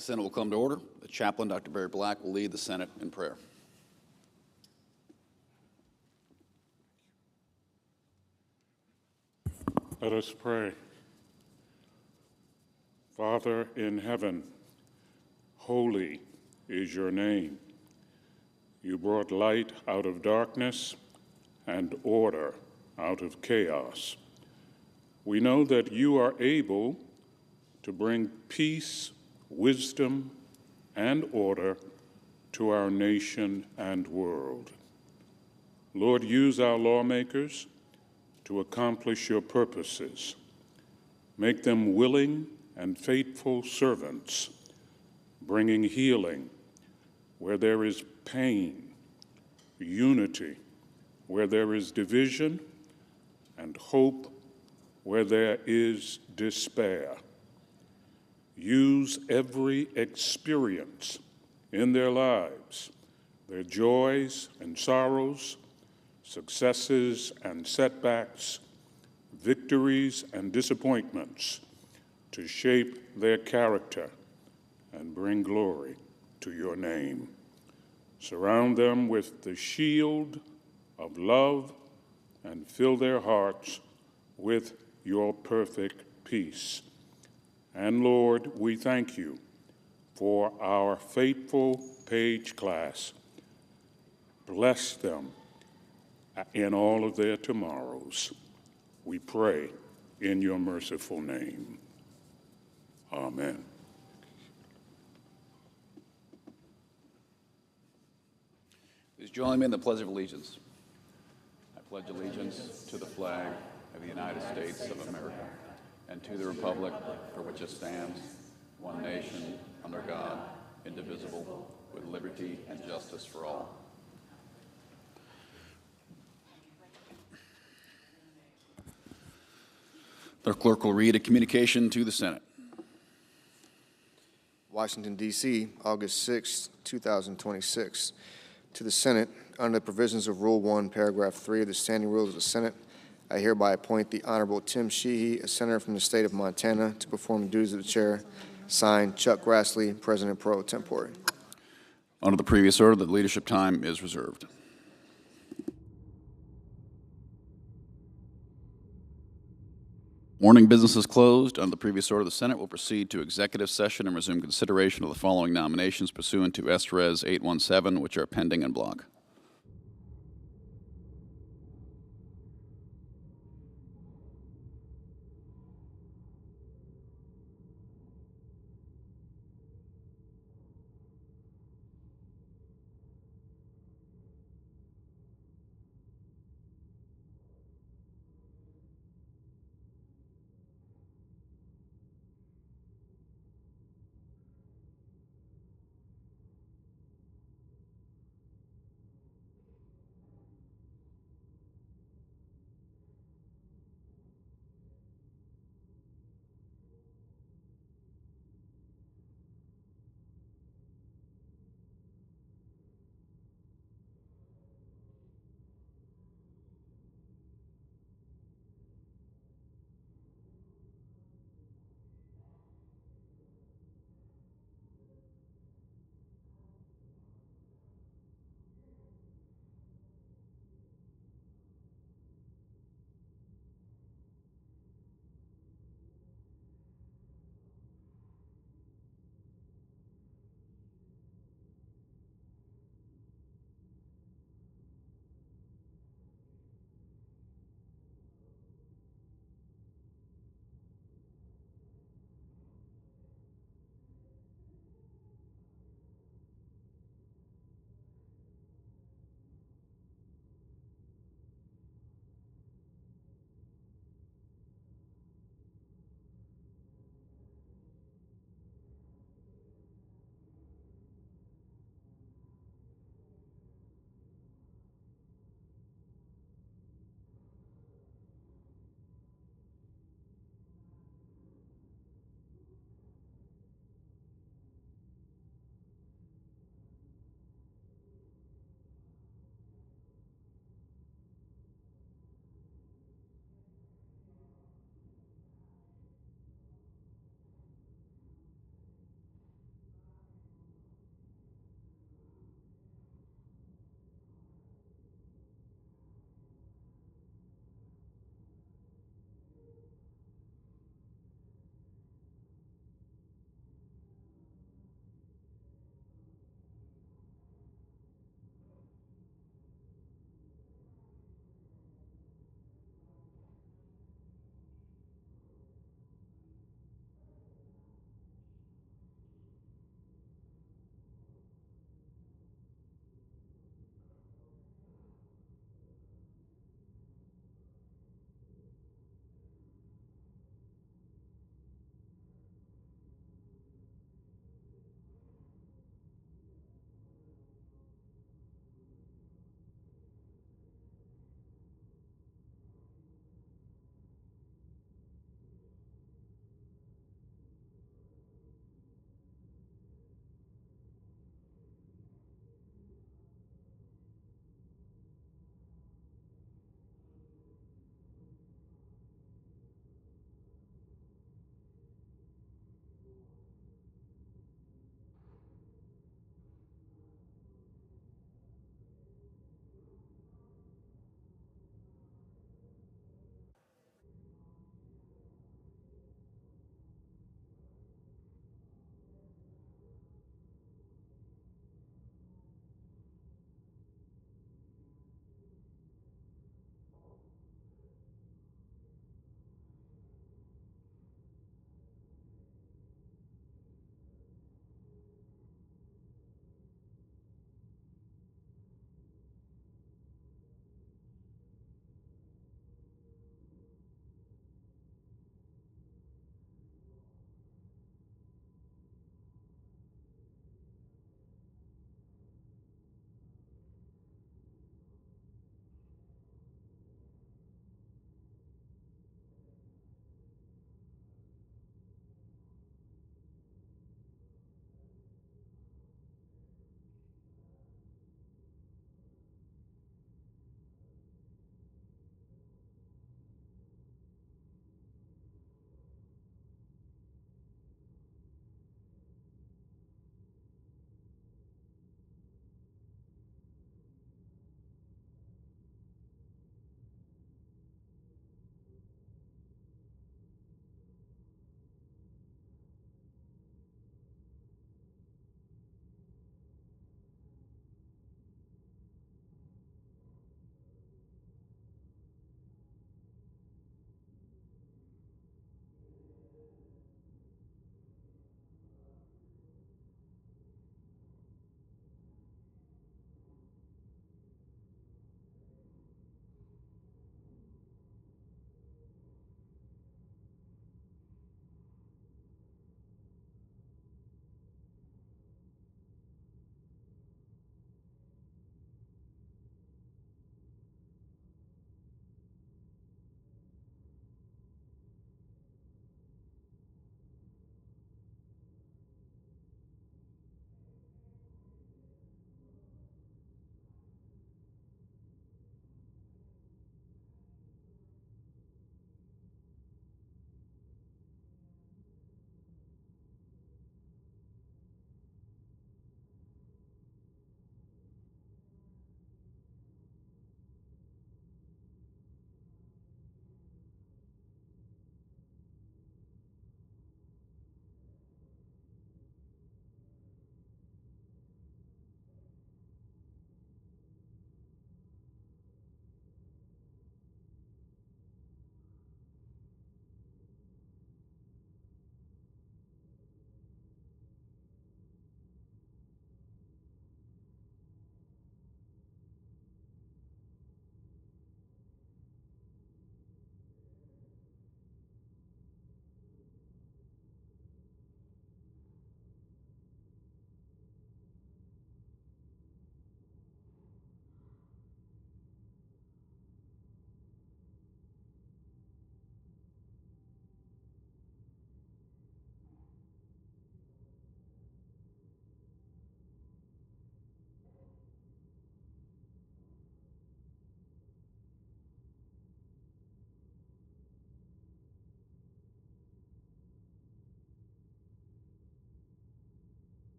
The Senate will come to order. The chaplain, Dr. Barry Black, will lead the Senate in prayer. Let us pray. Father in heaven, holy is your name. You brought light out of darkness and order out of chaos. We know that you are able to bring peace, wisdom, and order to our nation and world. Lord, use our lawmakers to accomplish your purposes. Make them willing and faithful servants, bringing healing where there is pain, unity where there is division, and hope where there is despair. Use every experience in their lives, their joys and sorrows, successes and setbacks, victories and disappointments, to shape their character and bring glory to your name. Surround them with the shield of love and fill their hearts with your perfect peace. And Lord, we thank you for our faithful page class. Bless them in all of their tomorrows. We pray in your merciful name. Amen. Please join me in the Pledge of Allegiance. I pledge allegiance to the flag of the United States of America and to the republic for which it stands, one nation, under God, indivisible, with liberty and justice for all. The clerk will read a communication to the Senate. Washington, D.C., August 6, 2026. To the Senate, under the provisions of Rule 1, Paragraph 3 of the Standing Rules of the Senate, I hereby appoint the Honorable Tim Sheehy, a senator from the state of Montana, to perform the duties of the chair. Signed, Chuck Grassley, President pro tempore. Under the previous order, the leadership time is reserved. Morning business is closed. Under the previous order, the Senate will proceed to executive session and resume consideration of the following nominations pursuant to S. Res. 817, which are pending en bloc.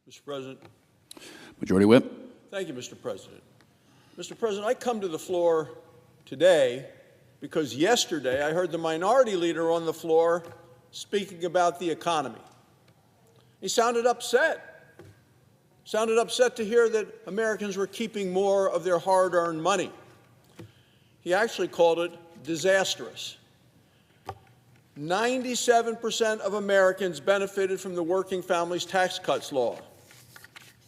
Mr. President. Majority Whip. Thank you, Mr. President. Mr. President, I come to the floor today because yesterday I heard the minority leader on the floor speaking about the economy. He sounded upset to hear that Americans were keeping more of their hard-earned money. He actually called it disastrous. 97% of Americans benefited from the Working Families Tax Cuts law.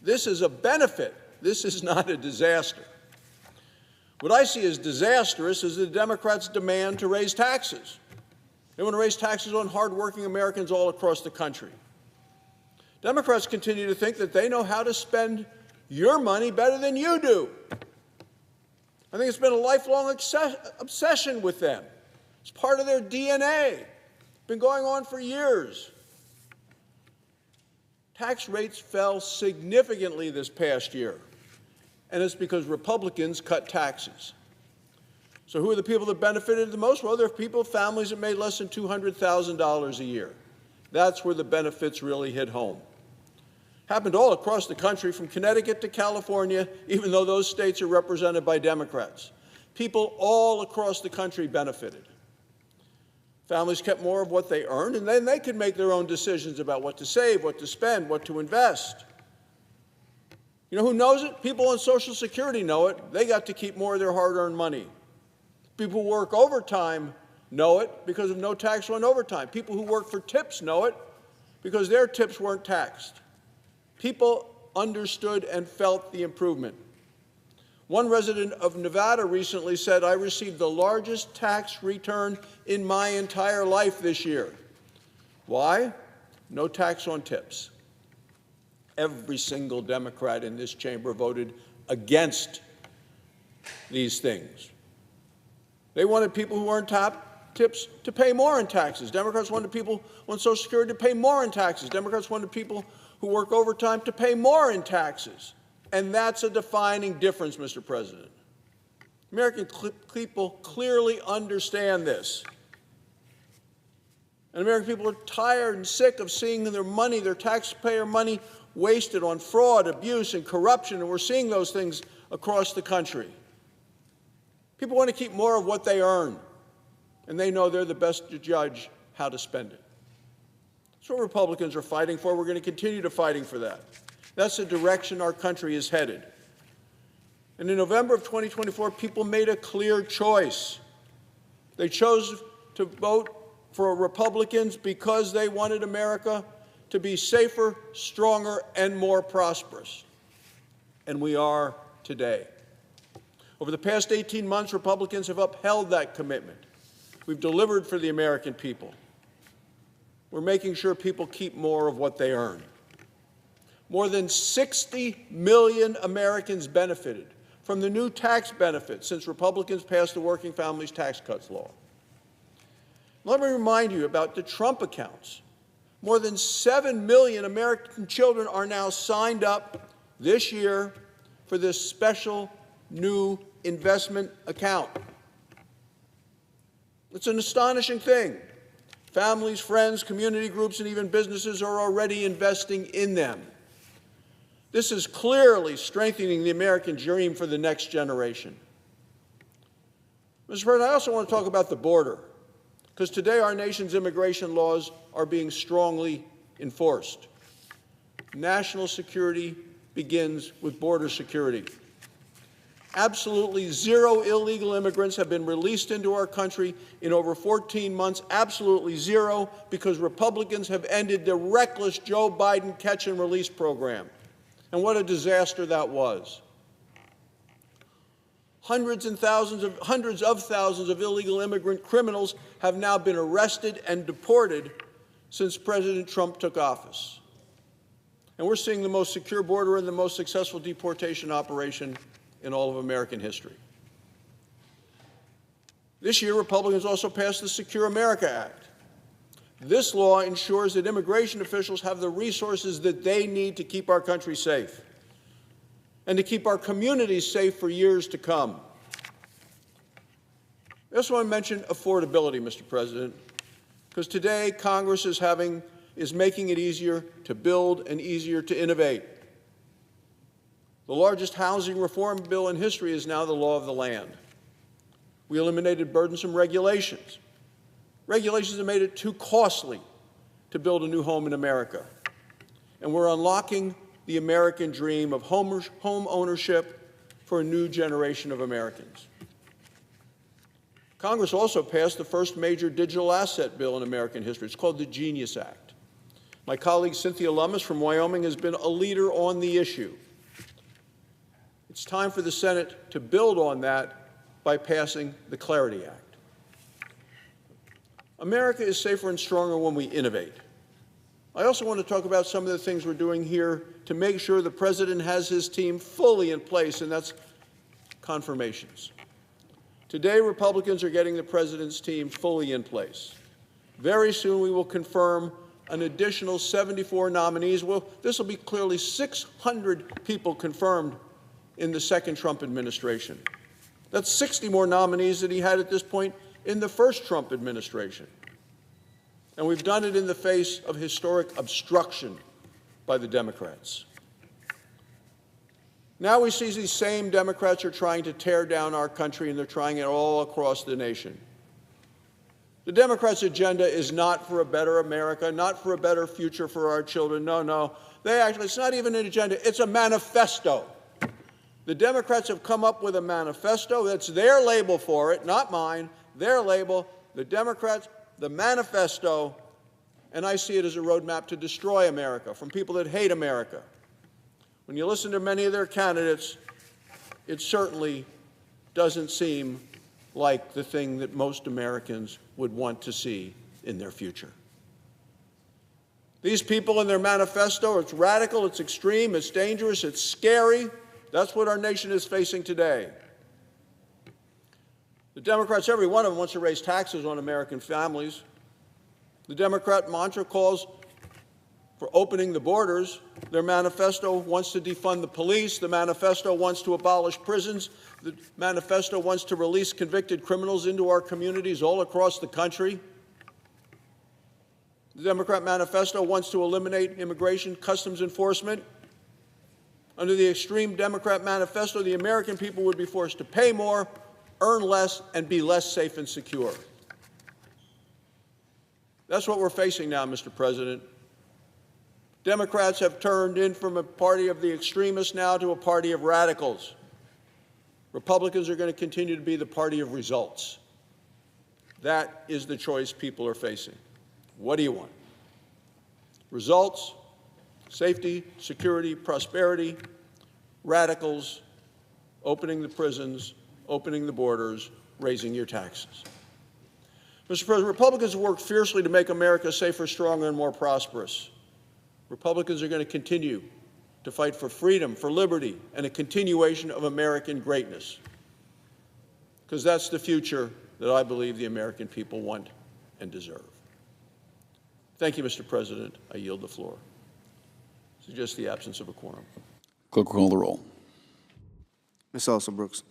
This is a benefit. This is not a disaster. What I see as disastrous is the Democrats' demand to raise taxes. They want to raise taxes on hardworking Americans all across the country. Democrats continue to think that they know how to spend your money better than you do. I think it's been a lifelong obsession with them. It's part of their DNA. It's been going on for years. Tax rates fell significantly this past year, and it's because Republicans cut taxes. So who are the people that benefited the most? Well, there are families that made less than $200,000 a year. That's where the benefits really hit home. Happened all across the country, from Connecticut to California, even though those states are represented by Democrats. People all across the country benefited. Families kept more of what they earned, and then they could make their own decisions about what to save, what to spend, what to invest. You know who knows it? People on Social Security know it. They got to keep more of their hard-earned money. People who work overtime know it because of no tax on overtime. People who work for tips know it because their tips weren't taxed. People understood and felt the improvement. One resident of Nevada recently said, "I received the largest tax return in my entire life this year." Why? No tax on tips. Every single Democrat in this chamber voted against these things. They wanted people who earned top tips to pay more in taxes. Democrats wanted people on Social Security to pay more in taxes. Democrats wanted people who work overtime to pay more in taxes. And that's a defining difference, Mr. President. American people clearly understand this. And American people are tired and sick of seeing their money, their taxpayer money, wasted on fraud, abuse, and corruption, and we're seeing those things across the country. People want to keep more of what they earn, and they know they're the best to judge how to spend it. That's what Republicans are fighting for. We're going to continue to fighting for that. That's the direction our country is headed. And in November of 2024, people made a clear choice. They chose to vote for Republicans because they wanted America to be safer, stronger, and more prosperous. And we are today. Over the past 18 months, Republicans have upheld that commitment. We've delivered for the American people. We're making sure people keep more of what they earn. More than 60 million Americans benefited from the new tax benefits since Republicans passed the Working Families Tax Cuts law. Let me remind you about the Trump accounts. More than 7 million American children are now signed up this year for this special new investment account. It's an astonishing thing. Families, friends, community groups, and even businesses are already investing in them. This is clearly strengthening the American dream for the next generation. Mr. President, I also want to talk about the border, because today our nation's immigration laws are being strongly enforced. National security begins with border security. Absolutely zero illegal immigrants have been released into our country in over 14 months. Absolutely zero, because Republicans have ended the reckless Joe Biden catch and release program. And what a disaster that was. Hundreds of thousands of illegal immigrant criminals have now been arrested and deported since President Trump took office. And we're seeing the most secure border and the most successful deportation operation in all of American history. This year, Republicans also passed the Secure America Act. This law ensures that immigration officials have the resources that they need to keep our country safe and to keep our communities safe for years to come. I also want to mention affordability, Mr. President, because today Congress is making it easier to build and easier to innovate. The largest housing reform bill in history is now the law of the land. We eliminated burdensome regulations. Regulations that made it too costly to build a new home in America. And we're unlocking the American dream of home ownership for a new generation of Americans. Congress also passed the first major digital asset bill in American history. It's called the Genius Act. My colleague Cynthia Lummis from Wyoming has been a leader on the issue. It's time for the Senate to build on that by passing the Clarity Act. America is safer and stronger when we innovate. I also want to talk about some of the things we're doing here to make sure the President has his team fully in place, and that's confirmations. Today, Republicans are getting the President's team fully in place. Very soon, we will confirm an additional 74 nominees. Well, this will be clearly 600 people confirmed in the second Trump administration. That's 60 more nominees than he had at this point in the first Trump administration. And we've done it in the face of historic obstruction by the Democrats. Now we see these same Democrats are trying to tear down our country, and they're trying it all across the nation. The Democrats' agenda is not for a better America, not for a better future for our children. No, no. It's not even an agenda. It's a manifesto. The Democrats have come up with a manifesto. That's their label for it, not mine. Their label, the Democrats, the manifesto, and I see it as a roadmap to destroy America from people that hate America. When you listen to many of their candidates, it certainly doesn't seem like the thing that most Americans would want to see in their future. These people in their manifesto, it's radical, it's extreme, it's dangerous, it's scary. That's what our nation is facing today. The Democrats, every one of them, wants to raise taxes on American families. The Democrat mantra calls for opening the borders. Their manifesto wants to defund the police. The manifesto wants to abolish prisons. The manifesto wants to release convicted criminals into our communities all across the country. The Democrat manifesto wants to eliminate immigration customs enforcement. Under the extreme Democrat manifesto, the American people would be forced to pay more, earn less, and be less safe and secure. That's what we're facing now, Mr. President. Democrats have turned in from a party of the extremists now to a party of radicals. Republicans are going to continue to be the party of results. That is the choice people are facing. What do you want? Results, safety, security, prosperity, radicals, opening the prisons, opening the borders, raising your taxes. Mr. President, Republicans have worked fiercely to make America safer, stronger, and more prosperous. Republicans are going to continue to fight for freedom, for liberty, and a continuation of American greatness, because that's the future that I believe the American people want and deserve. Thank you, Mr. President. I yield the floor. Suggest the absence of a quorum. Clerk will call the roll. Ms. Elsa Brooks.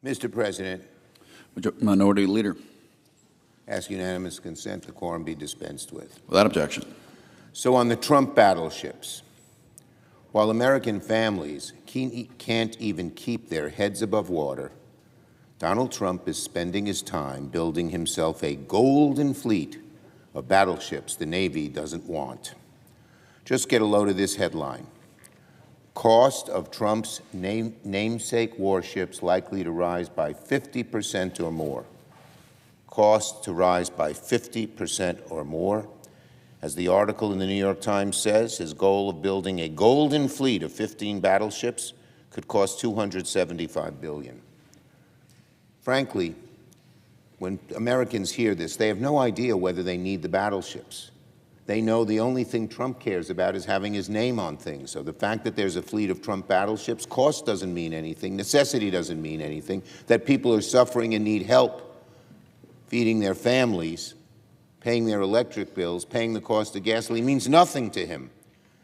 Mr. President, Minority Leader. ask unanimous consent the quorum be dispensed with. Without objection. So on the Trump battleships, while American families can't even keep their heads above water, Donald Trump is spending his time building himself a golden fleet of battleships the Navy doesn't want. Just get a load of this headline. Cost of Trump's namesake warships likely to rise by 50% or more. Cost to rise by 50% or more. As the article in the New York Times says, his goal of building a golden fleet of 15 battleships could cost $275 billion. Frankly, when Americans hear this, they have no idea whether they need the battleships. They know the only thing Trump cares about is having his name on things. So the fact that there's a fleet of Trump battleships, cost doesn't mean anything, necessity doesn't mean anything, that people are suffering and need help feeding their families, paying their electric bills, paying the cost of gasoline means nothing to him.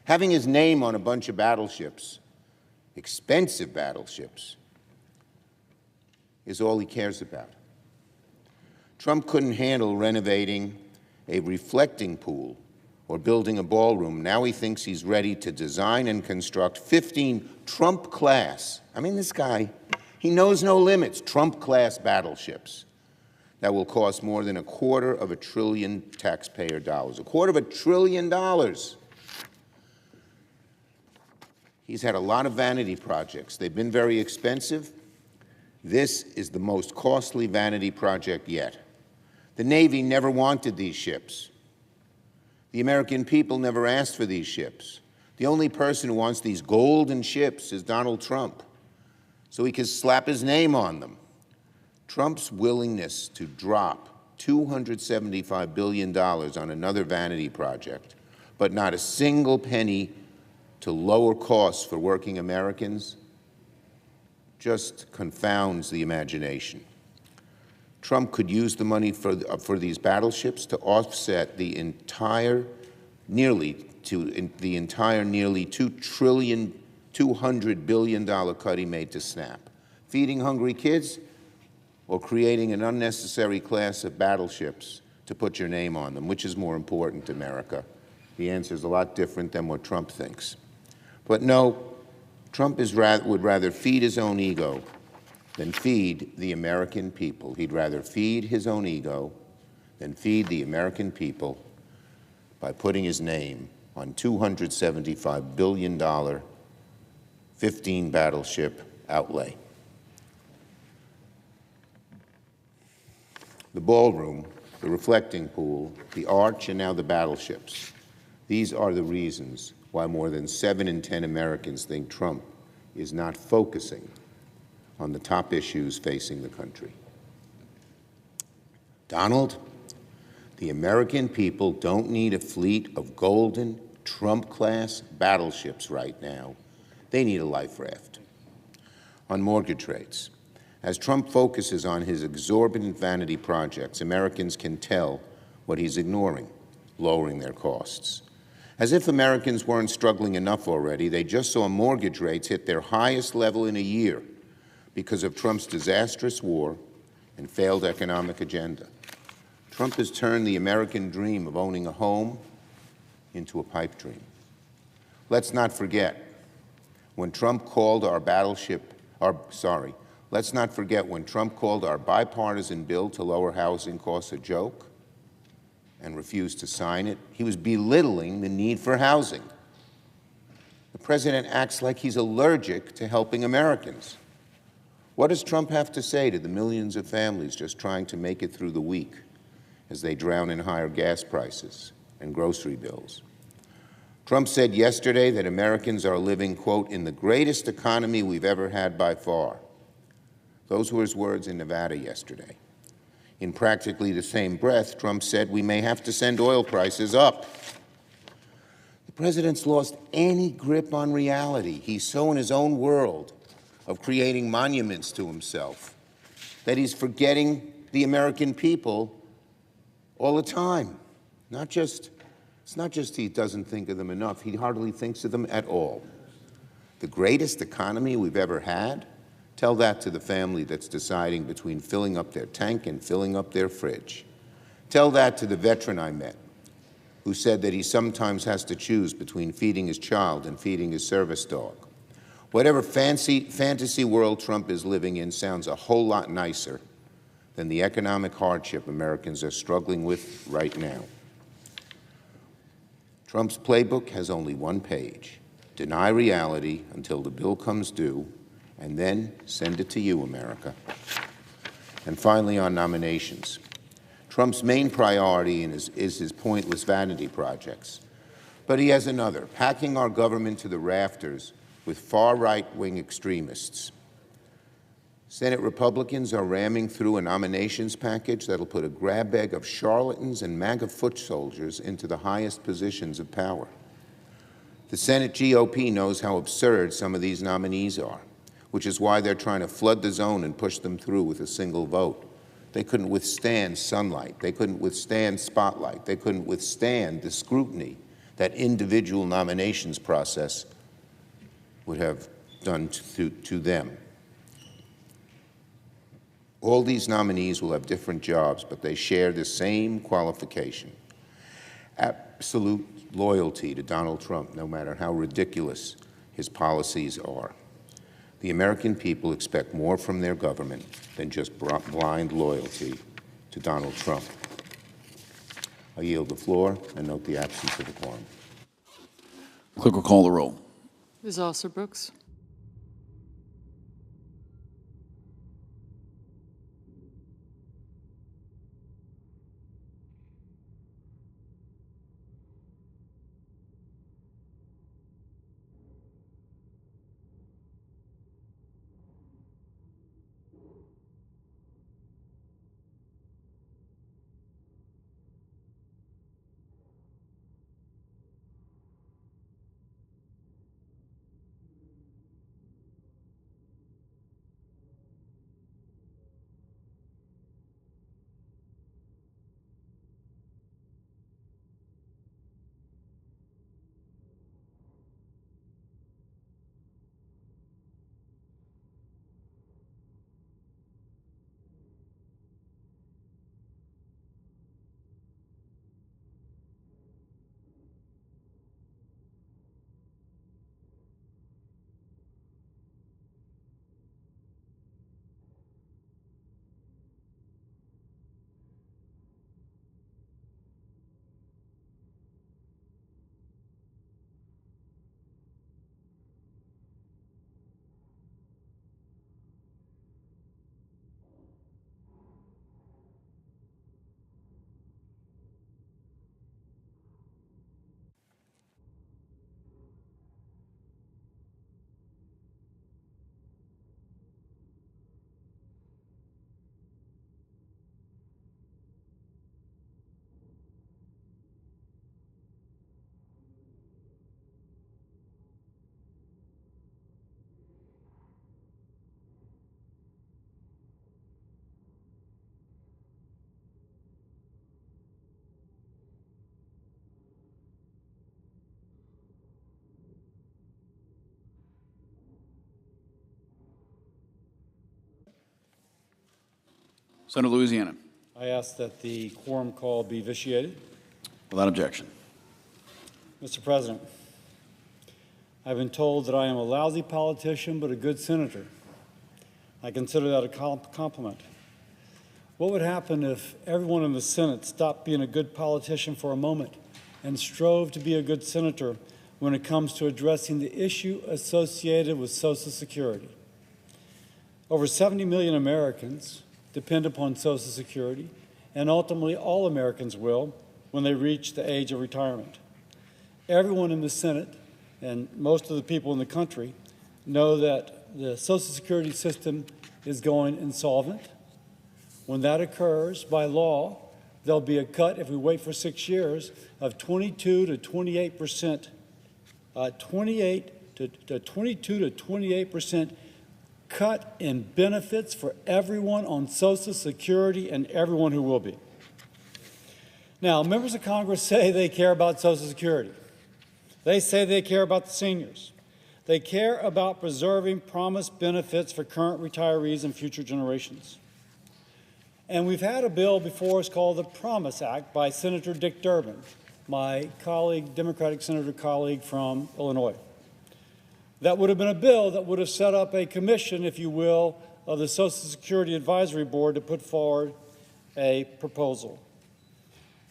Having his name on a bunch of battleships, expensive battleships, is all he cares about. Trump couldn't handle renovating a reflecting pool or building a ballroom. Now he thinks he's ready to design and construct 15 Trump-class, I mean, this guy, he knows no limits, Trump-class battleships that will cost more than $250 billion taxpayer dollars. $250 billion. He's had a lot of vanity projects. They've been very expensive. This is the most costly vanity project yet. The Navy never wanted these ships. The American people never asked for these ships. The only person who wants these golden ships is Donald Trump, so he can slap his name on them. Trump's willingness to drop $275 billion on another vanity project, but not a single penny to lower costs for working Americans, just confounds the imagination. Trump could use the money for these battleships to offset the entire nearly $200 billion cut he made to SNAP. Feeding hungry kids or creating an unnecessary class of battleships to put your name on them, which is more important to America? The answer is a lot different than what Trump thinks. But no, Trump would rather feed his own ego than feed the American people. He'd rather feed his own ego than feed the American people by putting his name on $275 billion 15 battleship outlay. The ballroom, the reflecting pool, the arch, and now the battleships. These are the reasons why more than 7 in 10 Americans think Trump is not focusing on the top issues facing the country. Donald, the American people don't need a fleet of golden Trump-class battleships right now. They need a life raft. On mortgage rates, as Trump focuses on his exorbitant vanity projects, Americans can tell what he's ignoring, lowering their costs. As if Americans weren't struggling enough already, they just saw mortgage rates hit their highest level in a year because of Trump's disastrous war and failed economic agenda. Trump has turned the American dream of owning a home into a pipe dream. Let's not forget when Trump called our bipartisan bill to lower housing costs a joke and refused to sign it. He was belittling the need for housing. The president acts like he's allergic to helping Americans. What does Trump have to say to the millions of families just trying to make it through the week as they drown in higher gas prices and grocery bills? Trump said yesterday that Americans are living, quote, in the greatest economy we've ever had by far. Those were his words in Nevada yesterday. In practically the same breath, Trump said we may have to send oil prices up. The president's lost any grip on reality. He's so in his own world of creating monuments to himself that he's forgetting the American people all the time. It's not just he doesn't think of them enough, he hardly thinks of them at all. The greatest economy we've ever had? Tell that to the family that's deciding between filling up their tank and filling up their fridge. Tell that to the veteran I met who said that he sometimes has to choose between feeding his child and feeding his service dog. Whatever fantasy world Trump is living in sounds a whole lot nicer than the economic hardship Americans are struggling with right now. Trump's playbook has only one page: deny reality until the bill comes due, and then send it to you, America. And finally, on nominations. Trump's main priority is his pointless vanity projects. But he has another: packing our government to the rafters with far-right-wing extremists. Senate Republicans are ramming through a nominations package that'll put a grab bag of charlatans and MAGA foot soldiers into the highest positions of power. The Senate GOP knows how absurd some of these nominees are, which is why they're trying to flood the zone and push them through with a single vote. They couldn't withstand sunlight. They couldn't withstand spotlight. They couldn't withstand the scrutiny that individual nominations process would have done to them. All these nominees will have different jobs, but they share the same qualification: absolute loyalty to Donald Trump, no matter how ridiculous his policies are. The American people expect more from their government than just blind loyalty to Donald Trump. I yield the floor and note the absence of a quorum. Clerk will call the roll. Ms. Alston-Brooks. Senator Louisiana. I ask that the quorum call be vitiated. Without objection. Mr. President, I've been told that I am a lousy politician but a good senator. I consider that a compliment. What would happen if everyone in the Senate stopped being a good politician for a moment and strove to be a good senator when it comes to addressing the issue associated with Social Security? Over 70 million Americans depend upon Social Security, and ultimately all Americans will when they reach the age of retirement. Everyone in the Senate and most of the people in the country know that the Social Security system is going insolvent. When that occurs, by law, there'll be a cut, if we wait for 6 years, of 22 to 28%, 22 to 28% cut in benefits for everyone on Social Security and everyone who will be. Now, members of Congress say they care about Social Security. They say they care about the seniors. They care about preserving promised benefits for current retirees and future generations. And we've had a bill before us called the Promise Act by Senator Dick Durbin, my colleague, Democratic senator colleague from Illinois. That would have been a bill that would have set up a commission, if you will, of the Social Security Advisory Board to put forward a proposal.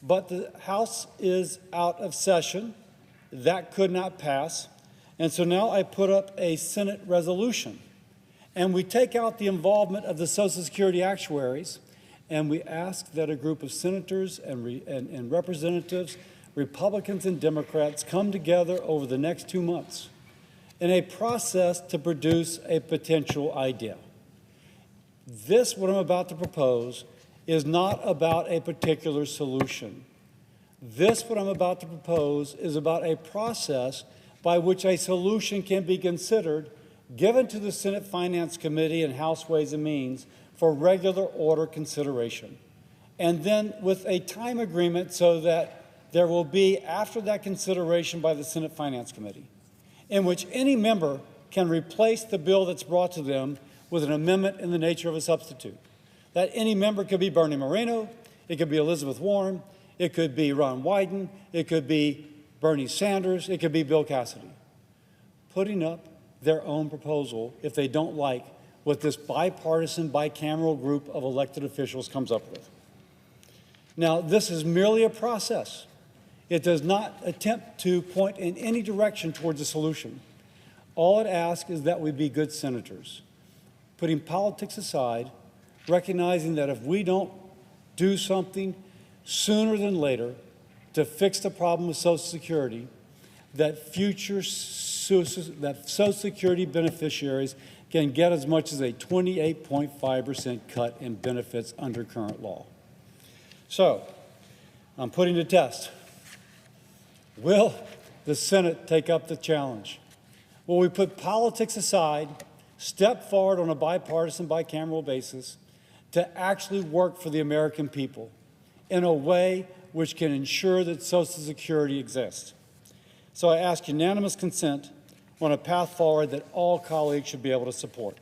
But the House is out of session. That could not pass. And so now I put up a Senate resolution. And we take out the involvement of the Social Security actuaries, and we ask that a group of senators and representatives, Republicans and Democrats, come together over the next 2 months in a process to produce a potential idea. This, what I'm about to propose, is not about a particular solution. This, what I'm about to propose, is about a process by which a solution can be considered, given to the Senate Finance Committee and House Ways and Means for regular order consideration. And then with a time agreement so that there will be, after that consideration by the Senate Finance Committee, in which any member can replace the bill that's brought to them with an amendment in the nature of a substitute. That any member could be Bernie Moreno, it could be Elizabeth Warren, it could be Ron Wyden, it could be Bernie Sanders, it could be Bill Cassidy, putting up their own proposal if they don't like what this bipartisan, bicameral group of elected officials comes up with. Now, this is merely a process. It does not attempt to point in any direction towards a solution. All it asks is that we be good senators, putting politics aside, recognizing that if we don't do something sooner than later to fix the problem with Social Security, that Social Security beneficiaries can get as much as a 28.5% cut in benefits under current law. So, I'm putting to test. Will the Senate take up the challenge? Will we put politics aside, step forward on a bipartisan, bicameral basis to actually work for the American people in a way which can ensure that Social Security exists? So I ask unanimous consent on a path forward that all colleagues should be able to support.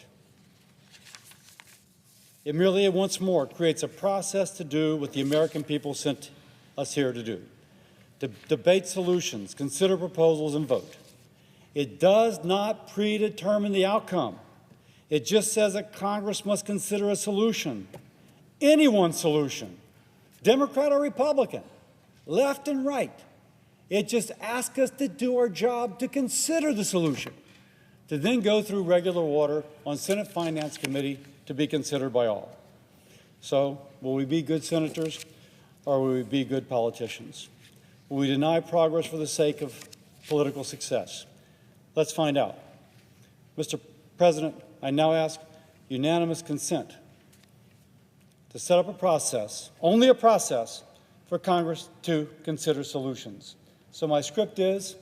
It merely, once more, creates a process to do what the American people sent us here to do: to debate solutions, consider proposals, and vote. It does not predetermine the outcome. It just says that Congress must consider a solution, anyone's solution, Democrat or Republican, left and right. It just asks us to do our job to consider the solution, to then go through regular order on Senate Finance Committee to be considered by all. So, will we be good senators or will we be good politicians? Will we deny progress for the sake of political success? Let's find out. Mr. President, I now ask unanimous consent to set up a process, only a process, for Congress to consider solutions. So my script is,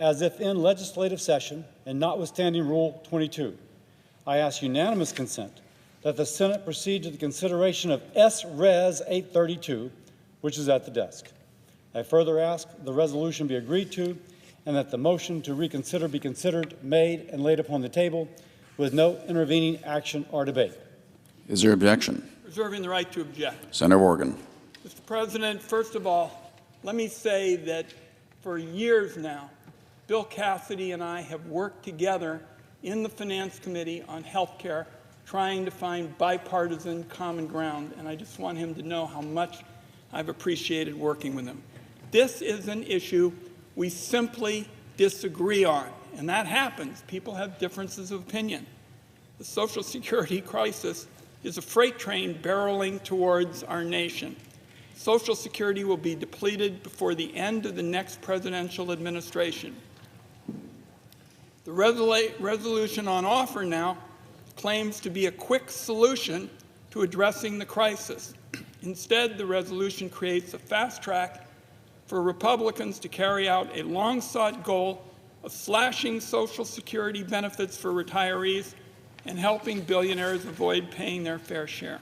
as if in legislative session and notwithstanding Rule 22, I ask unanimous consent that the Senate proceed to the consideration of S-Res 832, which is at the desk. I further ask the resolution be agreed to and that the motion to reconsider be considered, made, and laid upon the table with no intervening action or debate. Is there objection? Reserving the right to object. Senator Morgan. Mr. President, first of all, let me say that for years now, Bill Cassidy and I have worked together in the Finance Committee on health care, trying to find bipartisan common ground, and I just want him to know how much I've appreciated working with him. This is an issue we simply disagree on, and that happens. People have differences of opinion. The Social Security crisis is a freight train barreling towards our nation. Social Security will be depleted before the end of the next presidential administration. The resolution on offer now claims to be a quick solution to addressing the crisis. Instead, the resolution creates a fast track for Republicans to carry out a long-sought goal of slashing Social Security benefits for retirees and helping billionaires avoid paying their fair share.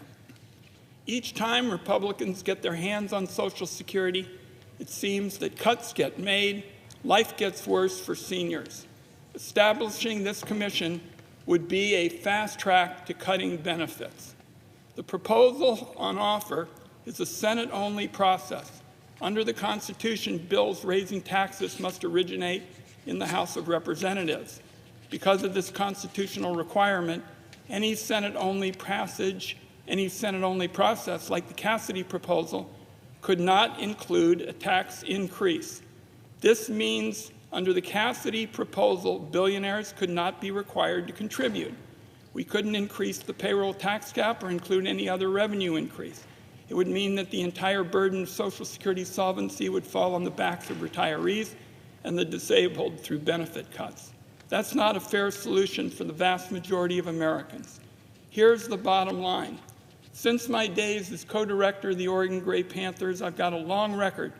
Each time Republicans get their hands on Social Security, it seems that cuts get made, life gets worse for seniors. Establishing this commission would be a fast track to cutting benefits. The proposal on offer is a Senate-only process. Under the Constitution, bills raising taxes must originate in the House of Representatives. Because of this constitutional requirement, any Senate-only process, like the Cassidy proposal, could not include a tax increase. This means under the Cassidy proposal, billionaires could not be required to contribute. We couldn't increase the payroll tax cap or include any other revenue increase. It would mean that the entire burden of Social Security solvency would fall on the backs of retirees and the disabled through benefit cuts. That's not a fair solution for the vast majority of Americans. Here's the bottom line. Since my days as co-director of the Oregon Gray Panthers, I've got a long record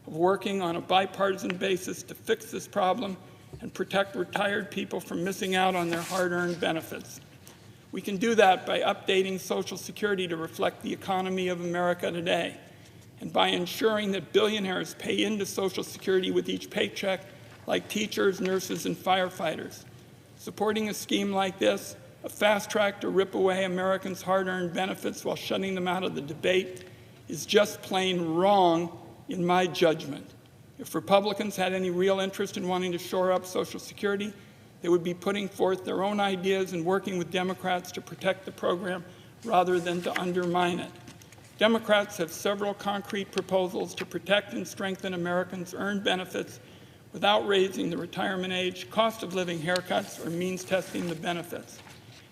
of working on a bipartisan basis to fix this problem and protect retired people from missing out on their hard-earned benefits. We can do that by updating Social Security to reflect the economy of America today, and by ensuring that billionaires pay into Social Security with each paycheck, like teachers, nurses, and firefighters. Supporting a scheme like this, a fast track to rip away Americans' hard-earned benefits while shutting them out of the debate, is just plain wrong in my judgment. If Republicans had any real interest in wanting to shore up Social Security, they would be putting forth their own ideas and working with Democrats to protect the program rather than to undermine it. Democrats have several concrete proposals to protect and strengthen Americans' earned benefits without raising the retirement age, cost of living haircuts, or means testing the benefits.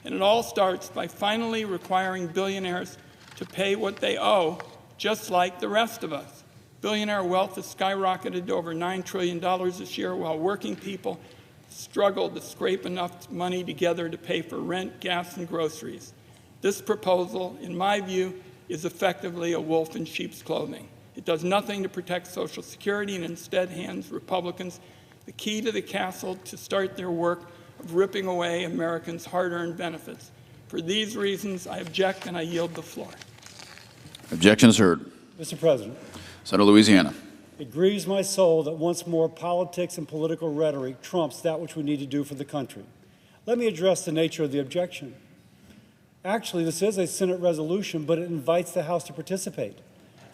And it all starts by finally requiring billionaires to pay what they owe, just like the rest of us. Billionaire wealth has skyrocketed to over $9 trillion this year, while working people struggle to scrape enough money together to pay for rent, gas, and groceries. This proposal, in my view, is effectively a wolf in sheep's clothing. It does nothing to protect Social Security and instead hands Republicans the key to the castle to start their work of ripping away Americans' hard-earned benefits. For these reasons, I object and I yield the floor. Objection is heard. Mr. President, Senator Louisiana. it grieves my soul that once more politics and political rhetoric trumps that which we need to do for the country. Let me address the nature of the objection. Actually, this is a Senate resolution, but it invites the House to participate.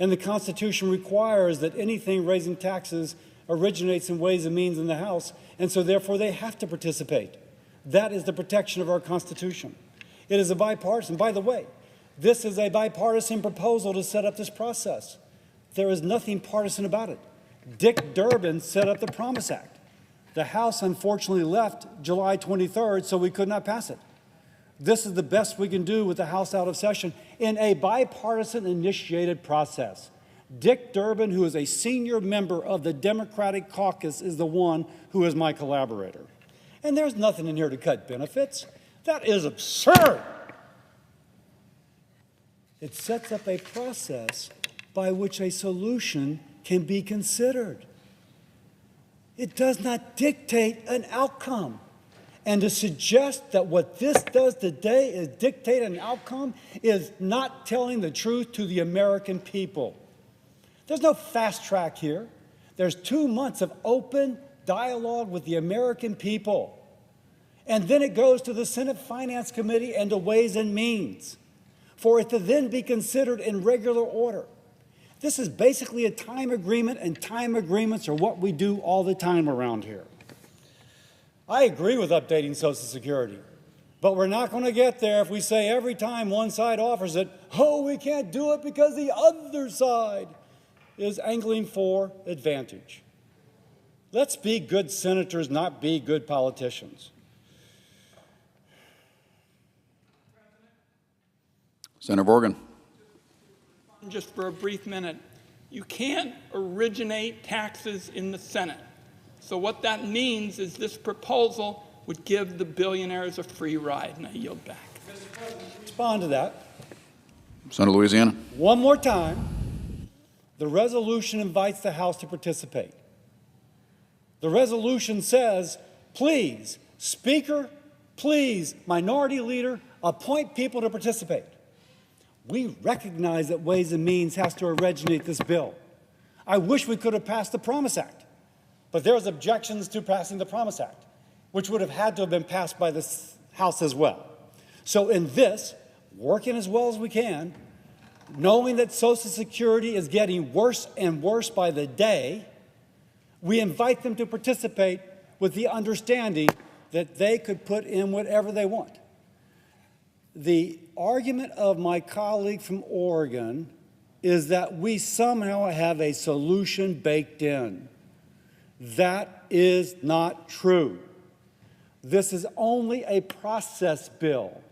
And the Constitution requires that anything raising taxes originates in Ways and Means in the House, and so therefore they have to participate. That is the protection of our Constitution. It is a bipartisan. By the way, this is a bipartisan proposal to set up this process. There is nothing partisan about it. Dick Durbin set up the Promise Act. The House unfortunately left July 23rd, so we could not pass it. This is the best we can do with the House out of session in a bipartisan initiated process. Dick Durbin, who is a senior member of the Democratic caucus, is the one who is my collaborator. And there's nothing in here to cut benefits. That is absurd. It sets up a process by which a solution can be considered. It does not dictate an outcome. And to suggest that what this does today is dictate an outcome is not telling the truth to the American people. There's no fast track here. There's 2 months of open dialogue with the American people. And then it goes to the Senate Finance Committee and to Ways and Means for it to then be considered in regular order. This is basically a time agreement, and time agreements are what we do all the time around here. I agree with updating Social Security, but we're not going to get there if we say every time one side offers it, oh, we can't do it because the other side is angling for advantage. Let's be good senators, not be good politicians. Senator Morgan. Just for a brief minute, you can't originate taxes in the Senate. So what that means is this proposal would give the billionaires a free ride, and I yield back. Respond to that. Senator Louisiana. One more time. The resolution invites the House to participate. The resolution says, please, Speaker, please, Minority Leader, appoint people to participate. We recognize that Ways and Means has to originate this bill. I wish we could have passed the Promise Act, but there's objections to passing the Promise Act. which would have had to have been passed by the House as well. So in this, working as well as we can, knowing that Social Security is getting worse and worse by the day, we invite them to participate with the understanding that they could put in whatever they want. The argument of my colleague from Oregon is that we somehow have a solution baked in. That is not true. This is only a process bill.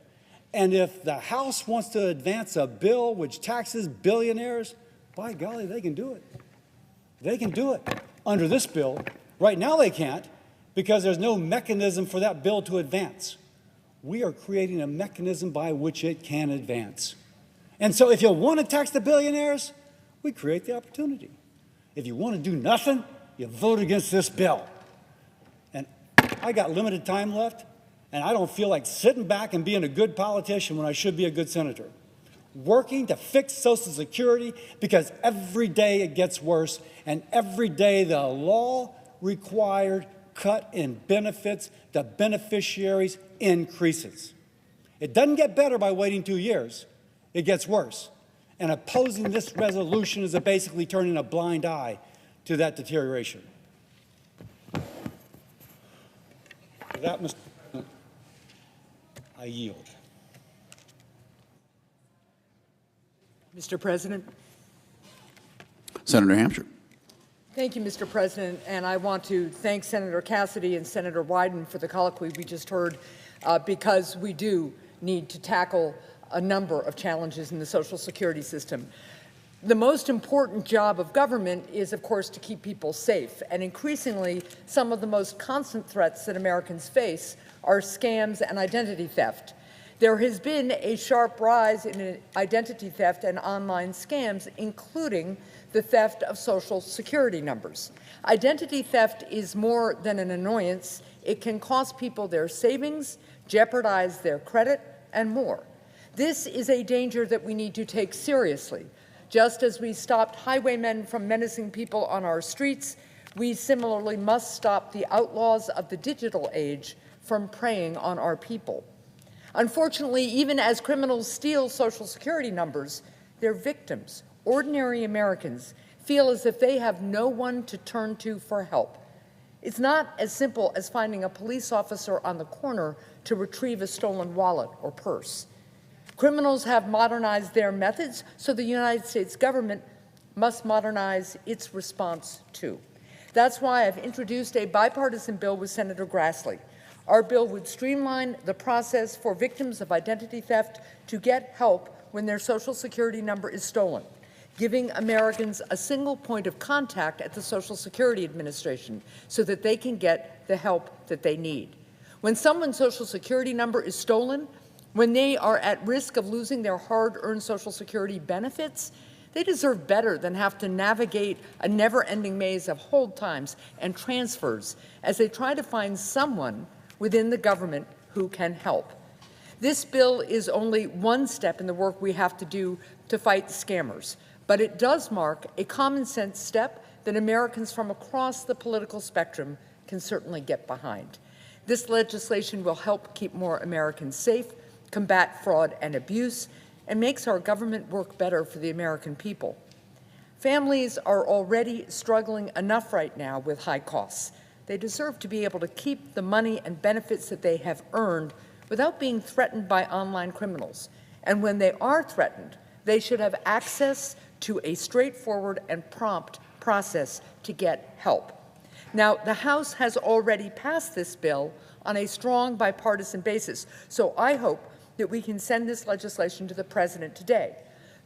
And if the House wants to advance a bill which taxes billionaires, by golly, they can do it. They can do it under this bill. Right now they can't because there's no mechanism for that bill to advance. We are creating a mechanism by which it can advance. And so if you want to tax the billionaires, we create the opportunity. If you want to do nothing, you vote against this bill. And I got limited time left, and I don't feel like sitting back and being a good politician when I should be a good senator. Working to fix Social Security because every day it gets worse, and every day the law-required cut in benefits to beneficiaries increases. It doesn't get better by waiting 2 years. It gets worse. And opposing this resolution is basically turning a blind eye to that deterioration. With that, Mr. President, I yield. Mr. President. Senator Hampshire. Thank you, Mr. President, and I want to thank Senator Cassidy and Senator Wyden for the colloquy we just heard, because we do need to tackle a number of challenges in the Social Security system. The most important job of government is, of course, to keep people safe, and increasingly, some of the most constant threats that Americans face are scams and identity theft. There has been a sharp rise in identity theft and online scams, including the theft of Social Security numbers. Identity theft is more than an annoyance. It can cost people their savings, jeopardize their credit, and more. This is a danger that we need to take seriously. Just as we stopped highwaymen from menacing people on our streets, we similarly must stop the outlaws of the digital age from preying on our people. Unfortunately, even as criminals steal Social Security numbers, their victims, ordinary Americans, feel as if they have no one to turn to for help. It's not as simple as finding a police officer on the corner to retrieve a stolen wallet or purse. Criminals have modernized their methods, so the United States government must modernize its response too. That's why I've introduced a bipartisan bill with Senator Grassley. Our bill would streamline the process for victims of identity theft to get help when their Social Security number is stolen, giving Americans a single point of contact at the Social Security Administration so that they can get the help that they need. When someone's Social Security number is stolen, when they are at risk of losing their hard-earned Social Security benefits, they deserve better than have to navigate a never-ending maze of hold times and transfers as they try to find someone within the government who can help. This bill is only one step in the work we have to do to fight scammers, but it does mark a common-sense step that Americans from across the political spectrum can certainly get behind. This legislation will help keep more Americans safe, combat fraud and abuse, and makes our government work better for the American people. Families are already struggling enough right now with high costs. They deserve to be able to keep the money and benefits that they have earned without being threatened by online criminals. And when they are threatened, they should have access to a straightforward and prompt process to get help. Now, the House has already passed this bill on a strong bipartisan basis, so I hope that we can send this legislation to the President today.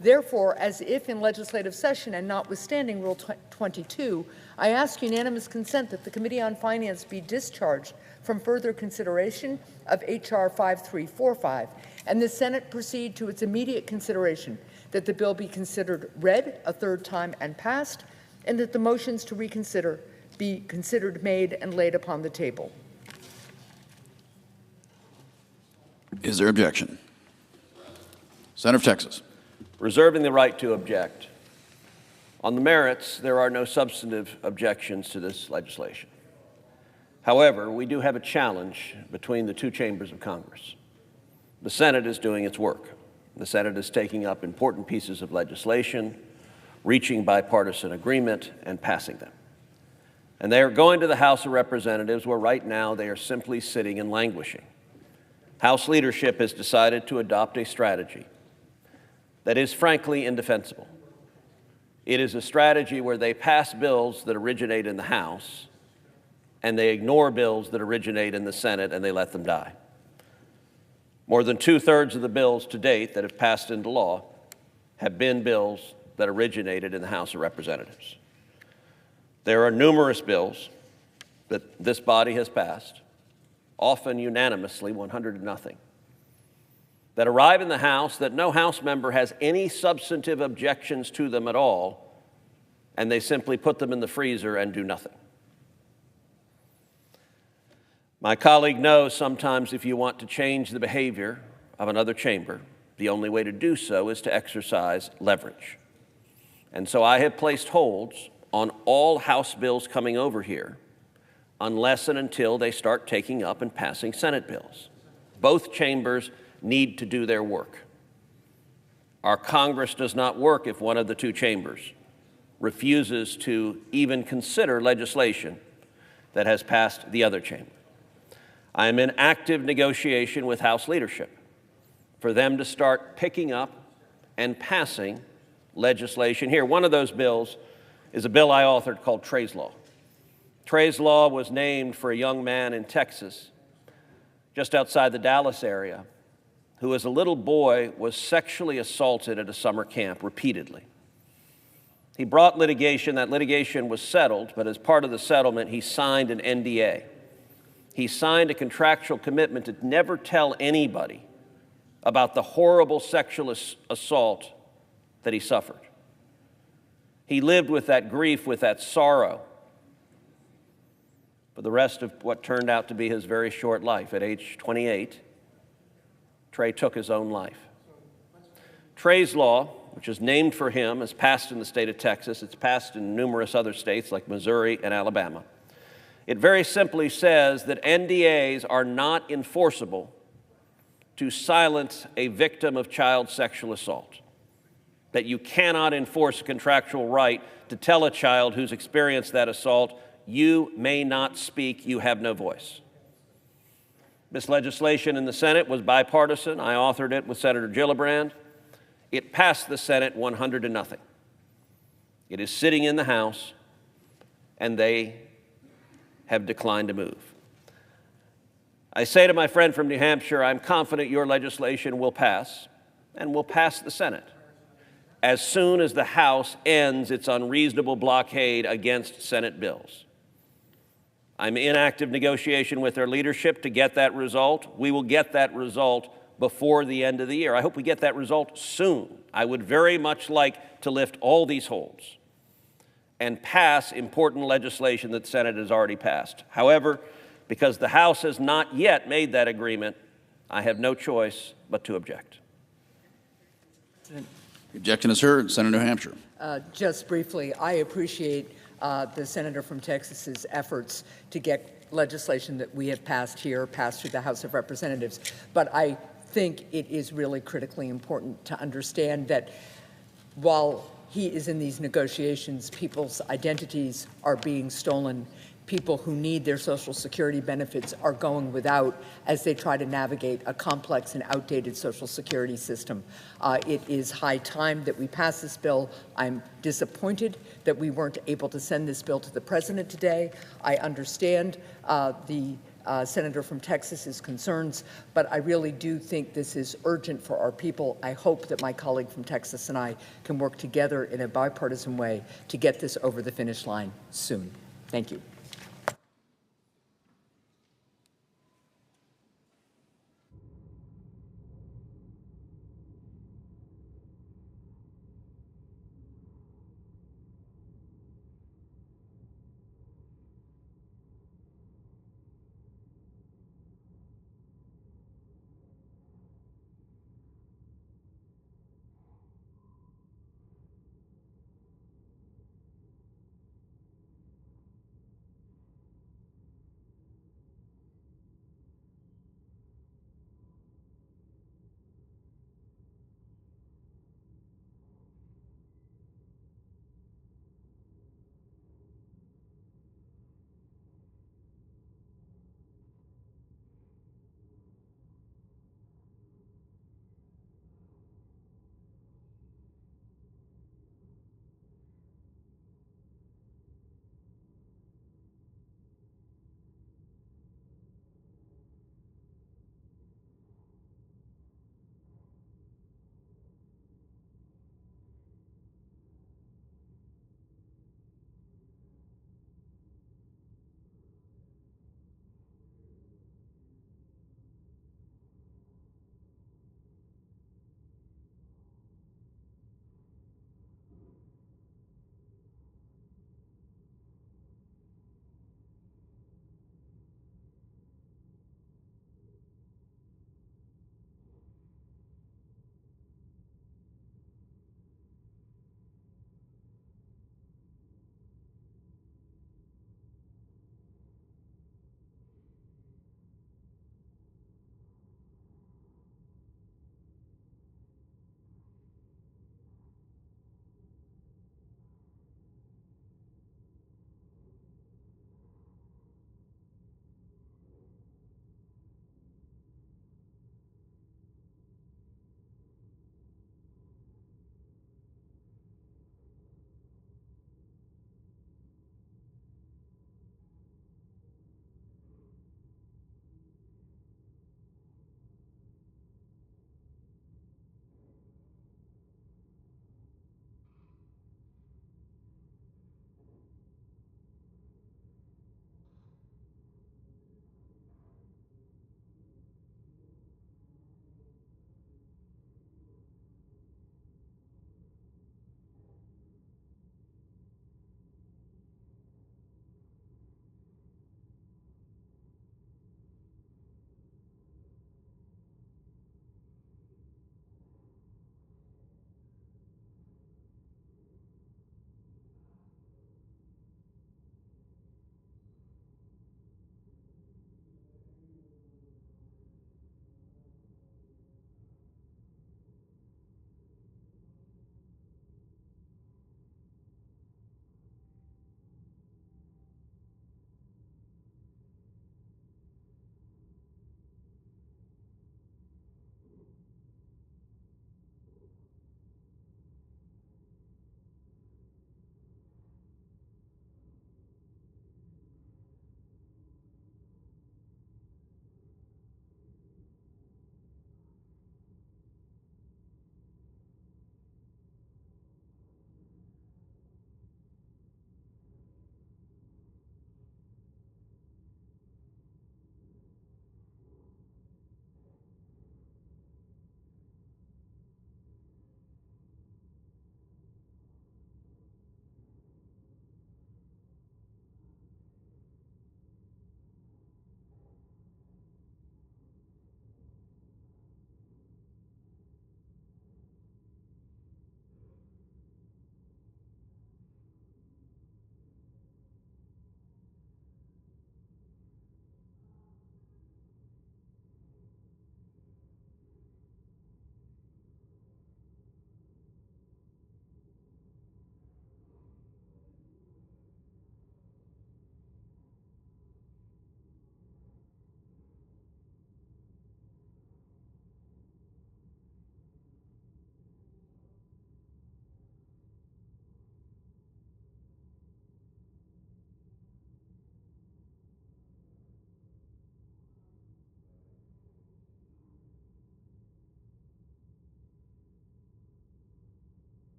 Therefore, as if in legislative session and notwithstanding Rule 22, I ask unanimous consent that the Committee on Finance be discharged from further consideration of H.R. 5345 and the Senate proceed to its immediate consideration, that the bill be considered read a third time and passed, and that the motions to reconsider be considered made and laid upon the table. Is there objection? Senator of Texas. Reserving the right to object. On the merits, there are no substantive objections to this legislation. However, we do have a challenge between the two chambers of Congress. The Senate is doing its work. The Senate is taking up important pieces of legislation, reaching bipartisan agreement, and passing them. And they are going to the House of Representatives, where right now they are simply sitting and languishing. House leadership has decided to adopt a strategy that is frankly indefensible. It is a strategy where they pass bills that originate in the House, and they ignore bills that originate in the Senate, and they let them die. More than 2/3 of the bills to date that have passed into law have been bills that originated in the House of Representatives. There are numerous bills that this body has passed, often unanimously, 100-0, that arrive in the House that no House member has any substantive objections to them at all, and they simply put them in the freezer and do nothing. My colleague knows sometimes if you want to change the behavior of another chamber, the only way to do so is to exercise leverage. And so I have placed holds on all House bills coming over here unless and until they start taking up and passing Senate bills. Both chambers need to do their work. Our Congress does not work if one of the two chambers refuses to even consider legislation that has passed the other chamber. I am in active negotiation with House leadership for them to start picking up and passing legislation here. One of those bills is a bill I authored called Trey's Law. Trey's Law was named for a young man in Texas, just outside the Dallas area, who as a little boy was sexually assaulted at a summer camp repeatedly. He brought litigation. That litigation was settled, but as part of the settlement, he signed an NDA. He signed a contractual commitment to never tell anybody about the horrible sexual assault that he suffered. He lived with that grief, with that sorrow, for the rest of what turned out to be his very short life. At age 28, Trey took his own life. Trey's Law, which is named for him, is passed in the state of Texas. It's passed in numerous other states like Missouri and Alabama. It very simply says that NDAs are not enforceable to silence a victim of child sexual assault, that you cannot enforce a contractual right to tell a child who's experienced that assault, you may not speak, you have no voice. This legislation in the Senate was bipartisan. I authored it with Senator Gillibrand. It passed the Senate 100-0. It is sitting in the House, and they have declined to move. I say to my friend from New Hampshire, I'm confident your legislation will pass, and will pass the Senate as soon as the House ends its unreasonable blockade against Senate bills. I'm in active negotiation with their leadership to get that result. We will get that result before the end of the year. I hope we get that result soon. I would very much like to lift all these holds and pass important legislation that the Senate has already passed. However, because the House has not yet made that agreement, I have no choice but to object. The objection is heard. Senator New Hampshire. Just briefly, I appreciate the senator from Texas's efforts to get legislation that we have passed here, passed through the House of Representatives. But I think it is really critically important to understand that while he is in these negotiations, people's identities are being stolen. People who need their Social Security benefits are going without as they try to navigate a complex and outdated Social Security system. It is high time that we pass this bill. I'm disappointed that we weren't able to send this bill to the President today. I understand the senator from Texas's concerns, but I really do think this is urgent for our people. I hope that my colleague from Texas and I can work together in a bipartisan way to get this over the finish line soon. Thank you.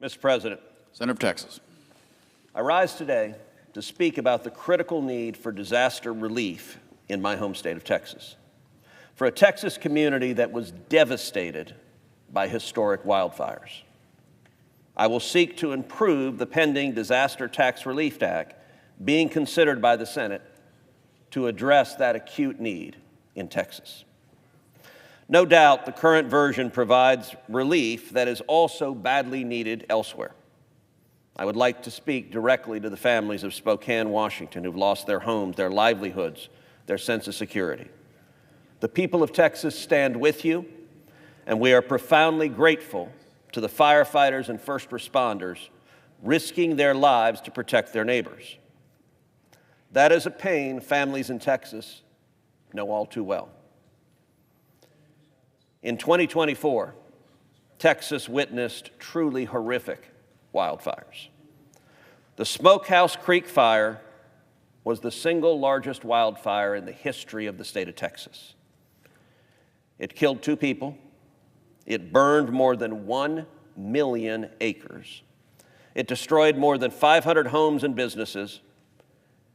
Mr. President, Senator of Texas. I rise today to speak about the critical need for disaster relief in my home state of Texas, for a Texas community that was devastated by historic wildfires. I will seek to improve the pending Disaster Tax Relief Act being considered by the Senate to address that acute need in Texas. No doubt the current version provides relief that is also badly needed elsewhere. I would like to speak directly to the families of Spokane, Washington, who've lost their homes, their livelihoods, their sense of security. The people of Texas stand with you, and we are profoundly grateful to the firefighters and first responders risking their lives to protect their neighbors. That is a pain families in Texas know all too well. In 2024, Texas witnessed truly horrific wildfires. The Smokehouse Creek fire was the single largest wildfire in the history of the state of Texas. It killed 2 people. It burned more than 1 million acres. It destroyed more than 500 homes and businesses,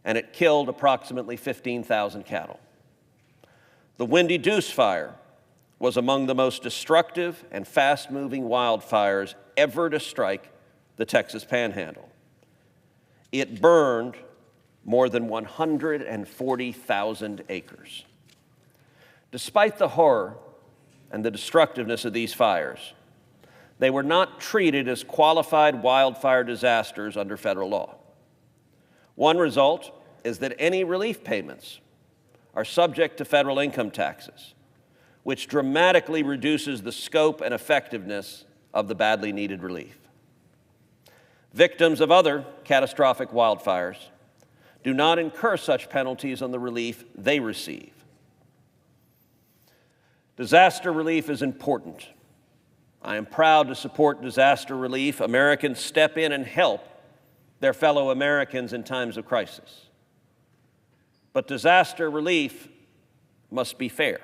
and it killed approximately 15,000 cattle. The Windy Deuce fire was among the most destructive and fast-moving wildfires ever to strike the Texas Panhandle. It burned more than 140,000 acres. Despite the horror and the destructiveness of these fires, they were not treated as qualified wildfire disasters under federal law. One result is that any relief payments are subject to federal income taxes, which dramatically reduces the scope and effectiveness of the badly needed relief. Victims of other catastrophic wildfires do not incur such penalties on the relief they receive. Disaster relief is important. I am proud to support disaster relief. Americans step in and help their fellow Americans in times of crisis. But disaster relief must be fair.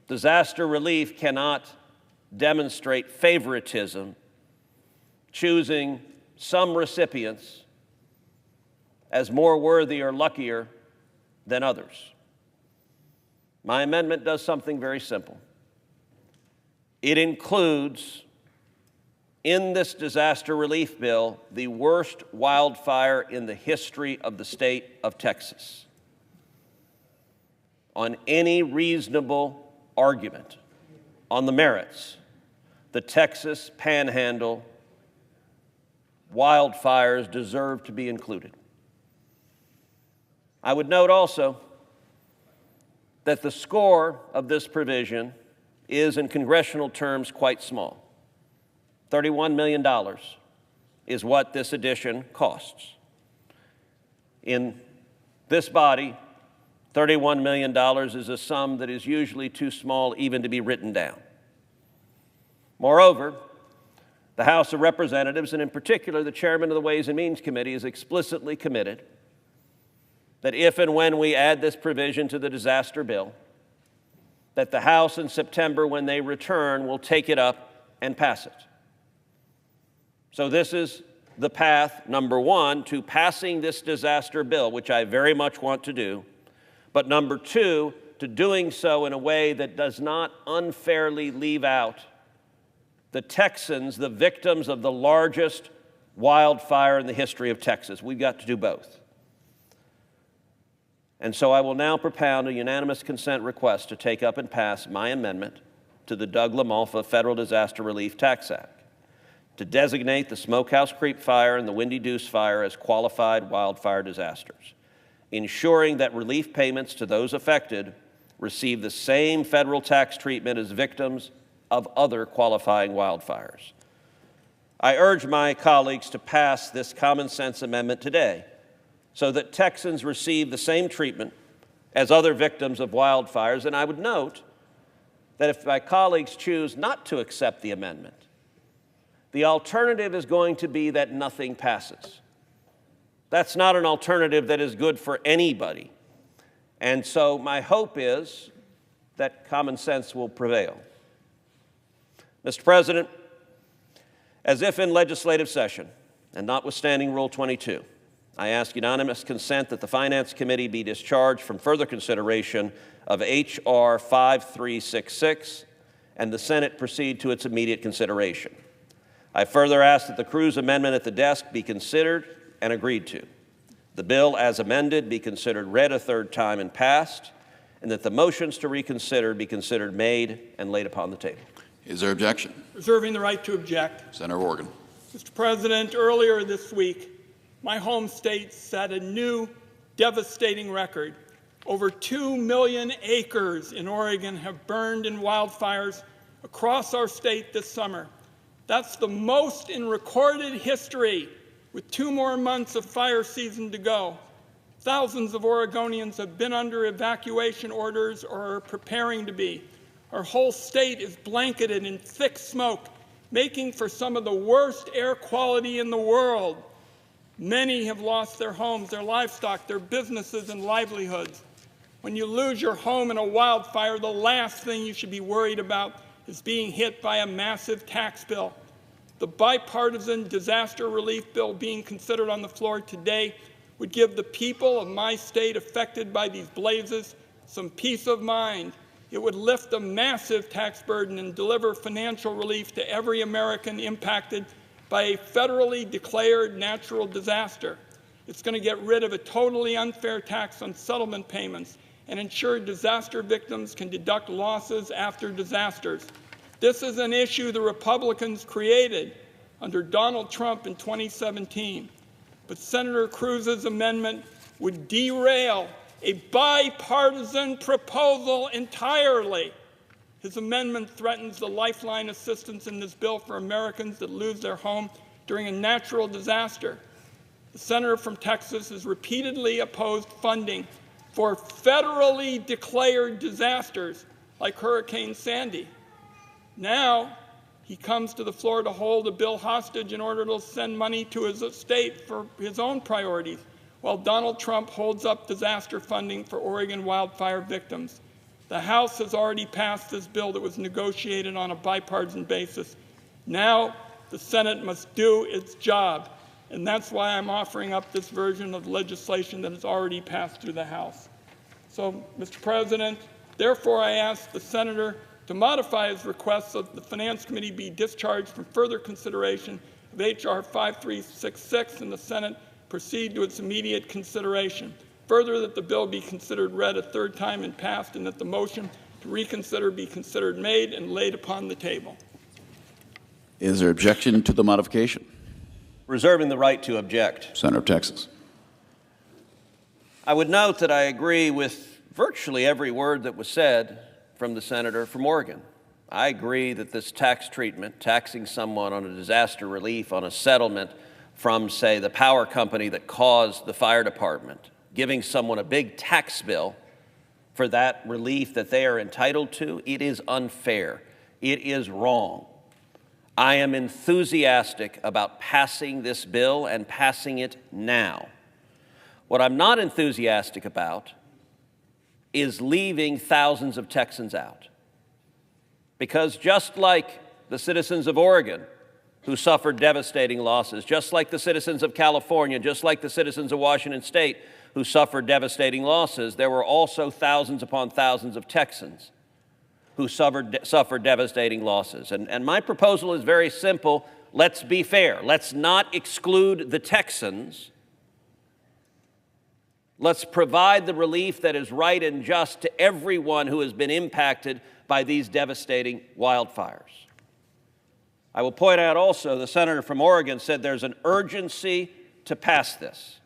Disaster relief cannot demonstrate favoritism, choosing some recipients as more worthy or luckier than others. My amendment does something very simple. It includes, in this disaster relief bill, the worst wildfire in the history of the state of Texas. On any reasonable argument on the merits, the Texas Panhandle wildfires deserve to be included. I would note also that the score of this provision is, in congressional terms, quite small. $31 million is what this addition costs. In this body, $31 million is a sum that is usually too small even to be written down. Moreover, the House of Representatives, and in particular the chairman of the Ways and Means Committee, is explicitly committed that if and when we add this provision to the disaster bill, that the House in September, when they return, will take it up and pass it. So this is the path, number one, to passing this disaster bill, which I very much want to do, but number two, to doing so in a way that does not unfairly leave out the Texans, the victims of the largest wildfire in the history of Texas. We've got to do both. And so I will now propound a unanimous consent request to take up and pass my amendment to the Doug LaMalfa Federal Disaster Relief Tax Act to designate the Smokehouse Creek fire and the Windy Deuce fire as qualified wildfire disasters, ensuring that relief payments to those affected receive the same federal tax treatment as victims of other qualifying wildfires. I urge my colleagues to pass this common sense amendment today so that Texans receive the same treatment as other victims of wildfires. And I would note that if my colleagues choose not to accept the amendment, the alternative is going to be that nothing passes. That's not an alternative that is good for anybody. And so my hope is that common sense will prevail. Mr. President, As if in legislative session, and notwithstanding Rule 22, I ask unanimous consent that the Finance Committee be discharged from further consideration of H.R. 5366 and the Senate proceed to its immediate consideration. I further ask that the Cruz amendment at the desk be considered and agreed to. The bill as amended be considered read a third time and passed, and that the motions to reconsider be considered made and laid upon the table. Is there objection? Reserving the right to object. Senator Organ. Mr. President, earlier this week, my home state set a new devastating record. Over 2 million acres in Oregon have burned in wildfires across our state this summer. That's the most in recorded history, with 2 more months of fire season to go. Thousands of Oregonians have been under evacuation orders or are preparing to be. Our whole state is blanketed in thick smoke, making for some of the worst air quality in the world. Many have lost their homes, their livestock, their businesses, and livelihoods. When you lose your home in a wildfire, the last thing you should be worried about is being hit by a massive tax bill. The bipartisan disaster relief bill being considered on the floor today would give the people of my state affected by these blazes some peace of mind. It would lift a massive tax burden and deliver financial relief to every American impacted by a federally declared natural disaster. It's going to get rid of a totally unfair tax on settlement payments and ensure disaster victims can deduct losses after disasters. This is an issue the Republicans created under Donald Trump in 2017. But Senator Cruz's amendment would derail a bipartisan proposal entirely. His amendment threatens the lifeline assistance in this bill for Americans that lose their home during a natural disaster. The senator from Texas has repeatedly opposed funding for federally declared disasters like Hurricane Sandy. Now, he comes to the floor to hold a bill hostage in order to send money to his state for his own priorities, while Donald Trump holds up disaster funding for Oregon wildfire victims. The House has already passed this bill that was negotiated on a bipartisan basis. Now, the Senate must do its job, and that's why I'm offering up this version of legislation that has already passed through the House. So, Mr. President, therefore I ask the senator to modify his request so that the Finance Committee be discharged from further consideration of H.R. 5366 and the Senate proceed to its immediate consideration. Further, that the bill be considered read a third time and passed, and that the motion to reconsider be considered made and laid upon the table. Is there objection to the modification? Reserving the right to object. Senator of Texas. I would note that I agree with virtually every word that was said from the senator from Oregon. I agree that this tax treatment, taxing someone on a disaster relief, on a settlement from, say, the power company that caused the fire department, giving someone a big tax bill for that relief that they are entitled to, it is unfair. It is wrong. I am enthusiastic about passing this bill and passing it now. What I'm not enthusiastic about is leaving thousands of Texans out. Because just like the citizens of Oregon who suffered devastating losses, just like the citizens of California, just like the citizens of Washington State who suffered devastating losses, there were also thousands upon thousands of Texans who suffered devastating losses. And my proposal is very simple. Let's be fair. Let's not exclude the Texans. Let's provide the relief that is right and just to everyone who has been impacted by these devastating wildfires. I will point out also, the senator from Oregon said there's an urgency to pass this.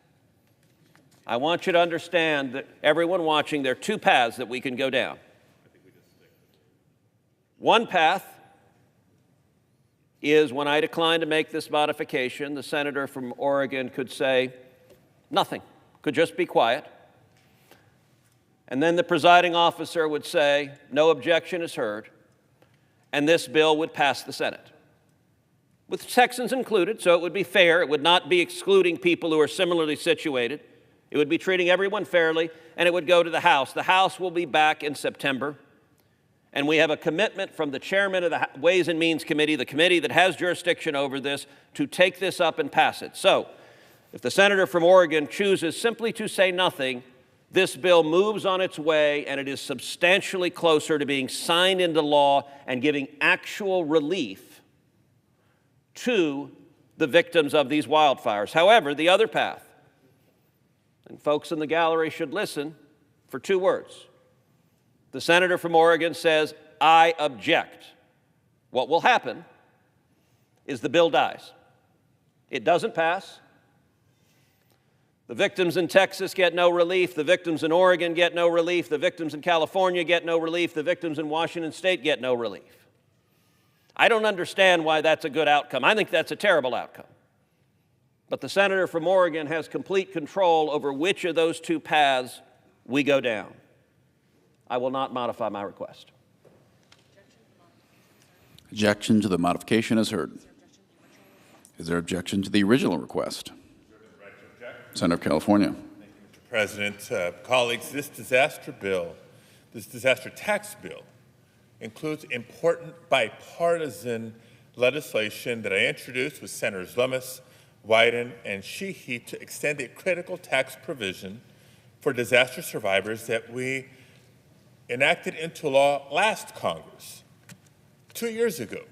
I want you to understand that everyone watching, there are two paths that we can go down. One path is when I decline to make this modification, the senator from Oregon could say nothing, could just be quiet. And then the presiding officer would say, no objection is heard, and this bill would pass the Senate, with Texans included, so it would be fair. It would not be excluding people who are similarly situated. It would be treating everyone fairly, and it would go to the House. The House will be back in September, And we have a commitment from the chairman of the Ways and Means Committee, the committee that has jurisdiction over this, to take this up and pass it. So, if the senator from Oregon chooses simply to say nothing, this bill moves on its way, and it is substantially closer to being signed into law and giving actual relief to the victims of these wildfires. However, the other path, and folks in the gallery should listen for 2 words. The senator from Oregon says, "I object." What will happen is the bill dies. It doesn't pass. The victims in Texas get no relief. The victims in Oregon get no relief. The victims in California get no relief. The victims in Washington State get no relief. I don't understand why that's a good outcome. I think that's a terrible outcome. But the senator from Oregon has complete control over which of those 2 paths we go down. I will not modify my request. Objection to the modification is heard. Is there objection to the original request? Senator of California. Mr. President, colleagues, this disaster tax bill, includes important bipartisan legislation that I introduced with Senators Lummis, Wyden, and Sheehy to extend a critical tax provision for disaster survivors that we enacted into law last Congress. 2 years ago,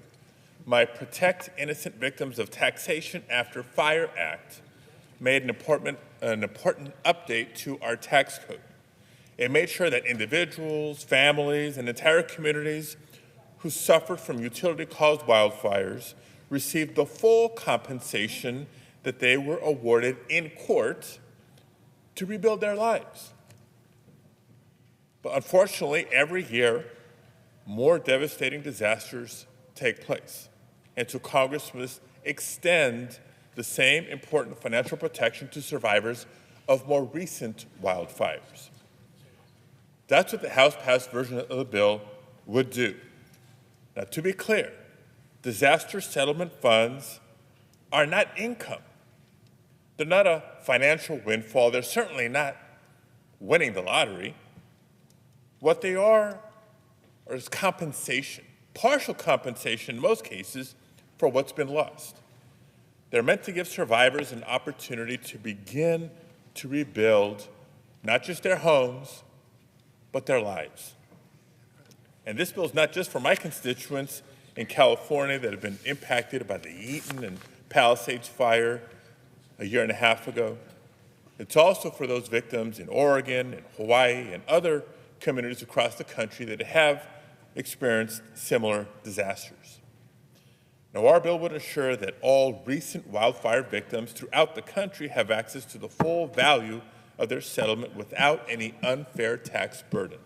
my Protect Innocent Victims of Taxation After Fire Act made an important update to our tax code. It made sure that individuals, families, and entire communities who suffered from utility-caused wildfires received the full compensation that they were awarded in court to rebuild their lives. But unfortunately, every year, more devastating disasters take place. And so Congress must extend the same important financial protection to survivors of more recent wildfires. That's what the House-passed version of the bill would do. Now, to be clear, disaster settlement funds are not income. They're not a financial windfall. They're certainly not winning the lottery. What they are is compensation, partial compensation in most cases for what's been lost. They're meant to give survivors an opportunity to begin to rebuild not just their homes, but their lives. And this bill is not just for my constituents in California that have been impacted by the Eaton and Palisades fire a year and a half ago. It's also for those victims in Oregon and Hawaii and other communities across the country that have experienced similar disasters. Now, our bill would ensure that all recent wildfire victims throughout the country have access to the full value of their settlement without any unfair tax burden.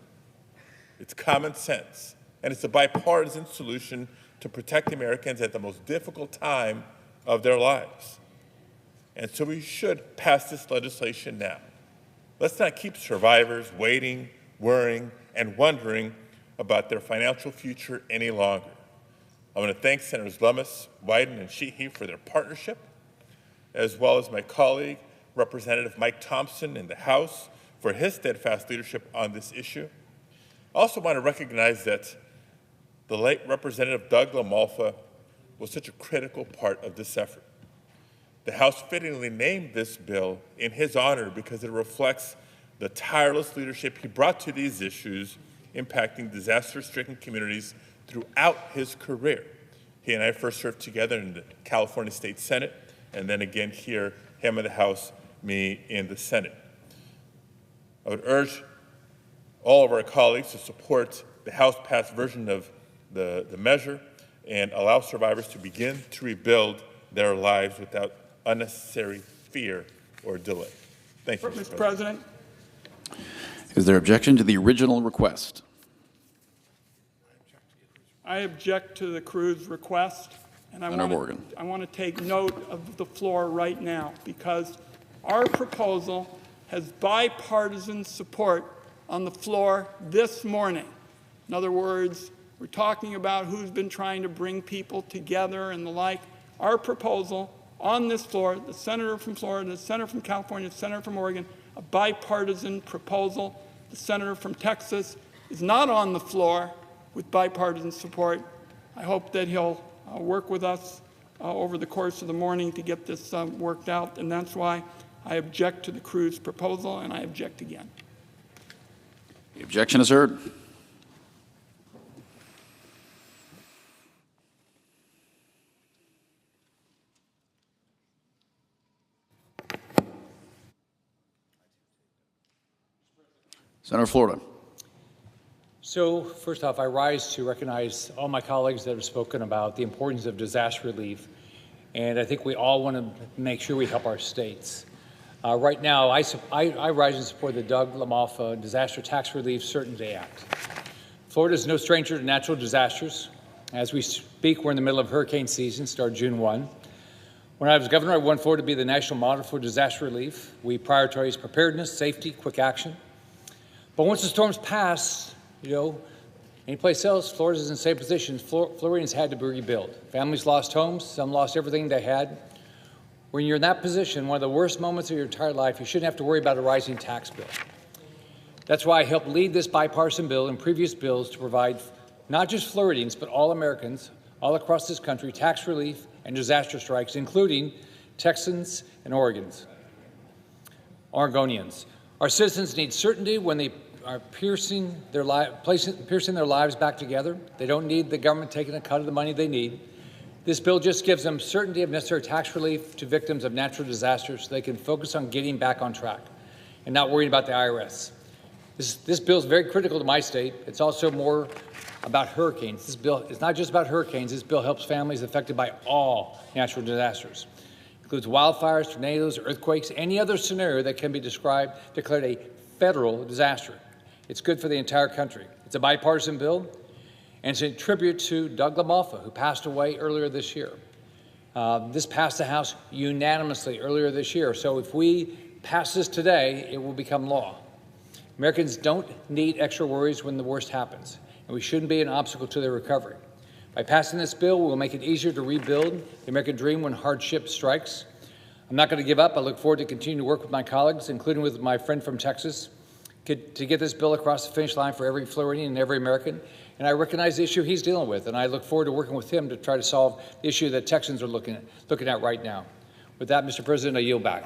It's common sense, and it's a bipartisan solution to protect Americans at the most difficult time of their lives. And so we should pass this legislation now. Let's not keep survivors waiting, worrying, and wondering about their financial future any longer. I want to thank Senators Lummis, Wyden, and Sheehy for their partnership, as well as my colleague, Representative Mike Thompson in the House, for his steadfast leadership on this issue. I also want to recognize that the late Representative Doug LaMalfa was such a critical part of this effort. The House fittingly named this bill in his honor because it reflects the tireless leadership he brought to these issues impacting disaster-stricken communities throughout his career. He and I first served together in the California State Senate, and then again here, him in the House, me in the Senate. I would urge all of our colleagues to support the House-passed version of the measure and allow survivors to begin to rebuild their lives without unnecessary fear or delay. Thank you, Mr. President. Is there objection to the original request? I object to the Cruz request, and I want to take note of the floor right now because our proposal has bipartisan support on the floor this morning. In other words, we're talking about who's been trying to bring people together and the like. Our proposal on this floor, the senator from Florida, the senator from California, the senator from Oregon, a bipartisan proposal. The senator from Texas is not on the floor. with bipartisan support. I hope that he'll work with us over the course of the morning to get this worked out, and that's why I object to the Cruz proposal, and I object again. The objection is heard. Senator Florida. So, first off, I rise to recognize all my colleagues that have spoken about the importance of disaster relief, and I think we all want to make sure we help our states. Right now, I rise in support of the Doug LaMalfa Disaster Tax Relief Certainty Act. Florida is no stranger to natural disasters. As we speak, we're in the middle of hurricane season, started June 1. When I was governor, I wanted Florida to be the national model for disaster relief. We prioritized preparedness, safety, quick action. But once the storms pass, anyplace else, Florida's in the same position. Floridians had to be rebuilt. Families lost homes. Some lost everything they had. When you're in that position, one of the worst moments of your entire life, you shouldn't have to worry about a rising tax bill. That's why I helped lead this bipartisan bill and previous bills to provide not just Floridians, but all Americans all across this country tax relief and disaster strikes, including Texans and Oregonians. Our citizens need certainty when they are piercing their lives back together. They don't need the government taking a cut of the money they need. This bill just gives them certainty of necessary tax relief to victims of natural disasters so they can focus on getting back on track and not worrying about the IRS. This bill is very critical to my state. It's also more about hurricanes. This bill is not just about hurricanes. This bill helps families affected by all natural disasters. It includes wildfires, tornadoes, earthquakes, any other scenario that can be declared a federal disaster. It's good for the entire country. It's a bipartisan bill, and it's a tribute to Doug LaMalfa, who passed away earlier this year. This passed the House unanimously earlier this year, so if we pass this today, it will become law. Americans don't need extra worries when the worst happens, and we shouldn't be an obstacle to their recovery. By passing this bill, we will make it easier to rebuild the American dream when hardship strikes. I'm not going to give up. I look forward to continuing to work with my colleagues, including with my friend from Texas, to get this bill across the finish line for every Floridian and every American. And I recognize the issue he's dealing with, and I look forward to working with him to try to solve the issue that Texans are looking at right now. With that, Mr. President, I yield back.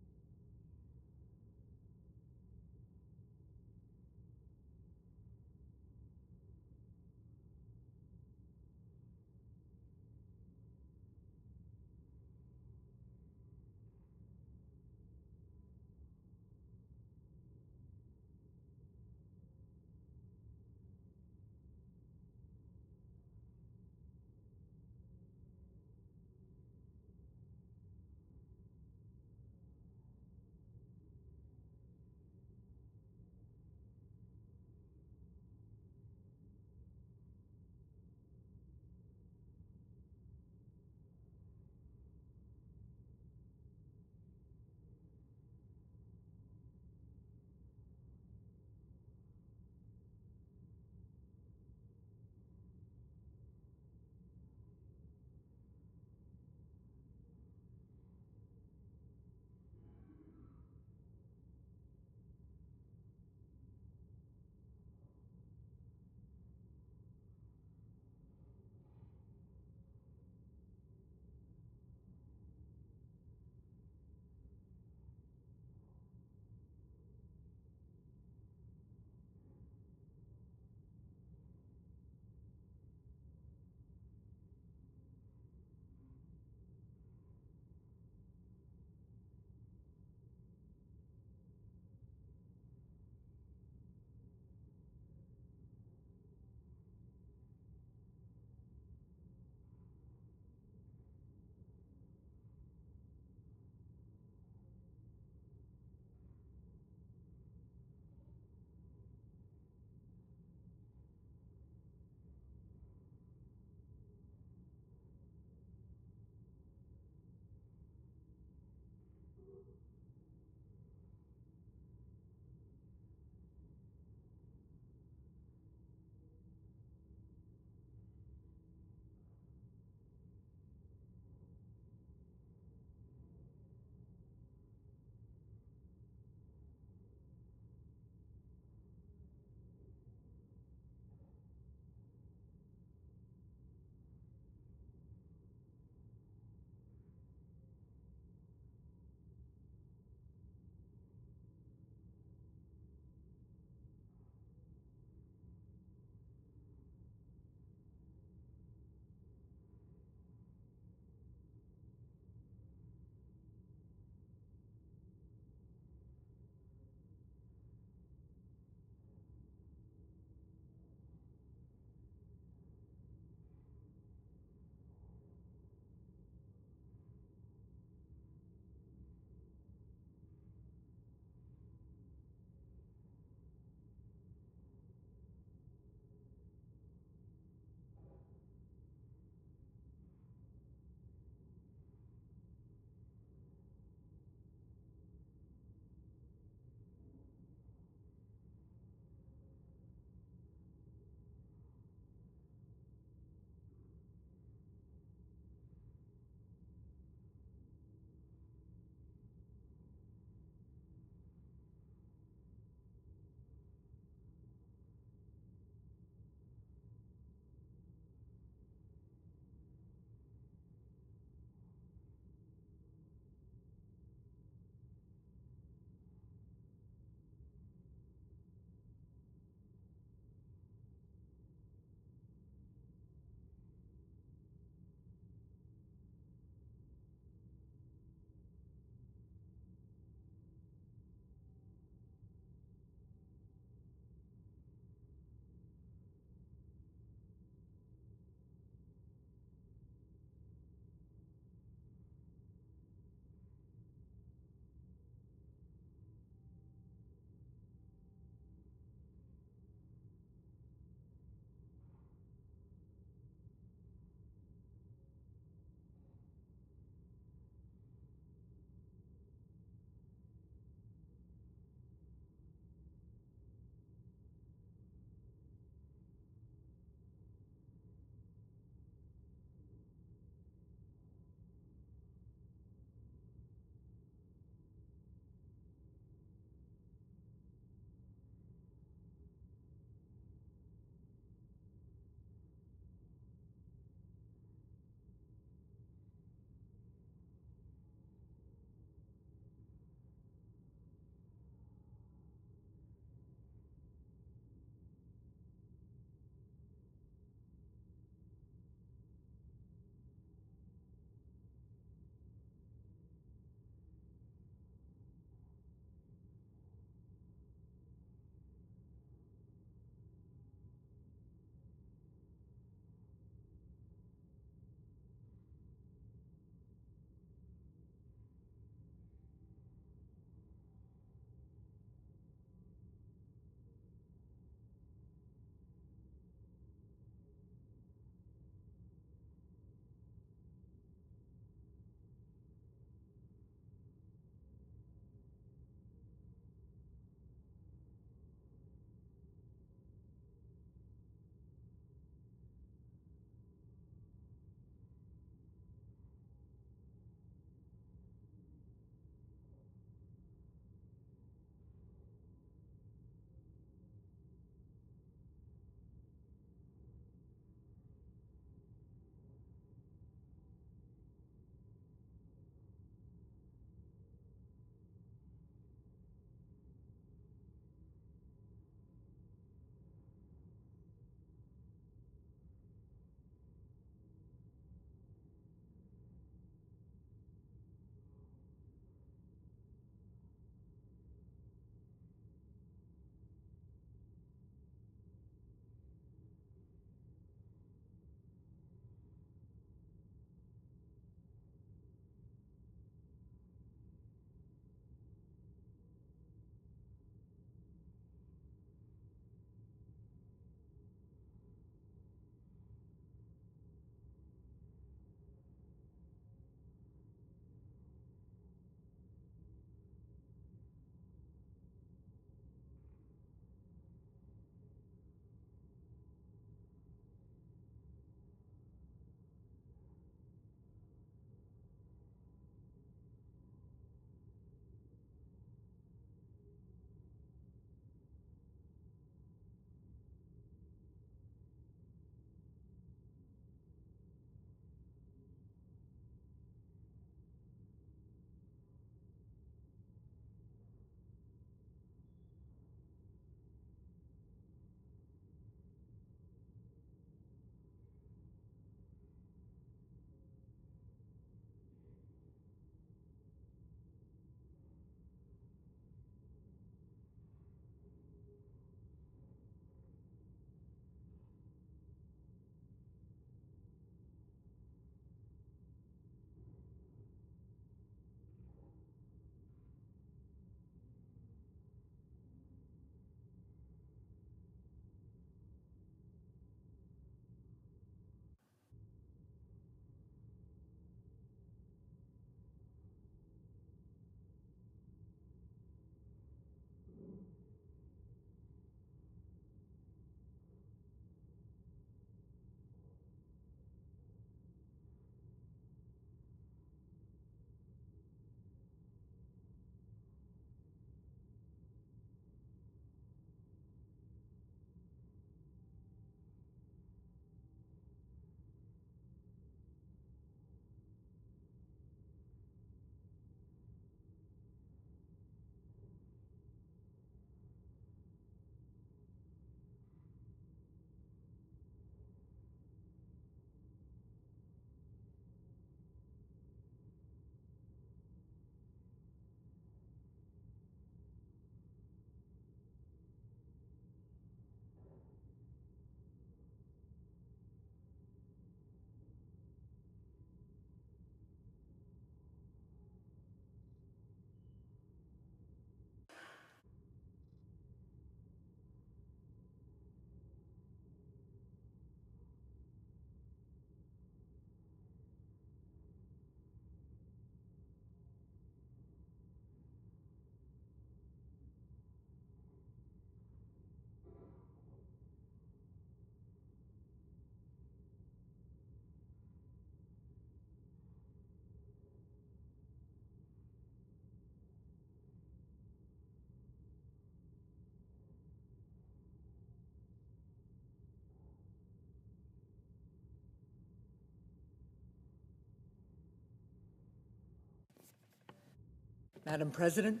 Madam President.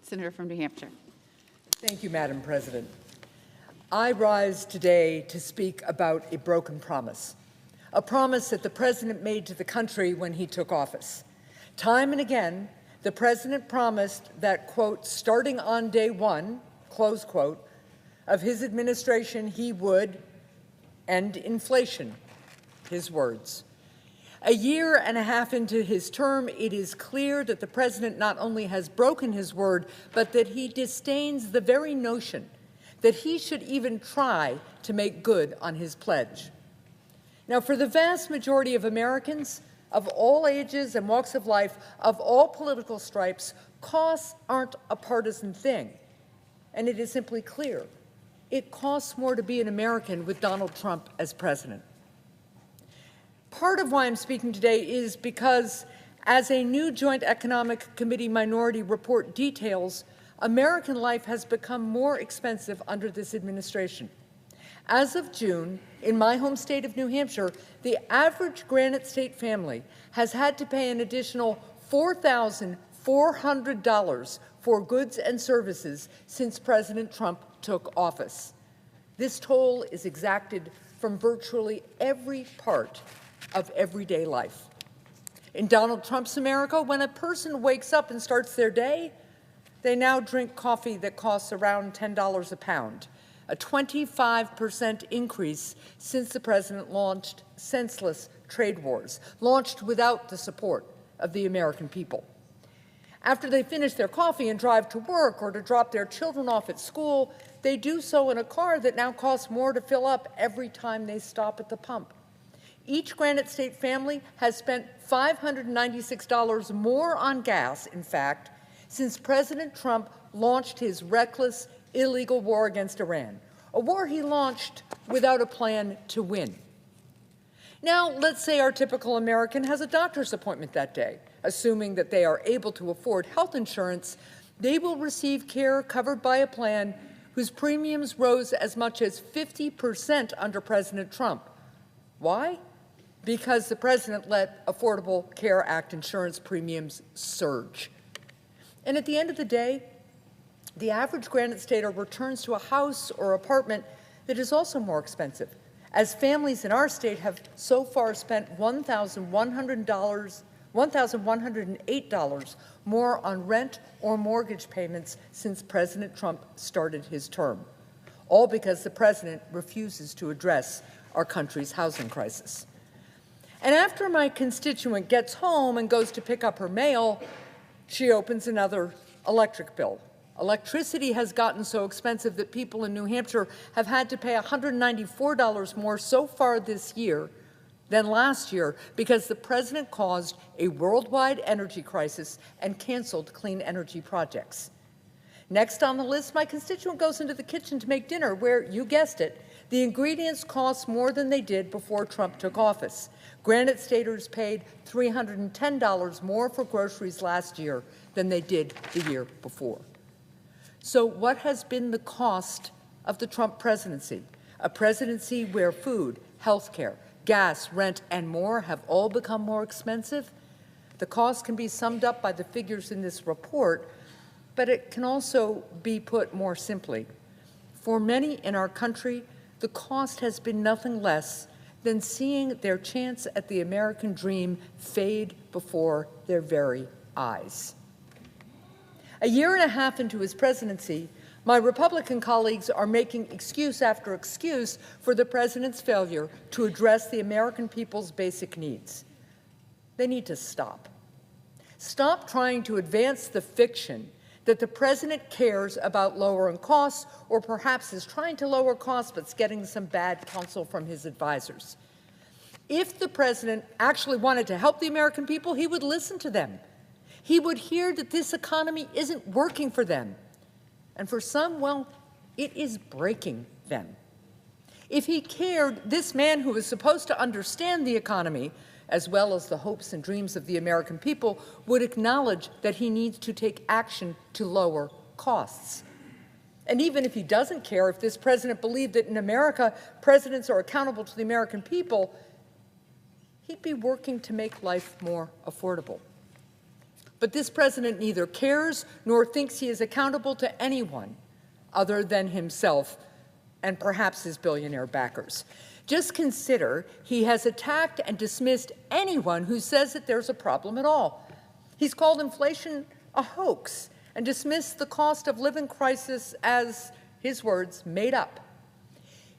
Senator from New Hampshire. Thank you, Madam President. I rise today to speak about a broken promise, a promise that the President made to the country when he took office. Time and again, the President promised that, quote, starting on day one, close quote, of his administration, he would end inflation, his words. A year and a half into his term, it is clear that the President not only has broken his word, but that he disdains the very notion that he should even try to make good on his pledge. Now, for the vast majority of Americans, of all ages and walks of life, of all political stripes, costs aren't a partisan thing. And it is simply clear. It costs more to be an American with Donald Trump as president. Part of why I'm speaking today is because, as a new Joint Economic Committee minority report details, American life has become more expensive under this administration. As of June, in my home state of New Hampshire, the average Granite State family has had to pay an additional $4,400 for goods and services since President Trump took office. This toll is exacted from virtually every part of everyday life. In Donald Trump's America, when a person wakes up and starts their day, they now drink coffee that costs around $10 a pound, a 25% increase since the president launched senseless trade wars, launched without the support of the American people. After they finish their coffee and drive to work or to drop their children off at school, they do so in a car that now costs more to fill up every time they stop at the pump. Each Granite State family has spent $596 more on gas, in fact, since President Trump launched his reckless, illegal war against Iran, a war he launched without a plan to win. Now, let's say our typical American has a doctor's appointment that day. Assuming that they are able to afford health insurance, they will receive care covered by a plan whose premiums rose as much as 50% under President Trump. Why? Because the president let Affordable Care Act insurance premiums surge. And at the end of the day, the average Granite Stater returns to a house or apartment that is also more expensive, as families in our state have so far spent $1,108 more on rent or mortgage payments since President Trump started his term, all because the president refuses to address our country's housing crisis. And after my constituent gets home and goes to pick up her mail, she opens another electric bill. Electricity has gotten so expensive that people in New Hampshire have had to pay $194 more so far this year than last year because the president caused a worldwide energy crisis and canceled clean energy projects. Next on the list, my constituent goes into the kitchen to make dinner where, you guessed it, the ingredients cost more than they did before Trump took office. Granite Staters paid $310 more for groceries last year than they did the year before. So what has been the cost of the Trump presidency? A presidency where food, health care, gas, rent, and more have all become more expensive? The cost can be summed up by the figures in this report, but it can also be put more simply. For many in our country, the cost has been nothing less than seeing their chance at the American dream fade before their very eyes. A year and a half into his presidency, my Republican colleagues are making excuse after excuse for the president's failure to address the American people's basic needs. They need to stop. Stop trying to advance the fiction that the president cares about lowering costs, or perhaps is trying to lower costs but's getting some bad counsel from his advisors. If the president actually wanted to help the American people, he would listen to them. He would hear that this economy isn't working for them. And for some, well, it is breaking them. If he cared, this man who is supposed to understand the economy, as well as the hopes and dreams of the American people, would acknowledge that he needs to take action to lower costs. And even if he doesn't care, if this president believed that in America, presidents are accountable to the American people, he'd be working to make life more affordable. But this president neither cares nor thinks he is accountable to anyone other than himself and perhaps his billionaire backers. Just consider he has attacked and dismissed anyone who says that there's a problem at all. He's called inflation a hoax and dismissed the cost of living crisis as, his words, made up.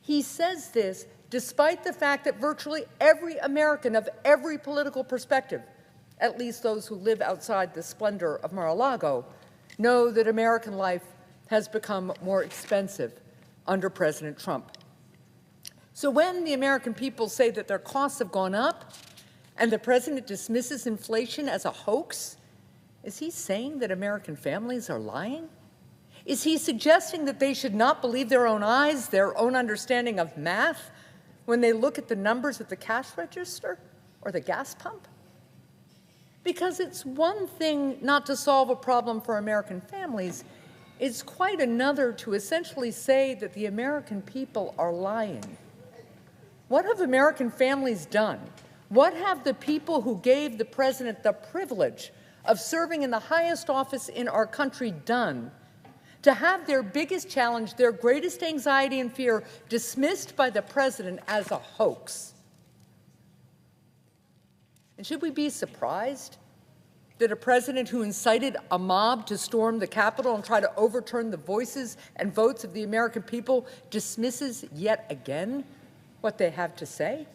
He says this despite the fact that virtually every American of every political perspective, at least those who live outside the splendor of Mar-a-Lago, know that American life has become more expensive under President Trump. So when the American people say that their costs have gone up and the president dismisses inflation as a hoax, is he saying that American families are lying? Is he suggesting that they should not believe their own eyes, their own understanding of math, when they look at the numbers at the cash register or the gas pump? Because it's one thing not to solve a problem for American families, it's quite another to essentially say that the American people are lying. What have American families done? What have the people who gave the president the privilege of serving in the highest office in our country done to have their biggest challenge, their greatest anxiety and fear, dismissed by the president as a hoax? And should we be surprised that a president who incited a mob to storm the Capitol and try to overturn the voices and votes of the American people dismisses yet again what they have to say?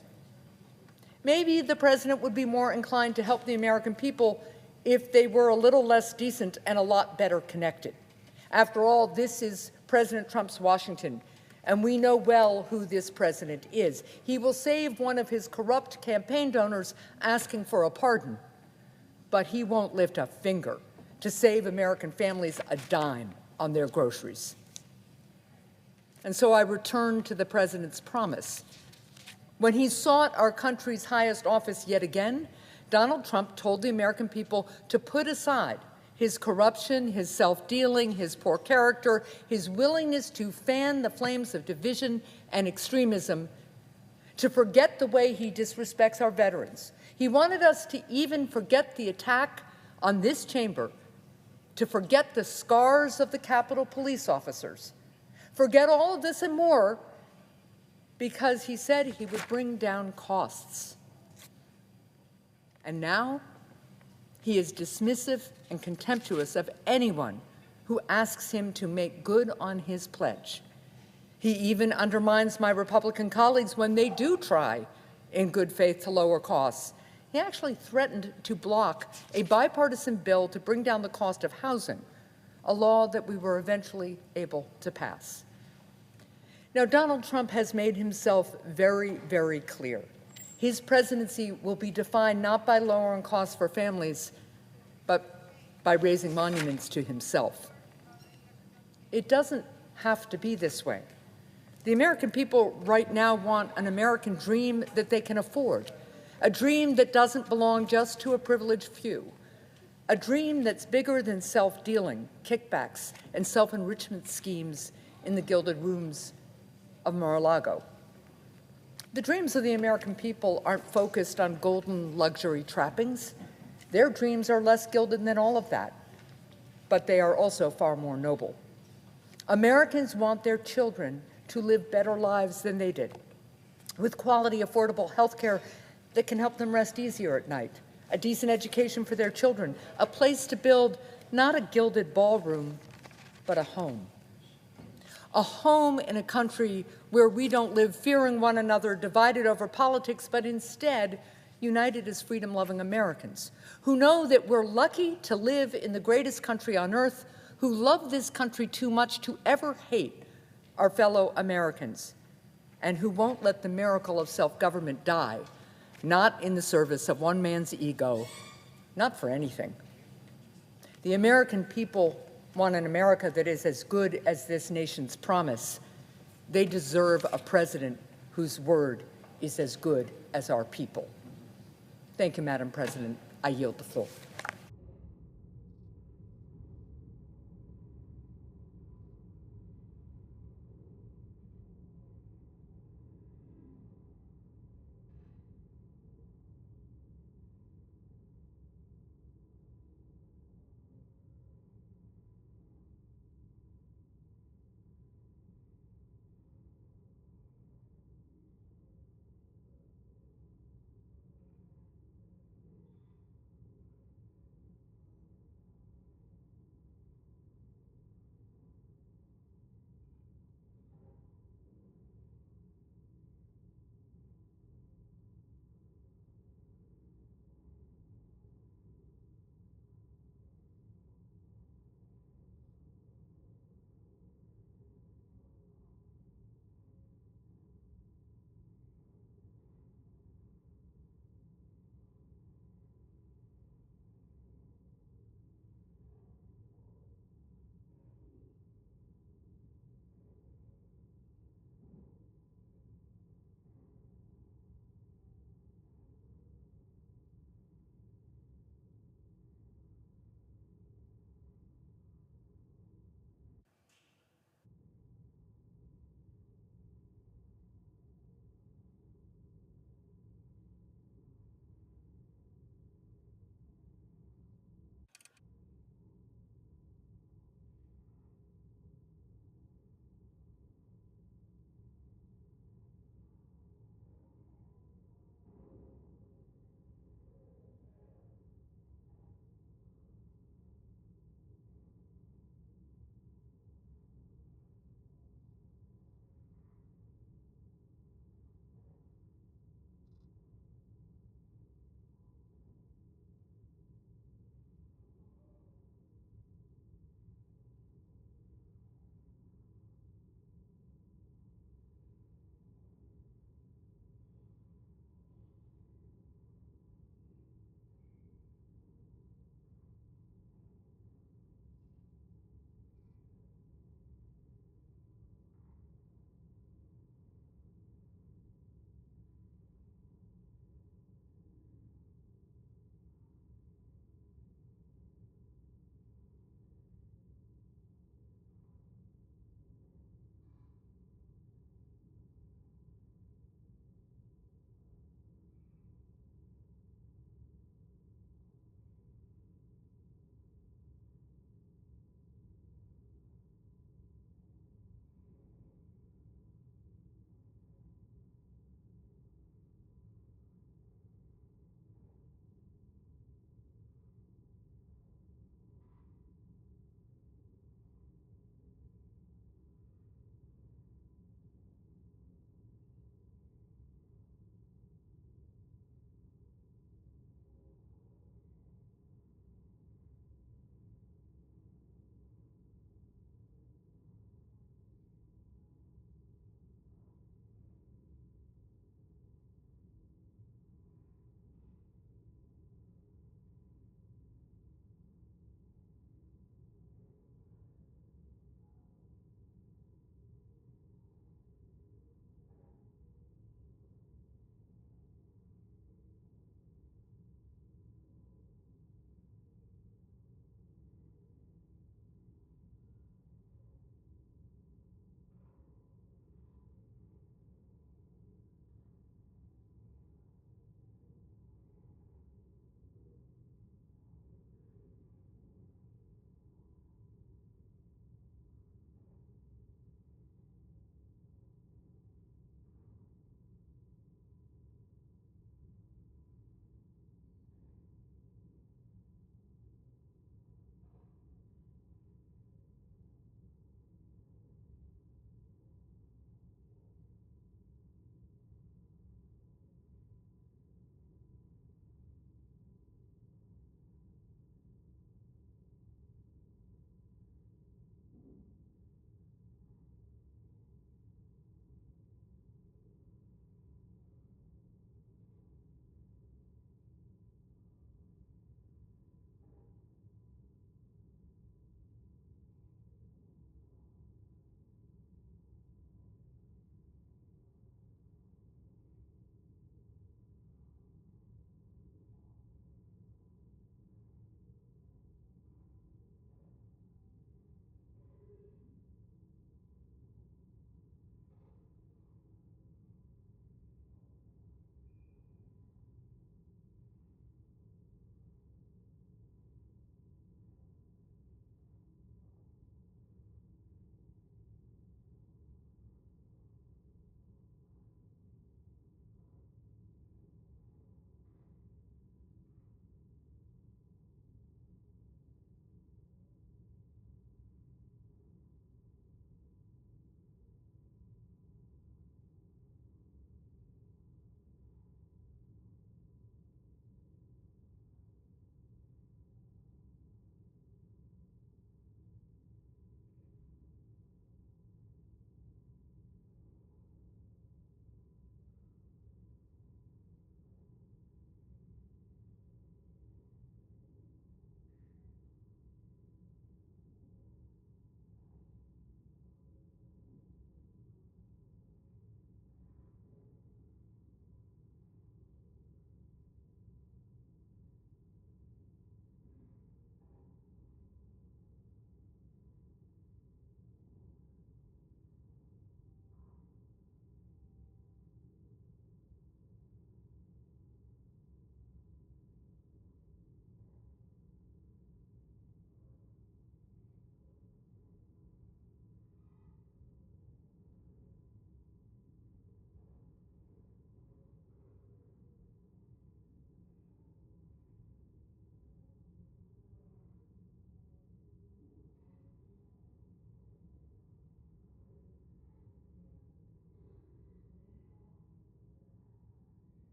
Maybe the president would be more inclined to help the American people if they were a little less decent and a lot better connected. After all, this is President Trump's Washington, and we know well who this president is. He will save one of his corrupt campaign donors asking for a pardon, but he won't lift a finger to save American families a dime on their groceries. And so I return to the president's promise. When he sought our country's highest office yet again, Donald Trump told the American people to put aside his corruption, his self-dealing, his poor character, his willingness to fan the flames of division and extremism, to forget the way he disrespects our veterans. He wanted us to even forget the attack on this chamber, to forget the scars of the Capitol police officers, forget all of this and more, because he said he would bring down costs. And now he is dismissive and contemptuous of anyone who asks him to make good on his pledge. He even undermines my Republican colleagues when they do try in good faith to lower costs. He actually threatened to block a bipartisan bill to bring down the cost of housing, a law that we were eventually able to pass. Now, Donald Trump has made himself very, very clear. His presidency will be defined not by lowering costs for families, but by raising monuments to himself. It doesn't have to be this way. The American people right now want an American dream that they can afford, a dream that doesn't belong just to a privileged few, a dream that's bigger than self-dealing, kickbacks, and self-enrichment schemes in the gilded rooms of Mar-a-Lago. The dreams of the American people aren't focused on golden luxury trappings. Their dreams are less gilded than all of that, but they are also far more noble. Americans want their children to live better lives than they did, with quality, affordable health care that can help them rest easier at night, a decent education for their children, a place to build not a gilded ballroom, but a home. A home in a country where we don't live fearing one another, divided over politics, but instead united as freedom-loving Americans who know that we're lucky to live in the greatest country on earth, who love this country too much to ever hate our fellow Americans, and who won't let the miracle of self-government die, not in the service of one man's ego, not for anything. The American people want an America that is as good as this nation's promise. They deserve a president whose word is as good as our people. Thank you, Madam President. I yield the floor.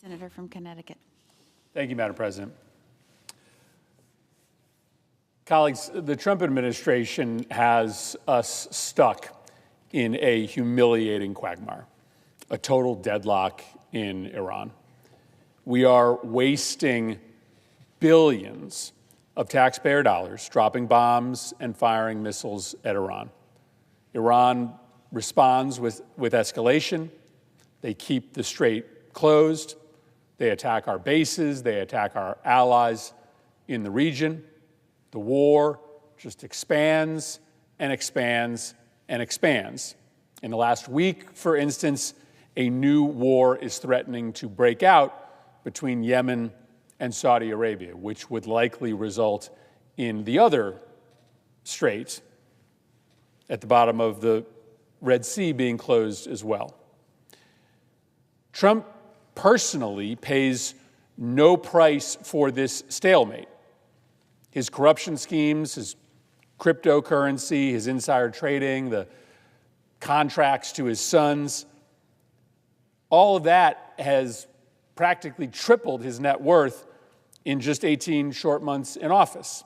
Senator from Connecticut. Thank you, Madam President. Colleagues, the Trump administration has us stuck in a humiliating quagmire, a total deadlock in Iran. We are wasting billions of taxpayer dollars dropping bombs and firing missiles at Iran. Iran responds with escalation. They keep the strait closed. They attack our bases. They attack our allies in the region. The war just expands and expands and expands. In the last week, for instance, a new war is threatening to break out between Yemen and Saudi Arabia, which would likely result in the other strait at the bottom of the Red Sea being closed as well. Trump personally pays no price for this stalemate. His corruption schemes, his cryptocurrency, his insider trading, the contracts to his sons, all of that has practically tripled his net worth in just 18 short months in office.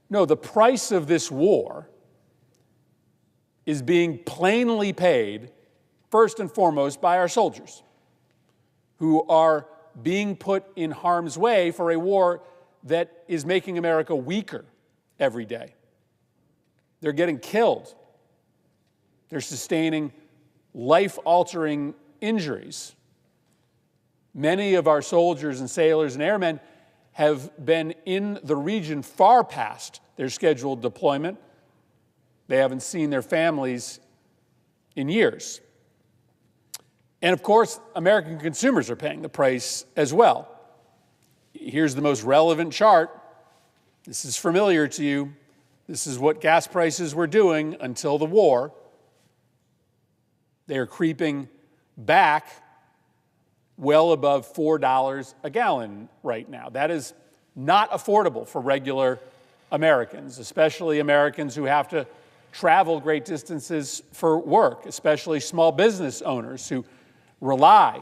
No, the price of this war is being plainly paid, first and foremost, by our soldiers, who are being put in harm's way for a war that is making America weaker every day. They're getting killed. They're sustaining life-altering injuries. Many of our soldiers and sailors and airmen have been in the region far past their scheduled deployment. They haven't seen their families in years. And of course, American consumers are paying the price as well. Here's the most relevant chart. This is familiar to you. This is what gas prices were doing until the war. They are creeping back well above $4 a gallon right now. That is not affordable for regular Americans, especially Americans who have to travel great distances for work, especially small business owners who rely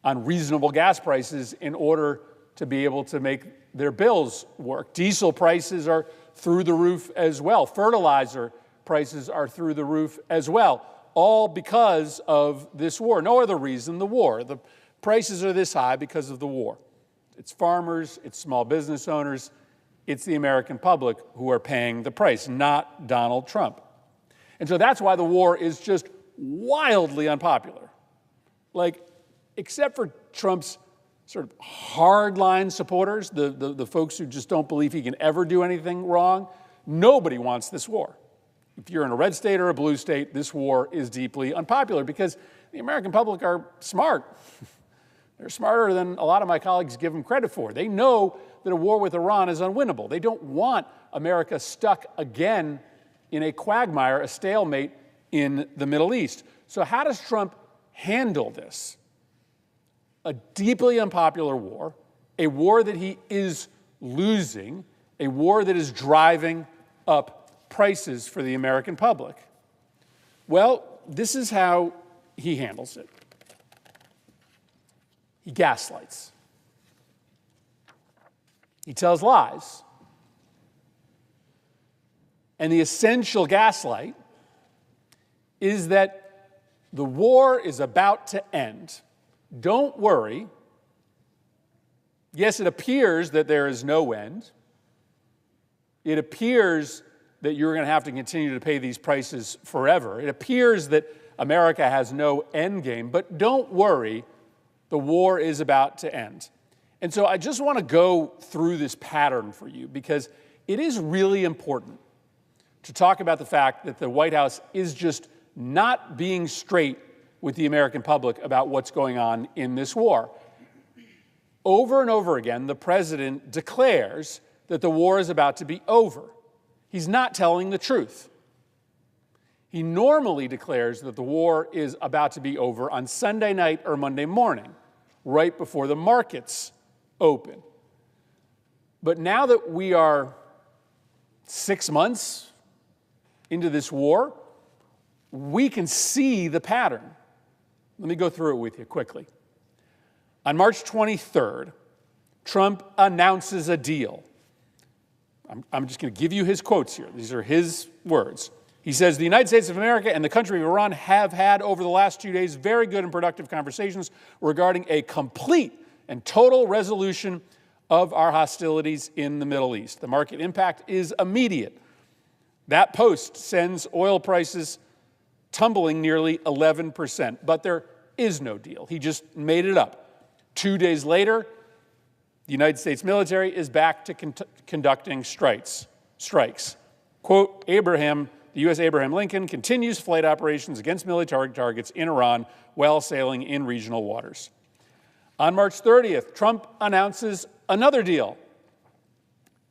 on reasonable gas prices in order to be able to make their bills work. Diesel prices are through the roof as well. Fertilizer prices are through the roof as well, all because of this war. No other reason, the war. The prices are this high because of the war. It's farmers, it's small business owners, it's the American public who are paying the price, not Donald Trump. And so that's why the war is just wildly unpopular. Like, except for Trump's sort of hardline supporters, the folks who just don't believe he can ever do anything wrong, nobody wants this war. If you're in a red state or a blue state, this war is deeply unpopular because the American public are smart. They're smarter than a lot of my colleagues give them credit for. They know that a war with Iran is unwinnable. They don't want America stuck again in a quagmire, a stalemate in the Middle East. So how does Trump handle this? A deeply unpopular war, a war that he is losing, a war that is driving up prices for the American public. Well, this is how he handles it. He gaslights. He tells lies. And the essential gaslight is that the war is about to end. Don't worry. Yes, it appears that there is no end. It appears that you're going to have to continue to pay these prices forever. It appears that America has no end game, but don't worry, the war is about to end. And so I just want to go through this pattern for you because it is really important to talk about the fact that the White House is just not being straight with the American public about what's going on in this war. Over and over again, the president declares that the war is about to be over. He's not telling the truth. He normally declares that the war is about to be over on Sunday night or Monday morning, right before the markets open. But now that we are 6 months into this war, we can see the pattern. Let me go through it with you quickly. On March 23rd, Trump announces a deal. I'm just going to give you his quotes here. These are his words. He says, "The United States of America and the country of Iran have had over the last 2 days very good and productive conversations regarding a complete and total resolution of our hostilities in the Middle East. The market impact is immediate. That post sends oil prices tumbling nearly 11%, but there is no deal. He just made it up. 2 days later, the United States military is back to conducting strikes. Quote, the U.S. Abraham Lincoln continues flight operations against military targets in Iran while sailing in regional waters." On March 30th, Trump announces another deal.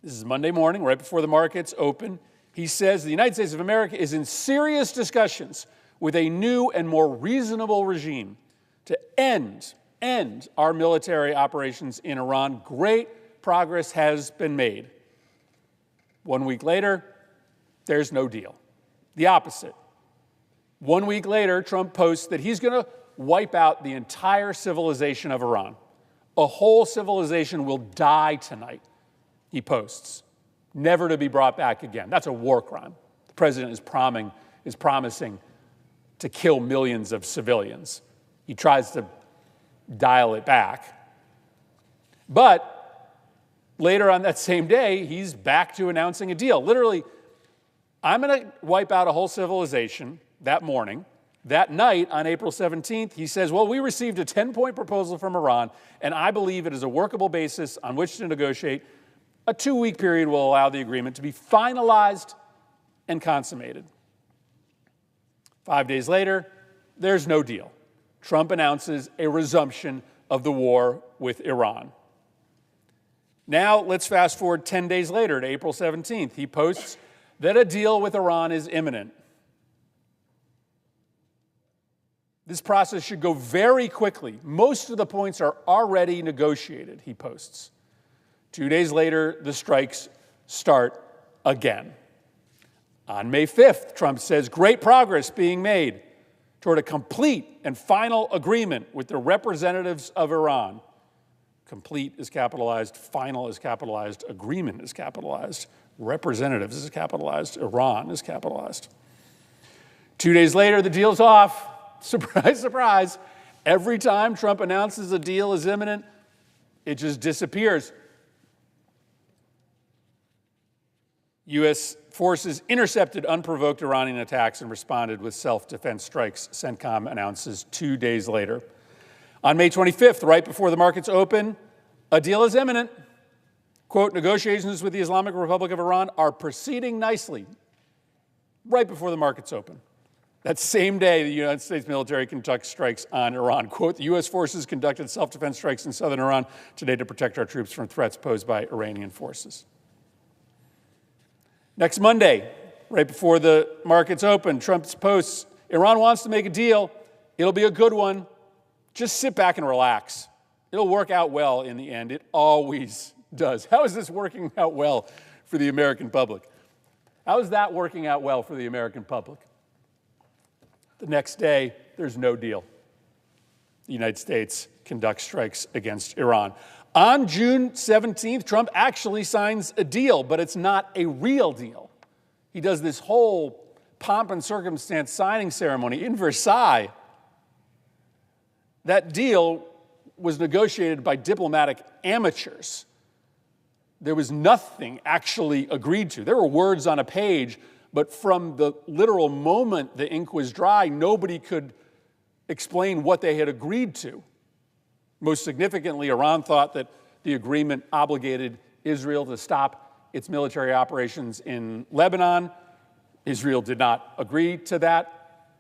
This is Monday morning, right before the markets open. He says the United States of America is in serious discussions with a new and more reasonable regime to end our military operations in Iran. Great progress has been made. 1 week later, there's no deal. The opposite. 1 week later, Trump posts that he's going to wipe out the entire civilization of Iran. A whole civilization will die tonight, he posts, never to be brought back again. That's a war crime. The president is promising to kill millions of civilians. He tries to dial it back. But later on that same day, he's back to announcing a deal. Literally, I'm going to wipe out a whole civilization that morning. That night, on April 17th, he says, well, we received a 10-point proposal from Iran, and I believe it is a workable basis on which to negotiate. A 2-week period will allow the agreement to be finalized and consummated. 5 days later, there's no deal. Trump announces a resumption of the war with Iran. Now, let's fast forward 10 days later to April 17th. He posts that a deal with Iran is imminent. This process should go very quickly. Most of the points are already negotiated, he posts. 2 days later, the strikes start again. On May 5th, Trump says, great progress being made toward a complete and final agreement with the representatives of Iran. Complete is capitalized, final is capitalized, agreement is capitalized, representatives is capitalized, Iran is capitalized. 2 days later, the deal's off. Surprise, surprise. Every time Trump announces a deal is imminent, it just disappears. U.S. forces intercepted unprovoked Iranian attacks and responded with self-defense strikes, CENTCOM announces 2 days later. On May 25th, right before the markets open, a deal is imminent. Quote, negotiations with the Islamic Republic of Iran are proceeding nicely, right before the markets open. That same day, the United States military conducts strikes on Iran. Quote, the U.S. forces conducted self-defense strikes in southern Iran today to protect our troops from threats posed by Iranian forces. Next Monday, right before the markets open, Trump posts, Iran wants to make a deal. It'll be a good one. Just sit back and relax. It'll work out well in the end. It always does. How is this working out well for the American public? How is that working out well for the American public? The next day, there's no deal. The United States conducts strikes against Iran. On June 17th, Trump actually signs a deal, but it's not a real deal. He does this whole pomp and circumstance signing ceremony in Versailles. That deal was negotiated by diplomatic amateurs. There was nothing actually agreed to. There were words on a page, but from the literal moment the ink was dry, nobody could explain what they had agreed to. Most significantly, Iran thought that the agreement obligated Israel to stop its military operations in Lebanon. Israel did not agree to that.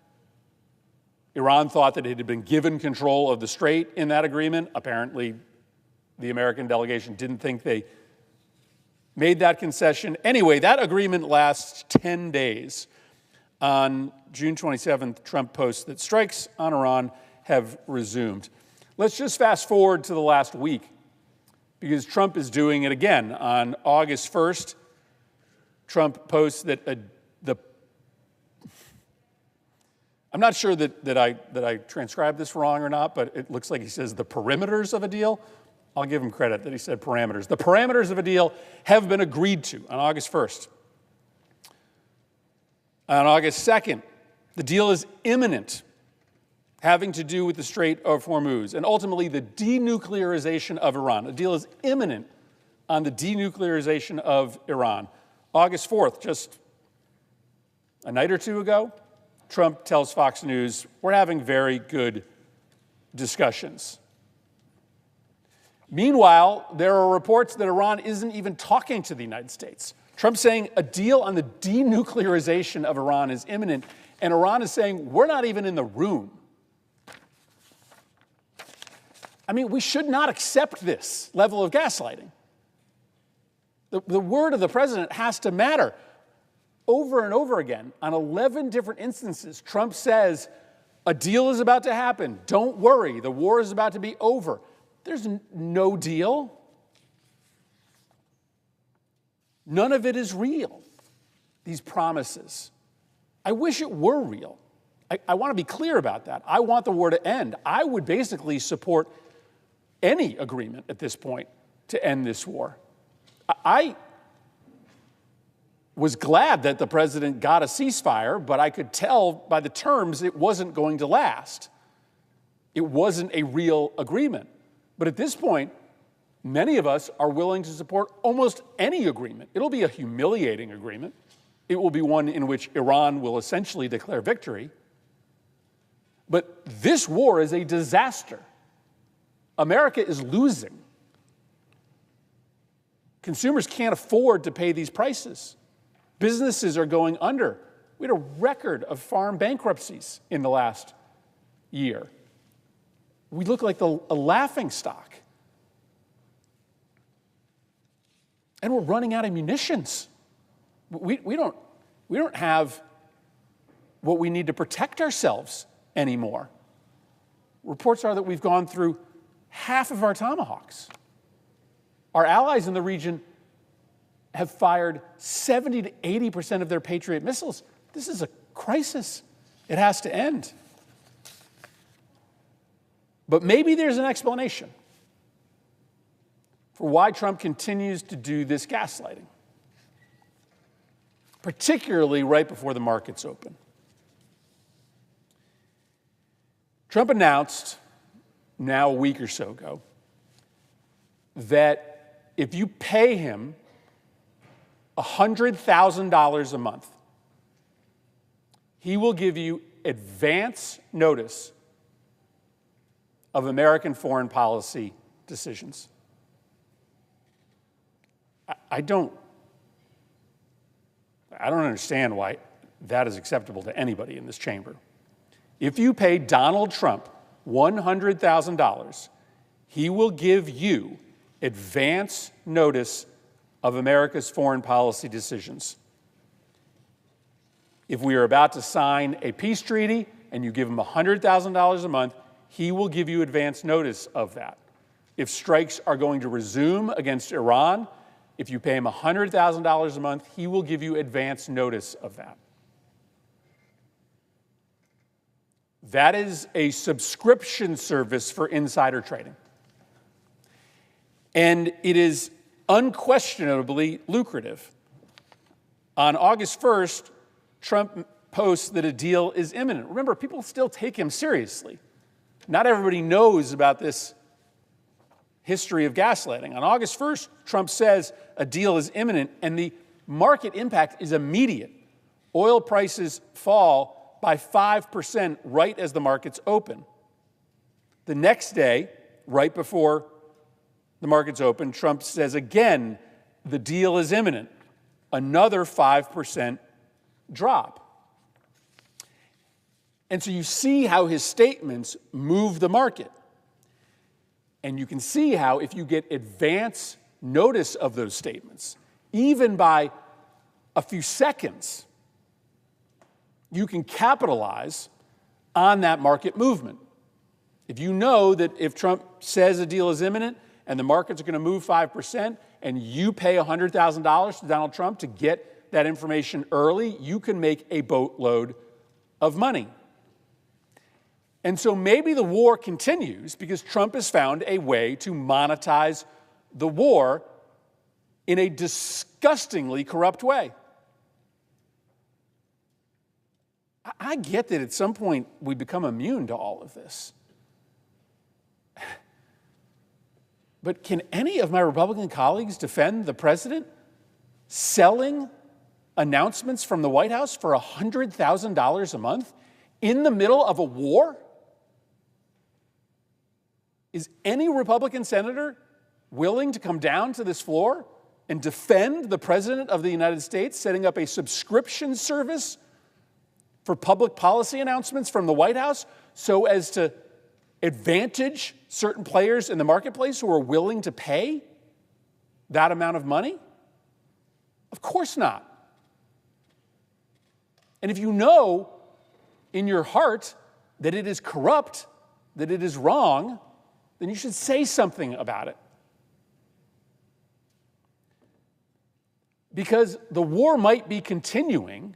Iran thought that it had been given control of the strait in that agreement. Apparently, the American delegation didn't think they made that concession. Anyway, that agreement lasts 10 days. On June 27th, Trump posts that strikes on Iran have resumed. Let's just fast forward to the last week, because Trump is doing it again. On August 1st, Trump posts that I'm not sure that I transcribed this wrong or not, but it looks like he says the perimeters of a deal. I'll give him credit that he said parameters. The parameters of a deal have been agreed to on August 1st. On August 2nd, the deal is imminent, having to do with the Strait of Hormuz and ultimately the denuclearization of Iran. The deal is imminent on the denuclearization of Iran. August 4th, just a night or two ago, Trump tells Fox News, we're having very good discussions. Meanwhile, there are reports that Iran isn't even talking to the United States. Trump's saying a deal on the denuclearization of Iran is imminent, and Iran is saying we're not even in the room. I mean, we should not accept this level of gaslighting. The word of the president has to matter. Over and over again, on 11 different instances, Trump says, a deal is about to happen. Don't worry, the war is about to be over. There's no deal. None of it is real, these promises. I wish it were real. I want to be clear about that. I want the war to end. I would basically support any agreement at this point to end this war. I was glad that the president got a ceasefire, but I could tell by the terms it wasn't going to last. It wasn't a real agreement. But at this point, many of us are willing to support almost any agreement. It'll be a humiliating agreement. It will be one in which Iran will essentially declare victory. But this war is a disaster. America is losing. Consumers can't afford to pay these prices. Businesses are going under. We had a record of farm bankruptcies in the last year. We look like a laughingstock. And we're running out of munitions. We don't have what we need to protect ourselves anymore. Reports are that we've gone through half of our Tomahawks. Our allies in the region have fired 70 to 80% of their Patriot missiles. This is a crisis. It has to end. But maybe there's an explanation for why Trump continues to do this gaslighting, particularly right before the markets open. Trump announced, now a week or so ago, that if you pay him $100,000 a month, he will give you advance notice of American foreign policy decisions. I don't understand why that is acceptable to anybody in this chamber. If you pay Donald Trump $100,000, he will give you advance notice of America's foreign policy decisions. If we are about to sign a peace treaty and you give him $100,000 a month, he will give you advance notice of that. If strikes are going to resume against Iran, if you pay him $100,000 a month, he will give you advance notice of that. That is a subscription service for insider trading. And it is unquestionably lucrative. On August 1st, Trump posts that a deal is imminent. Remember, people still take him seriously. Not everybody knows about this history of gaslighting. On August 1st, Trump says a deal is imminent, and the market impact is immediate. Oil prices fall by 5% right as the markets open. The next day, right before the markets open, Trump says again, the deal is imminent. Another 5% drop. And so you see how his statements move the market. And you can see how if you get advance notice of those statements, even by a few seconds, you can capitalize on that market movement. If you know that if Trump says a deal is imminent and the markets are going to move 5%, and you pay $100,000 to Donald Trump to get that information early, you can make a boatload of money. And so maybe the war continues because Trump has found a way to monetize the war in a disgustingly corrupt way. I get that at some point we become immune to all of this. But can any of my Republican colleagues defend the president selling announcements from the White House for $100,000 a month in the middle of a war? Is any Republican senator willing to come down to this floor and defend the President of the United States setting up a subscription service for public policy announcements from the White House so as to advantage certain players in the marketplace who are willing to pay that amount of money? Of course not. And if you know in your heart that it is corrupt, that it is wrong, then you should say something about it. Because the war might be continuing,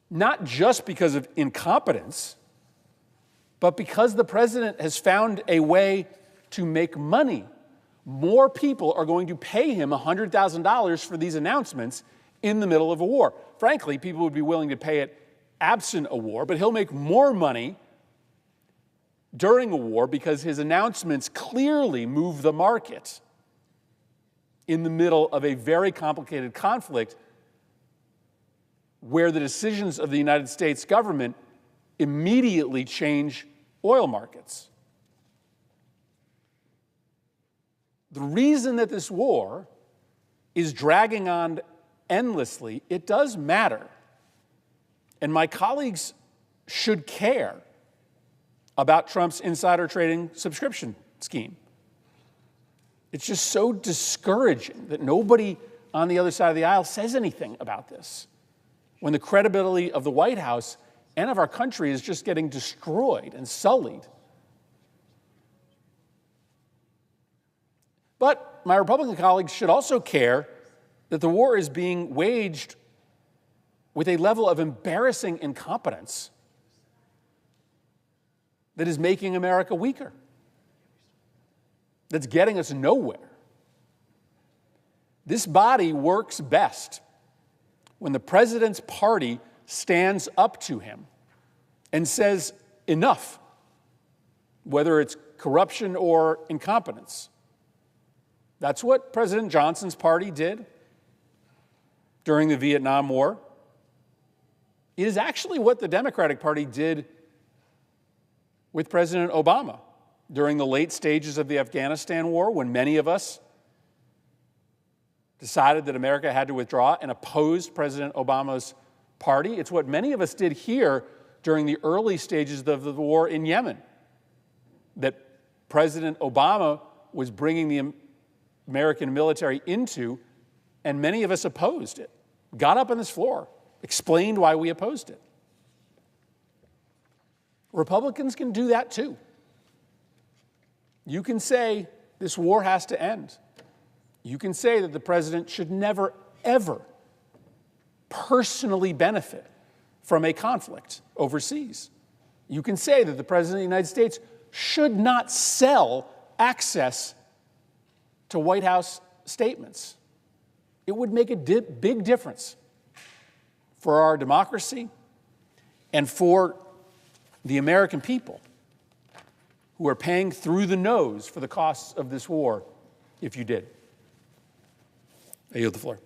not just because of incompetence, but because the president has found a way to make money. More people are going to pay him $100,000 for these announcements in the middle of a war. Frankly, people would be willing to pay it absent a war, but he'll make more money during a war because his announcements clearly move the market in the middle of a very complicated conflict where the decisions of the United States government immediately change oil markets. The reason that this war is dragging on endlessly, it does matter. And my colleagues should care about Trump's insider trading subscription scheme. It's just so discouraging that nobody on the other side of the aisle says anything about this, when the credibility of the White House and of our country is just getting destroyed and sullied. But my Republican colleagues should also care that the war is being waged with a level of embarrassing incompetence that is making America weaker, that's getting us nowhere. This body works best when the president's party stands up to him and says, enough, whether it's corruption or incompetence. That's what President Johnson's party did during the Vietnam War. It is actually what the Democratic Party did with President Obama during the late stages of the Afghanistan war, when many of us decided that America had to withdraw and opposed President Obama's party. It's what many of us did here during the early stages of the war in Yemen, that President Obama was bringing the American military into, and many of us opposed it, got up on this floor, explained why we opposed it. Republicans can do that too. You can say this war has to end. You can say that the president should never, ever personally benefit from a conflict overseas. You can say that the president of the United States should not sell access to White House statements. It would make a big difference for our democracy and for the American people who are paying through the nose for the costs of this war if you did. I yield the floor.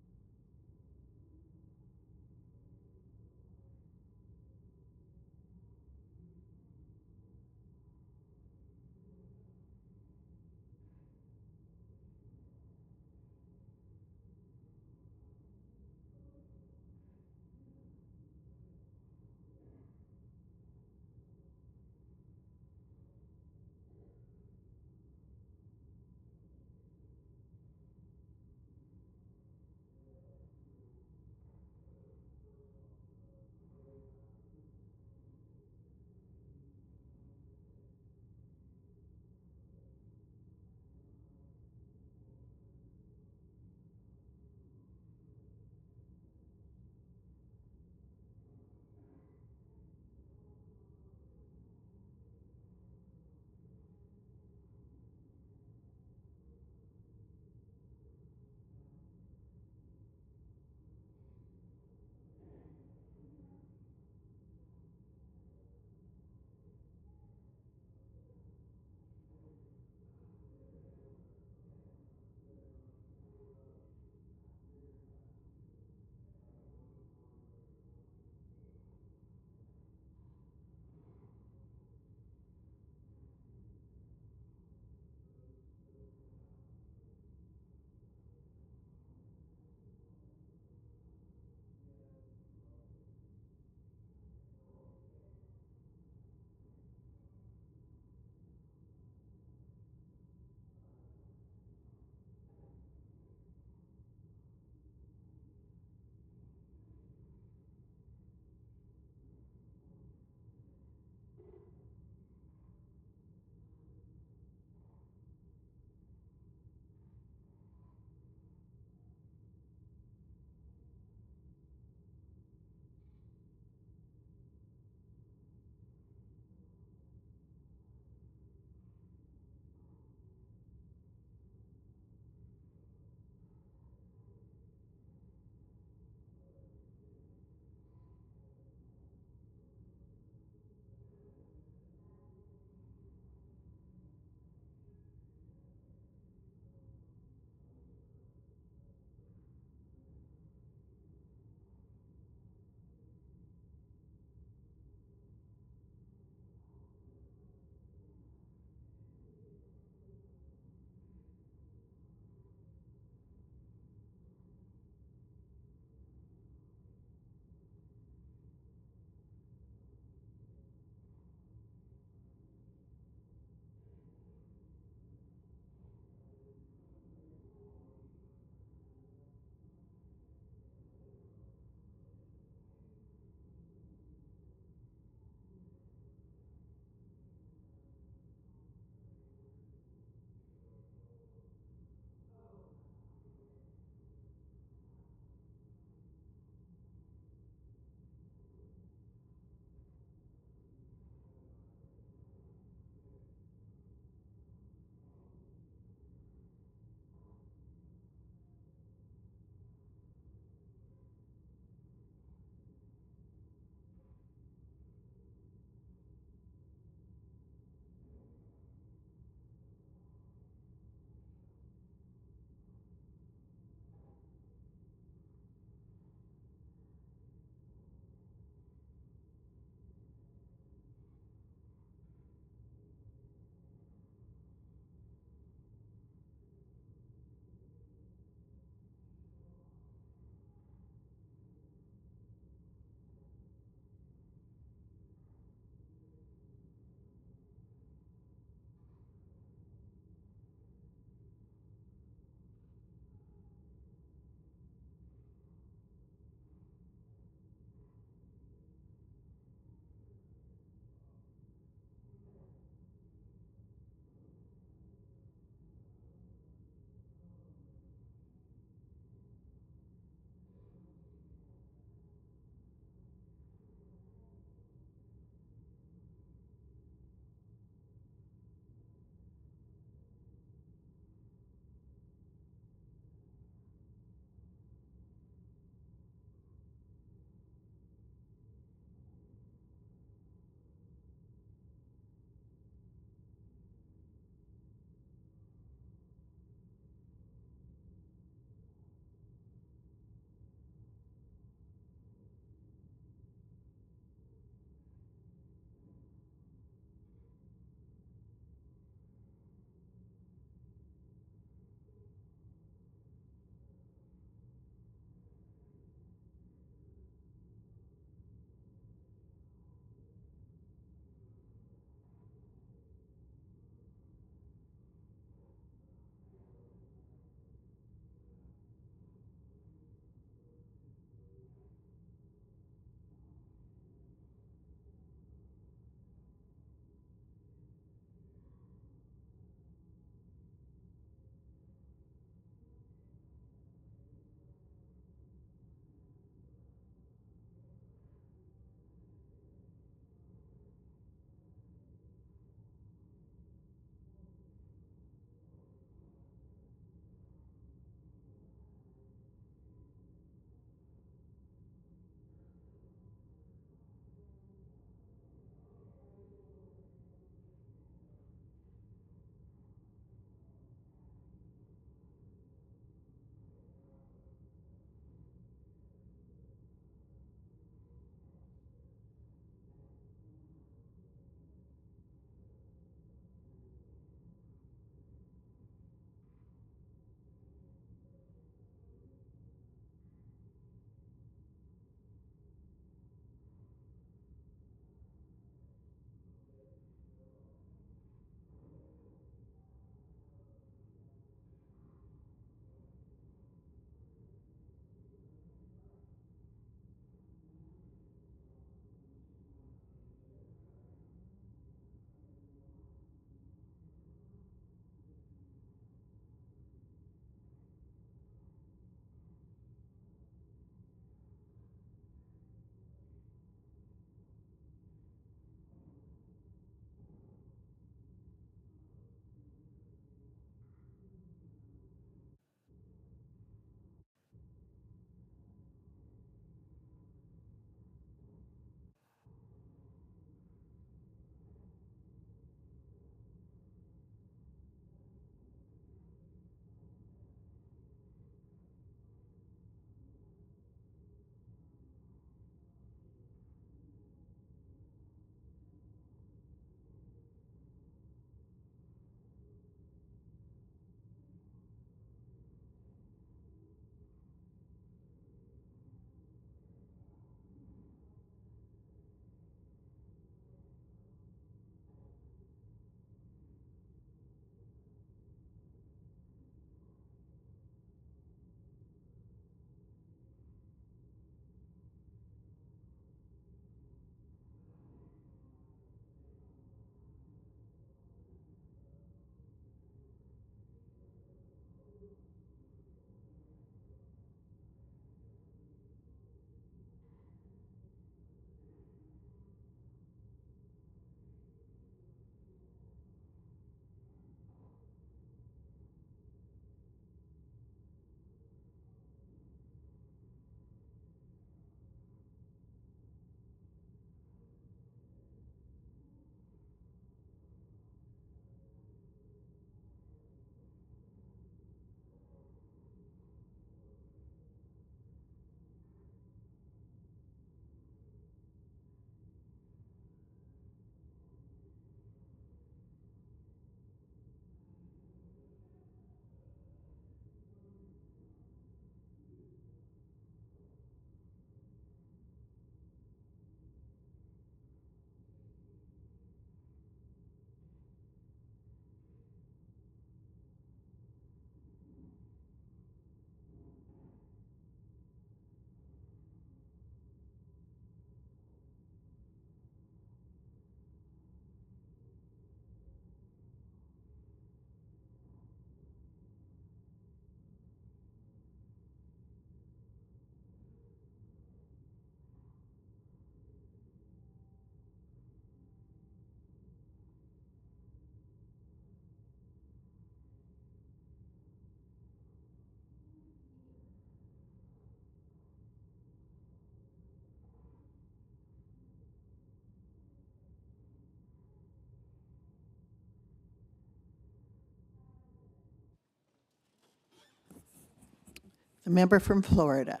The member from Florida.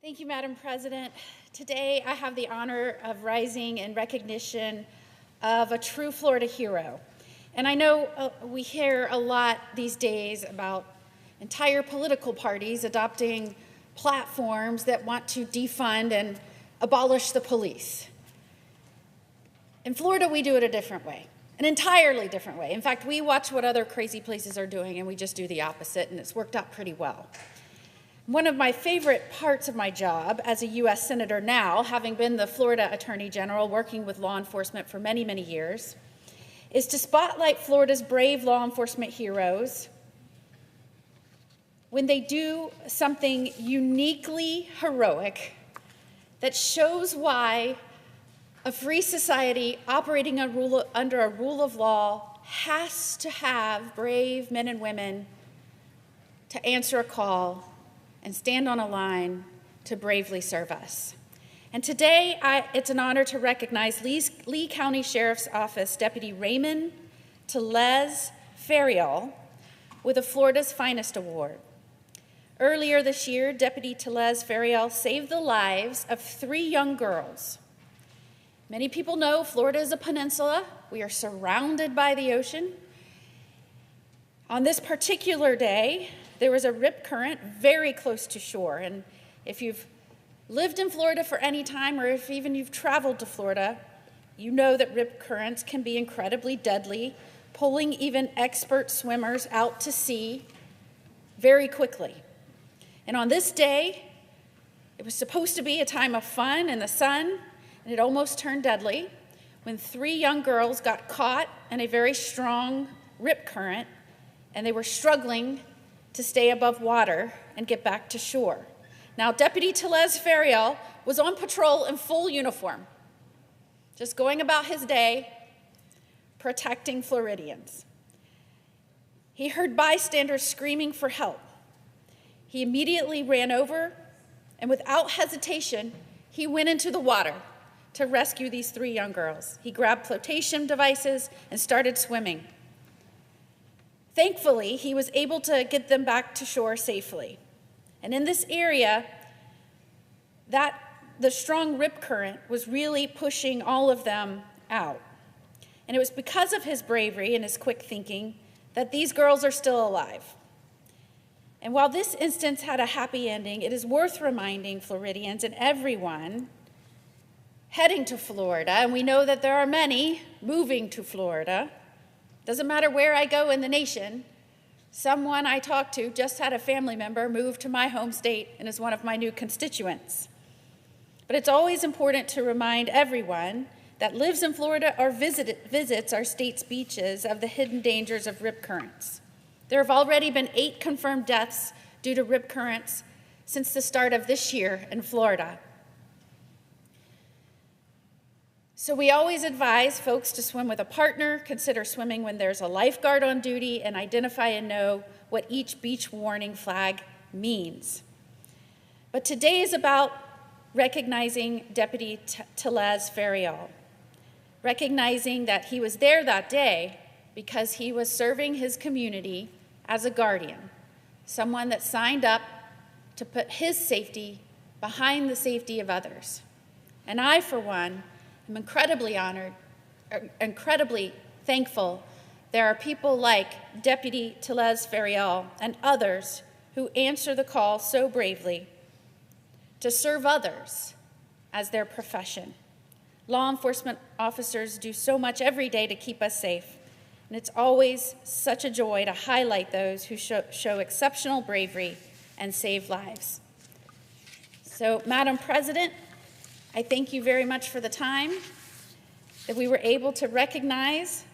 Thank you, Madam President. Today, I have the honor of rising in recognition of a true Florida hero. And I know we hear a lot these days about entire political parties adopting platforms that want to defund and abolish the police. In Florida, we do it a different way, an entirely different way. In fact, we watch what other crazy places are doing, and we just do the opposite, and it's worked out pretty well. One of my favorite parts of my job as a U.S. Senator now, having been the Florida Attorney General working with law enforcement for many, many years, is to spotlight Florida's brave law enforcement heroes when they do something uniquely heroic that shows why a free society operating under a rule of law has to have brave men and women to answer a call and stand on a line to bravely serve us. And today, it's an honor to recognize Lee County Sheriff's Office Deputy Raymond Telez Ferial with a Florida's Finest Award. Earlier this year, Deputy Telez Ferial saved the lives of 3 young girls. Many people know Florida is a peninsula. We are surrounded by the ocean. On this particular day, there was a rip current very close to shore. And if you've lived in Florida for any time, or if even you've traveled to Florida, you know that rip currents can be incredibly deadly, pulling even expert swimmers out to sea very quickly. And on this day, it was supposed to be a time of fun in the sun, and it almost turned deadly when 3 young girls got caught in a very strong rip current, and they were struggling to stay above water and get back to shore. Now, Deputy Telez Ferial was on patrol in full uniform, just going about his day, protecting Floridians. He heard bystanders screaming for help. He immediately ran over, and without hesitation, he went into the water to rescue these 3 young girls. He grabbed flotation devices and started swimming. Thankfully, he was able to get them back to shore safely. And in this area, the strong rip current was really pushing all of them out. And it was because of his bravery and his quick thinking that these girls are still alive. And while this instance had a happy ending, it is worth reminding Floridians and everyone heading to Florida, and we know that there are many moving to Florida. Doesn't matter where I go in the nation, someone I talk to just had a family member move to my home state and is one of my new constituents. But it's always important to remind everyone that lives in Florida or visits our state's beaches of the hidden dangers of rip currents. There have already been 8 confirmed deaths due to rip currents since the start of this year in Florida. So we always advise folks to swim with a partner, consider swimming when there's a lifeguard on duty, and identify and know what each beach warning flag means. But today is about recognizing Deputy Telez Ferial, recognizing that he was there that day because he was serving his community as a guardian, someone that signed up to put his safety behind the safety of others. And I, for one, I'm incredibly honored, incredibly thankful there are people like Deputy Telez Ferial and others who answer the call so bravely to serve others as their profession. Law enforcement officers do so much every day to keep us safe, and it's always such a joy to highlight those who show exceptional bravery and save lives. So, Madam President, I thank you very much for the time that we were able to recognize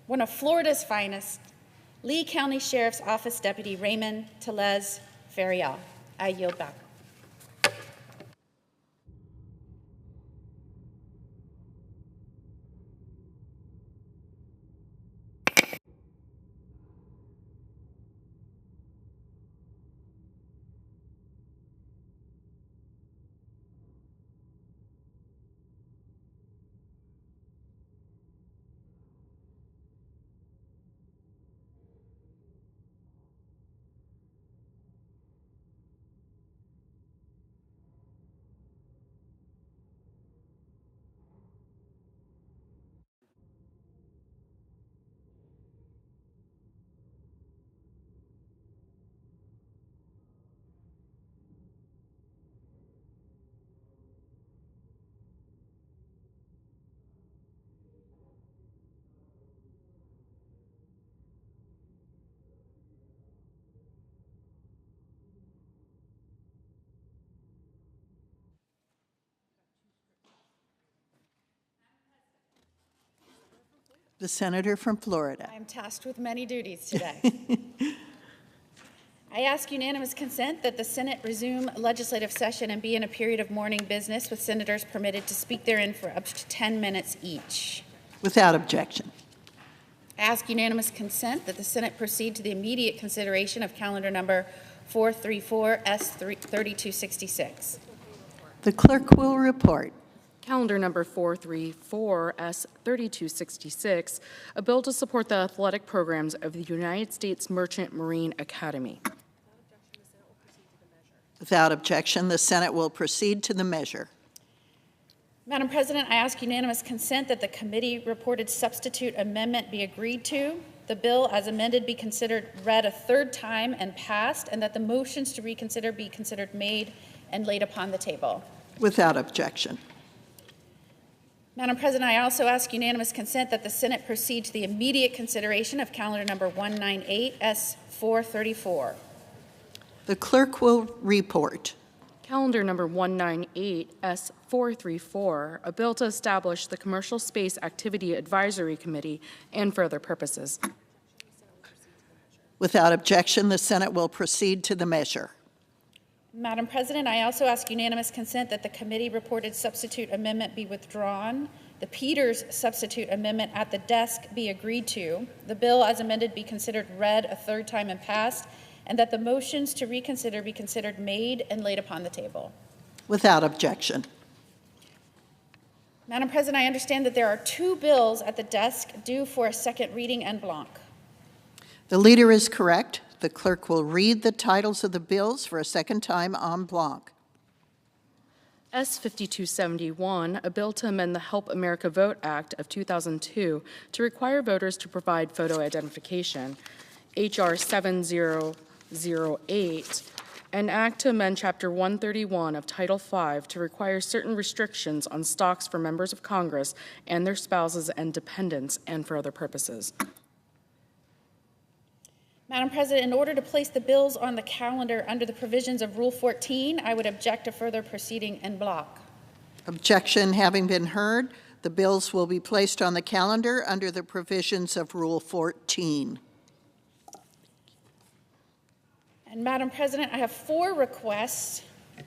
one of Florida's finest, Lee County Sheriff's Office Deputy Raymond Telez Ferial. I yield back. The senator from Florida. I am tasked with many duties today. I ask unanimous consent that the Senate resume legislative session and be in a period of morning business with senators permitted to speak therein for up to 10 minutes each. Without objection. I ask unanimous consent that the Senate proceed to the immediate consideration of calendar number 434 S3266. The clerk will report. Calendar number 434 S3266, a bill to support the athletic programs of the United States Merchant Marine Academy. Without objection, the Senate will proceed to the measure. Madam President, I ask unanimous consent that the committee reported substitute amendment be agreed to, the bill as amended be considered read a third time and passed, and that the motions to reconsider be considered made and laid upon the table. Without objection. Madam President, I also ask unanimous consent that the Senate proceed to the immediate consideration of calendar number 198 S434. The clerk will report. Calendar number 198 S434, a bill to establish the Commercial Space Activity Advisory Committee and for other purposes. Without objection, the Senate will proceed to the measure. Madam President, I also ask unanimous consent that the committee reported substitute amendment be withdrawn, the Peters substitute amendment at the desk be agreed to, the bill as amended be considered read a third time and passed, and that the motions to reconsider be considered made and laid upon the table. Without objection. Madam President, I understand that there are 2 bills at the desk due for a second reading en bloc. The leader is correct. The clerk will read the titles of the bills for a second time en bloc. S5271, a bill to amend the Help America Vote Act of 2002 to require voters to provide photo identification. H.R. 7008, an act to amend Chapter 131 of Title V to require certain restrictions on stocks for members of Congress and their spouses and dependents and for other purposes. Madam President, in order to place the bills on the calendar under the provisions of Rule 14, I would object to further proceeding en bloc. Objection having been heard, the bills will be placed on the calendar under the provisions of Rule 14. And Madam President, I have 4 requests. This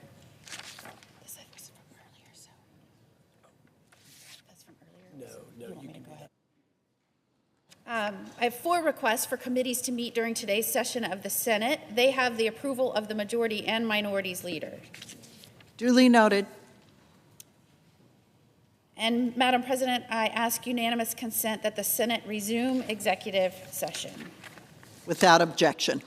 was from earlier, so. That's from earlier. No, you want me to go ahead? I have 4 requests for committees to meet during today's session of the Senate. They have the approval of the majority and minorities leader. Duly noted. And Madam President, I ask unanimous consent that the Senate resume executive session. Without objection.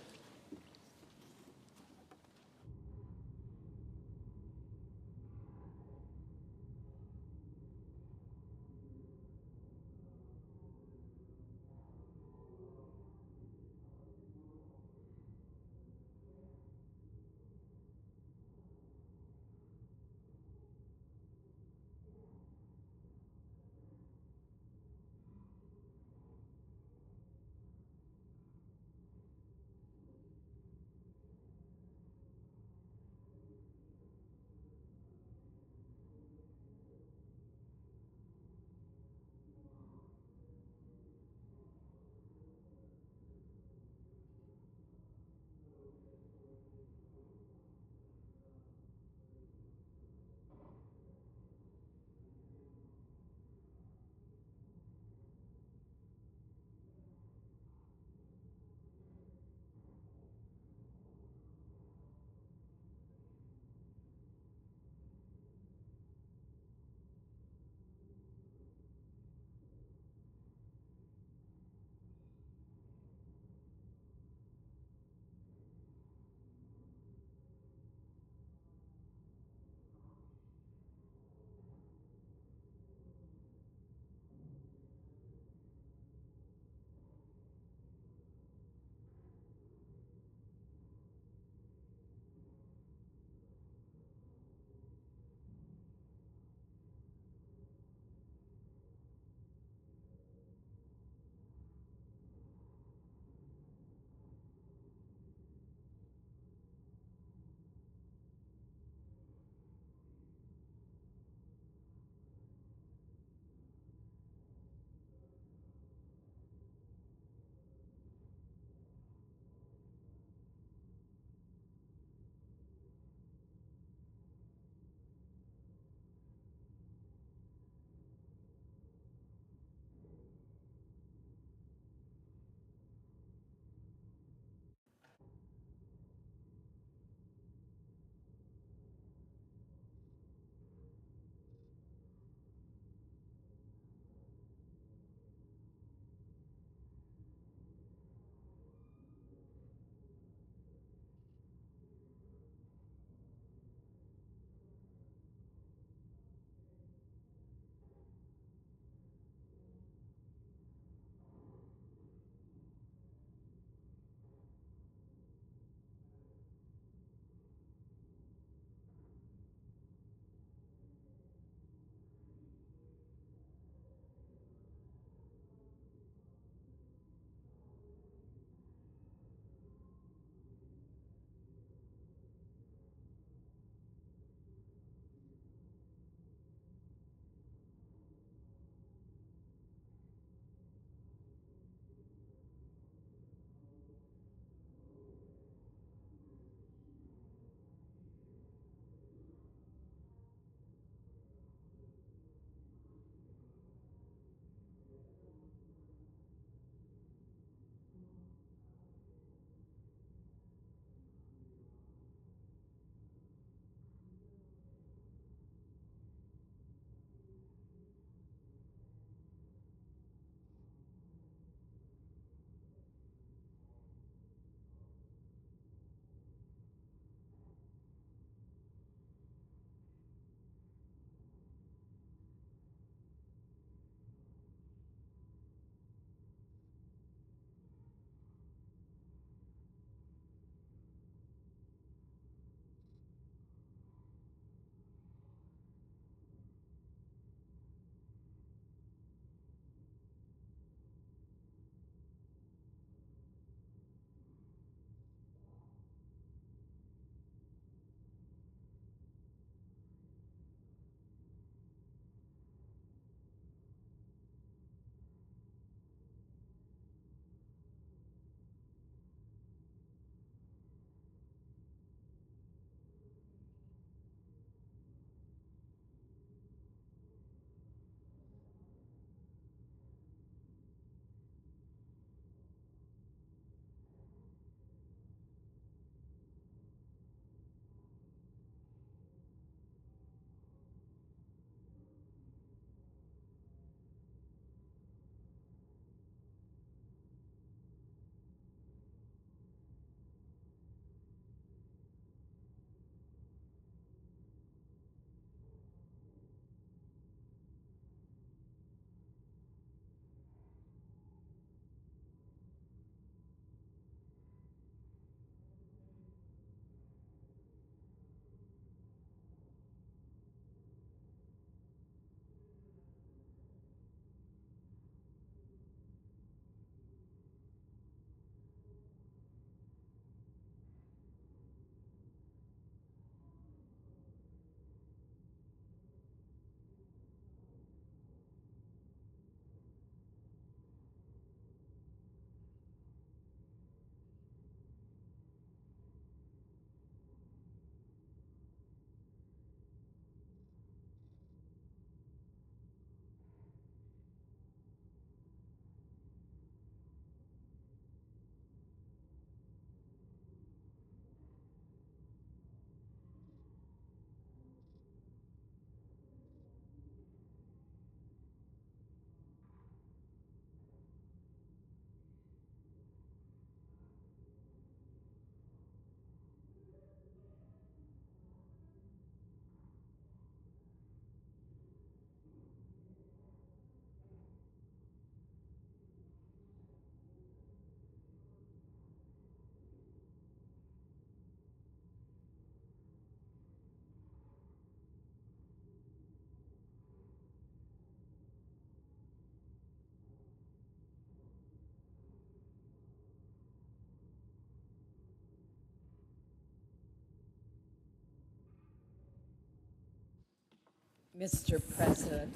Mr. President.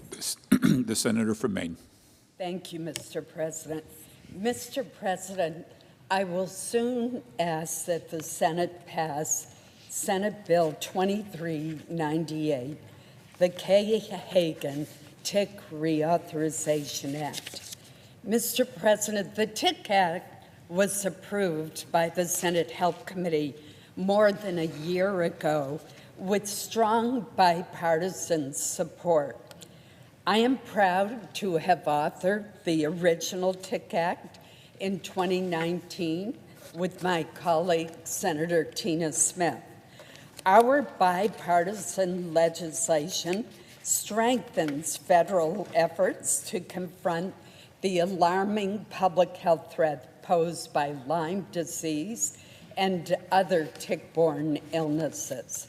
The senator from Maine. Thank you, Mr. President. Mr. President, I will soon ask that the Senate pass Senate Bill 2398, the Kay Hagan TIC Reauthorization Act. Mr. President, the TIC Act was approved by the Senate Health Committee more than a year ago with strong bipartisan support. I am proud to have authored the original TIC Act in 2019 with my colleague, Senator Tina Smith. Our bipartisan legislation strengthens federal efforts to confront the alarming public health threat posed by Lyme disease and other tick-borne illnesses.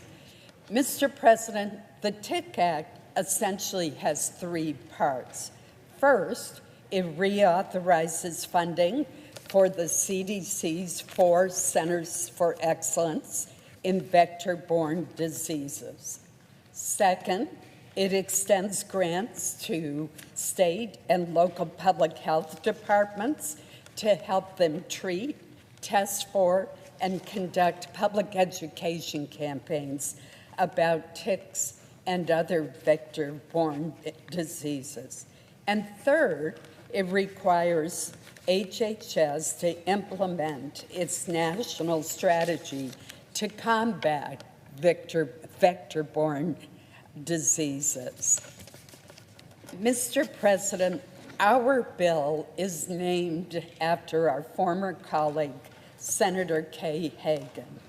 Mr. President, the TIC Act essentially has three parts. First, it reauthorizes funding for the CDC's 4 Centers for Excellence in vector-borne diseases. Second, it extends grants to state and local public health departments to help them treat, test for, and conduct public education campaigns about ticks and other vector-borne diseases. And third, it requires HHS to implement its national strategy to combat vector-borne diseases. Mr. President, our bill is named after our former colleague, Senator Kay Hagan.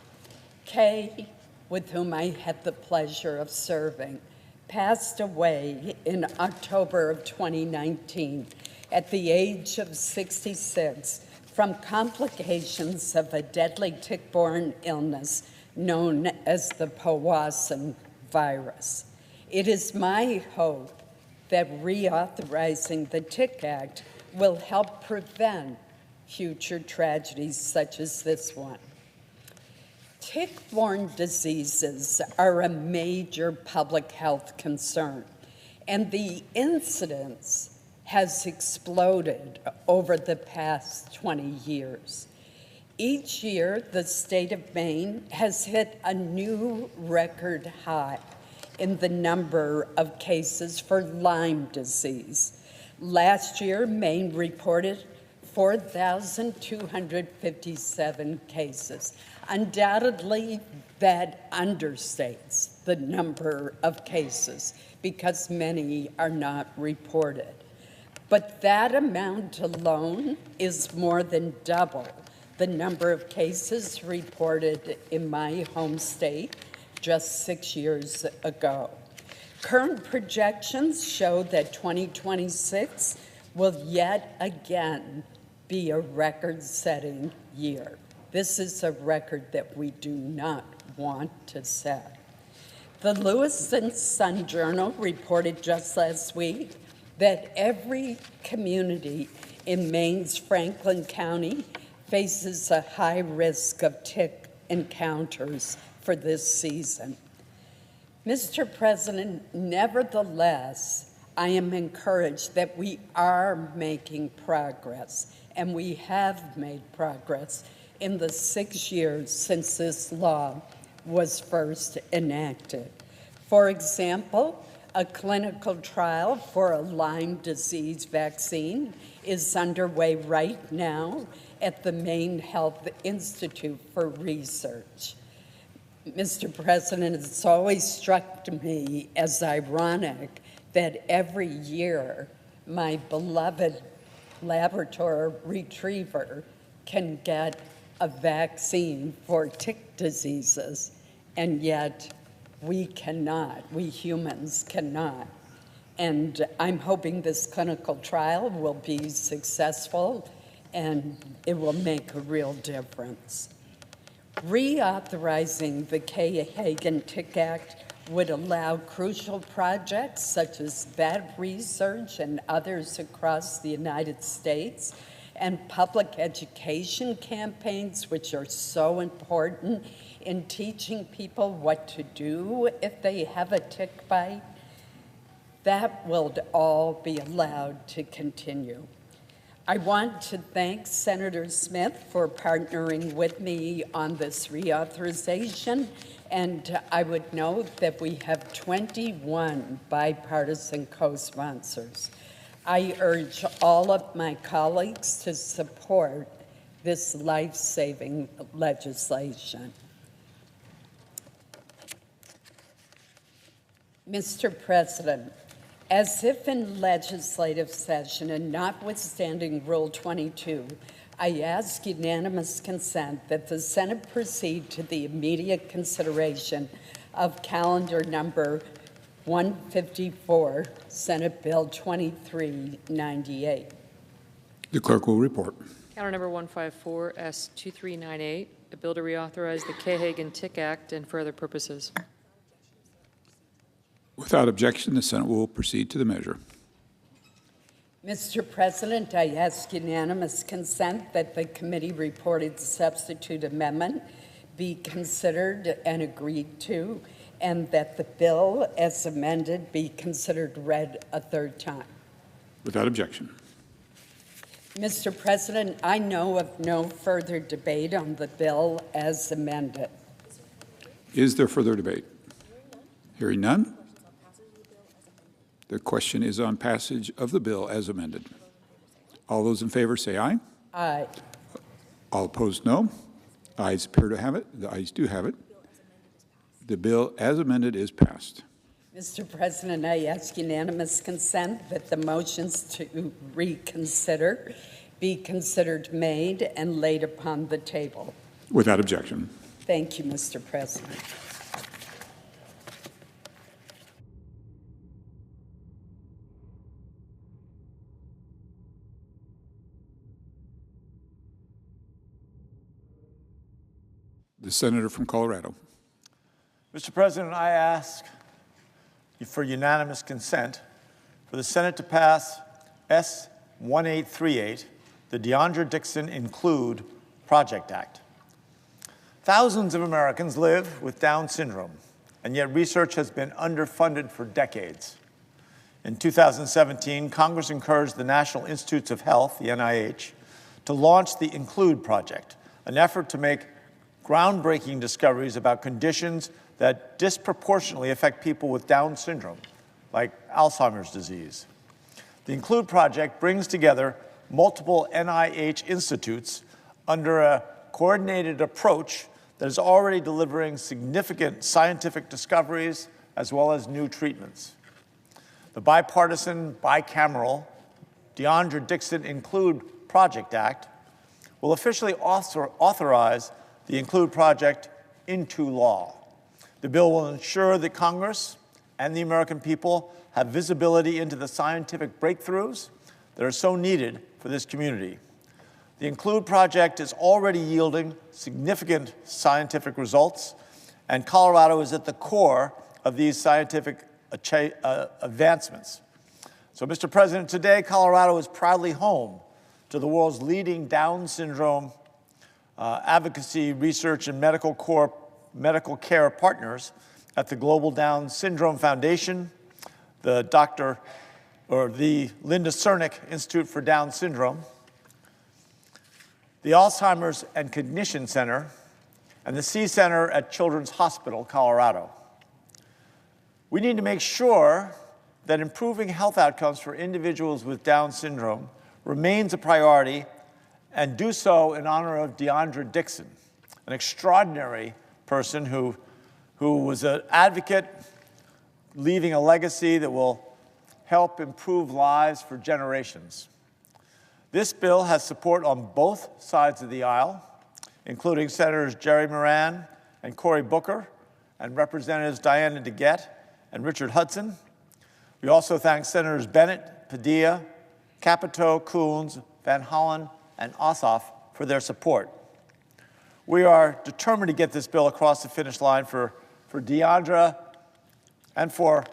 Kay, with whom I had the pleasure of serving, passed away in October of 2019 at the age of 66 from complications of a deadly tick-borne illness known as the Powassan virus. It is my hope that reauthorizing the TIC Act will help prevent future tragedies such as this one. Tick-borne diseases are a major public health concern, and the incidence has exploded over the past 20 years. Each year, the state of Maine has hit a new record high in the number of cases for Lyme disease. Last year, Maine reported 4,257 cases. Undoubtedly, that understates the number of cases because many are not reported. But that amount alone is more than double the number of cases reported in my home state just 6 years ago. Current projections show that 2026 will yet again be a record-setting year. This is a record that we do not want to set. The Lewiston Sun-Journal reported just last week that every community in Maine's Franklin County faces a high risk of tick encounters for this season. Mr. President, nevertheless, I am encouraged that we are making progress, and we have made progress in the 6 years since this law was first enacted. For example, a clinical trial for a Lyme disease vaccine is underway right now at the Maine Health Institute for Research. Mr. President, it's always struck me as ironic that every year my beloved Labrador retriever can get a vaccine for tick diseases, and yet we cannot, we humans cannot. And I'm hoping this clinical trial will be successful and it will make a real difference. Reauthorizing the Kay Hagan TIC Act would allow crucial projects such as vet research and others across the United States and public education campaigns, which are so important in teaching people what to do if they have a tick bite. That will all be allowed to continue. I want to thank Senator Smith for partnering with me on this reauthorization, and I would note that we have 21 bipartisan co-sponsors. I urge all of my colleagues to support this life-saving legislation. Mr. President, as if in legislative session and notwithstanding Rule 22, I ask unanimous consent that the Senate proceed to the immediate consideration of calendar number 154, Senate Bill 2398. The clerk will report. Calendar number 154, S2398, a bill to reauthorize the Cahagan-Tick Act and for other purposes. Without objection, the Senate will proceed to the measure. Mr. President, I ask unanimous consent that the committee reported substitute amendment be considered and agreed to, and that the bill as amended be considered read a third time. Without objection. Mr. President, I know of no further debate on the bill as amended. Is there further debate? Hearing none. The question is on passage of the bill as amended. All those in favor say aye. Aye. All opposed, no. Ayes appear to have it. The ayes do have it. The bill as amended is passed. Mr. President, I ask unanimous consent that the motions to reconsider be considered made and laid upon the table. Without objection. Thank you, Mr. President. The senator from Colorado. Mr. President, I ask for unanimous consent for the Senate to pass S1838, the Deandra Dixon Include Project Act. Thousands of Americans live with Down syndrome, and yet research has been underfunded for decades. In 2017, Congress encouraged the National Institutes of Health, the NIH, to launch the Include Project, an effort to make groundbreaking discoveries about conditions that disproportionately affect people with Down syndrome, like Alzheimer's disease. The Include Project brings together multiple NIH institutes under a coordinated approach that is already delivering significant scientific discoveries as well as new treatments. The bipartisan, bicameral Deandra Dixon Include Project Act will officially authorize the Include Project into law. The bill will ensure that Congress and the American people have visibility into the scientific breakthroughs that are so needed for this community. The Include Project is already yielding significant scientific results, and Colorado is at the core of these scientific advancements. So, Mr. President, today Colorado is proudly home to the world's leading Down syndrome advocacy, research, and medical care partners at the Global Down Syndrome Foundation, the Linda Cernick Institute for Down Syndrome, the Alzheimer's and Cognition Center, and the C Center at Children's Hospital, Colorado. We need to make sure that improving health outcomes for individuals with Down syndrome remains a priority, and do so in honor of Deandra Dixon, an extraordinary person who was an advocate, leaving a legacy that will help improve lives for generations. This bill has support on both sides of the aisle, including Senators Jerry Moran and Cory Booker, and Representatives Diana DeGette and Richard Hudson. We also thank Senators Bennett, Padilla, Capito, Coons, Van Hollen, and Ossoff for their support. We are determined to get this bill across the finish line for Deandra and for,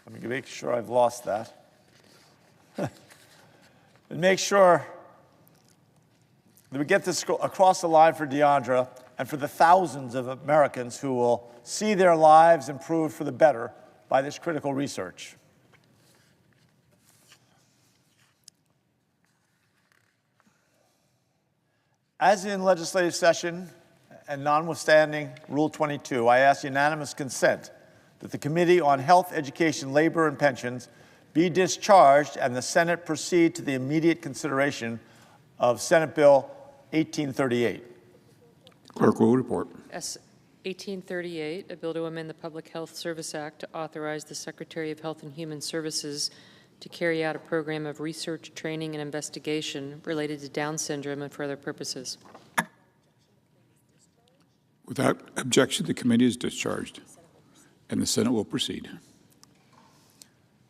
let me make sure I've lost that, and make sure that we get this across the line for Deandra and for the thousands of Americans who will see their lives improved for the better by this critical research. As in legislative session and notwithstanding Rule 22, I ask unanimous consent that the Committee on Health, Education, Labor, and Pensions be discharged and the Senate proceed to the immediate consideration of Senate Bill 1838. Clerk will report. S. 1838, a bill to amend the Public Health Service Act to authorize the Secretary of Health and Human Services to carry out a program of research, training, and investigation related to Down syndrome and for other purposes. Without objection, the committee is discharged, and the Senate will proceed.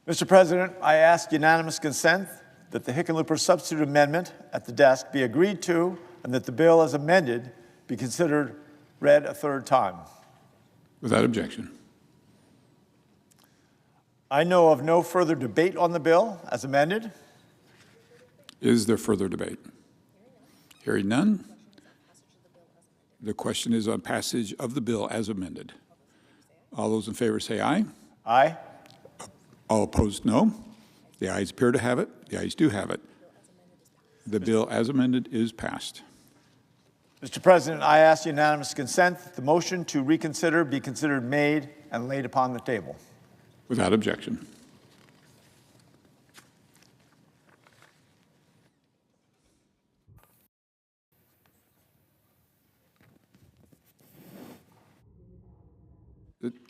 Mr. President, I ask unanimous consent that the Hickenlooper substitute amendment at the desk be agreed to and that the bill as amended be considered read a third time. Without objection. I know of no further debate on the bill as amended. Is there further debate? Hearing none, the question is on passage of the bill as amended. All those in favor say aye. Aye. All opposed, no. The ayes appear to have it. The ayes do have it. The bill as amended is passed. Mr. President, I ask unanimous consent that the motion to reconsider be considered made and laid upon the table. Without objection.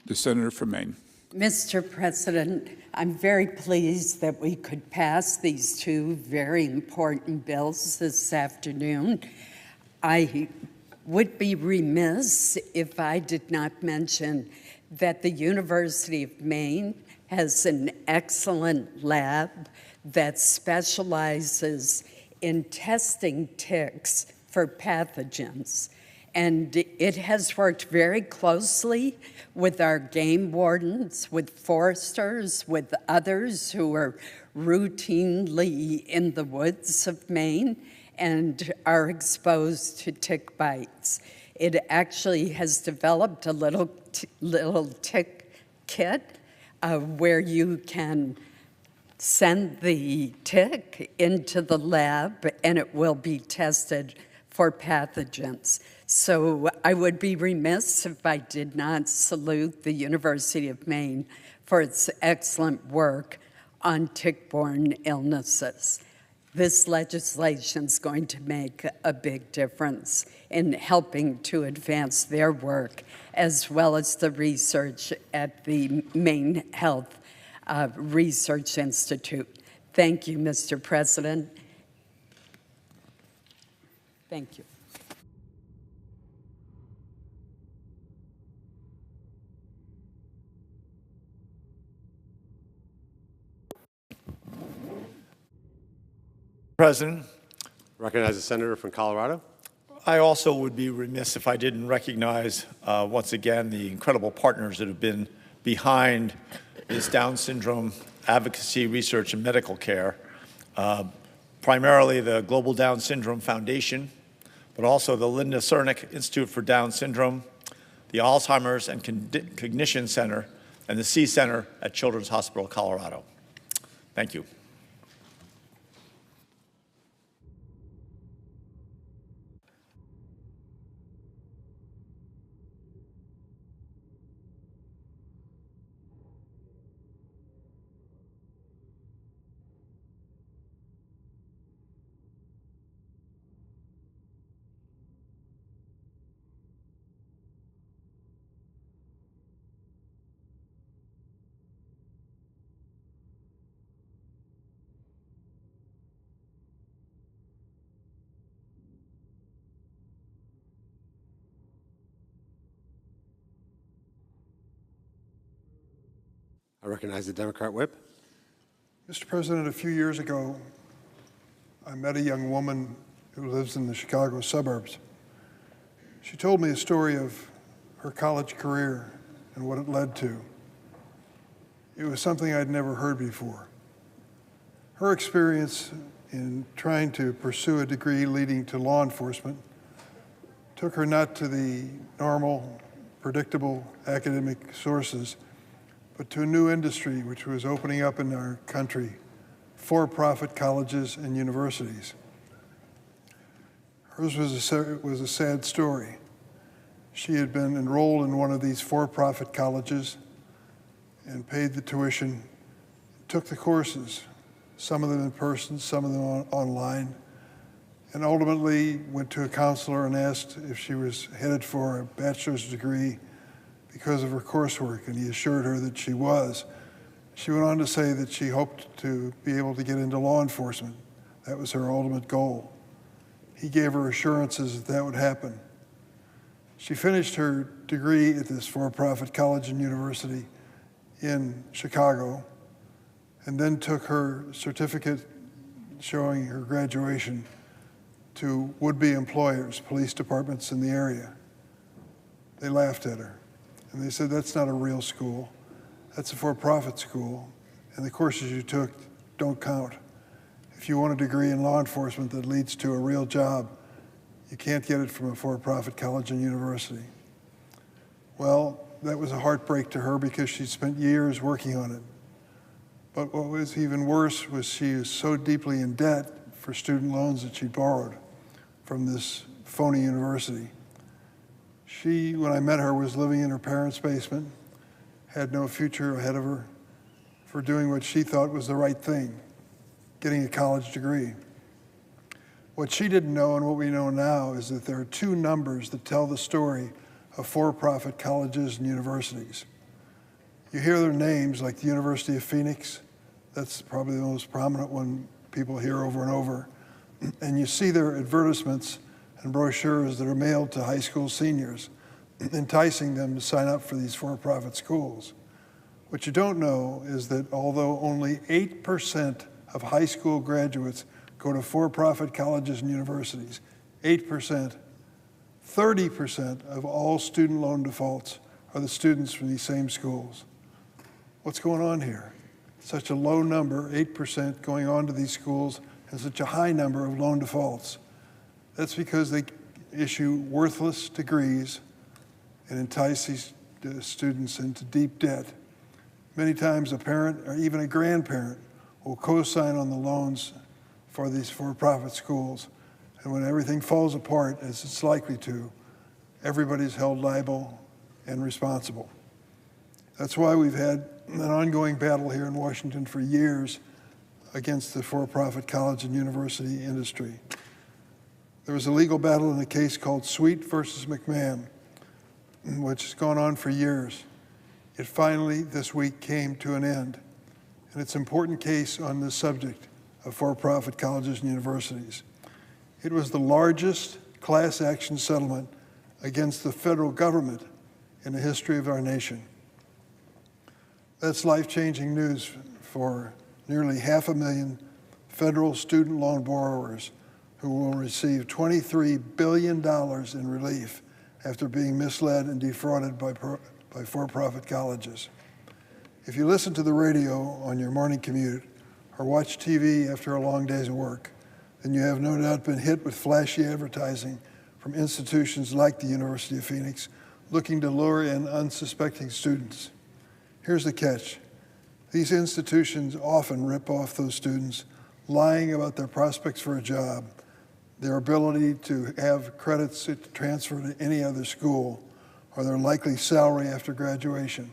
The senator from Maine. Mr. President, I'm very pleased that we could pass these two very important bills this afternoon. I would be remiss if I did not mention that the University of Maine has an excellent lab that specializes in testing ticks for pathogens. And it has worked very closely with our game wardens, with foresters, with others who are routinely in the woods of Maine and are exposed to tick bites. It actually has developed a little tick kit where you can send the tick into the lab and it will be tested for pathogens. So I would be remiss if I did not salute the University of Maine for its excellent work on tick-borne illnesses. This legislation is going to make a big difference in helping to advance their work, as well as the research at the Maine Health Research Institute. Thank you, Mr. President. Thank you. President. Recognize the senator from Colorado. I also would be remiss if I didn't recognize once again the incredible partners that have been behind this Down syndrome advocacy, research, and medical care. Primarily the Global Down Syndrome Foundation, but also the Linda Cernick Institute for Down Syndrome, the Alzheimer's and Cognition Center, and the C Center at Children's Hospital, Colorado. Thank you. I recognize the Democrat whip. Mr. President, a few years ago, I met a young woman who lives in the Chicago suburbs. She told me a story of her college career and what it led to. It was something I'd never heard before. Her experience in trying to pursue a degree leading to law enforcement took her not to the normal, predictable academic sources, but to a new industry which was opening up in our country, for-profit colleges and universities. Hers was a sad story. She had been enrolled in one of these for-profit colleges and paid the tuition, took the courses, some of them in person, some of them online, and ultimately went to a counselor and asked if she was headed for a bachelor's degree because of her coursework, and he assured her that she was. She went on to say that she hoped to be able to get into law enforcement. That was her ultimate goal. He gave her assurances that that would happen. She finished her degree at this for-profit college and university in Chicago, and then took her certificate showing her graduation to would-be employers, police departments in the area. They laughed at her, and they said, that's not a real school. That's a for-profit school, and the courses you took don't count. If you want a degree in law enforcement that leads to a real job, you can't get it from a for-profit college and university. Well, that was a heartbreak to her because she'd spent years working on it. But what was even worse was she was so deeply in debt for student loans that she borrowed from this phony university. She, when I met her, was living in her parents' basement, had no future ahead of her for doing what she thought was the right thing, getting a college degree. What she didn't know and what we know now is that there are two numbers that tell the story of for-profit colleges and universities. You hear their names, like the University of Phoenix. That's probably the most prominent one people hear over and over. And you see their advertisements and brochures that are mailed to high school seniors, enticing them to sign up for these for-profit schools. What you don't know is that although only 8% of high school graduates go to for-profit colleges and universities, 8%, 30% of all student loan defaults are the students from these same schools. What's going on here? Such a low number, 8% going on to these schools, and such a high number of loan defaults. That's because they issue worthless degrees and entice these students into deep debt. Many times a parent or even a grandparent will co-sign on the loans for these for-profit schools. And when everything falls apart, as it's likely to, everybody's held liable and responsible. That's why we've had an ongoing battle here in Washington for years against the for-profit college and university industry. There was a legal battle in a case called Sweet versus McMahon, which has gone on for years. It finally, this week, came to an end. And it's an important case on the subject of for-profit colleges and universities. It was the largest class action settlement against the federal government in the history of our nation. That's life-changing news for nearly 500,000 federal student loan borrowers who will receive $23 billion in relief after being misled and defrauded by for-profit colleges. If you listen to the radio on your morning commute or watch TV after a long day's work, then you have no doubt been hit with flashy advertising from institutions like the University of Phoenix looking to lure in unsuspecting students. Here's the catch. These institutions often rip off those students, lying about their prospects for a job, their ability to have credits to transfer to any other school, or their likely salary after graduation.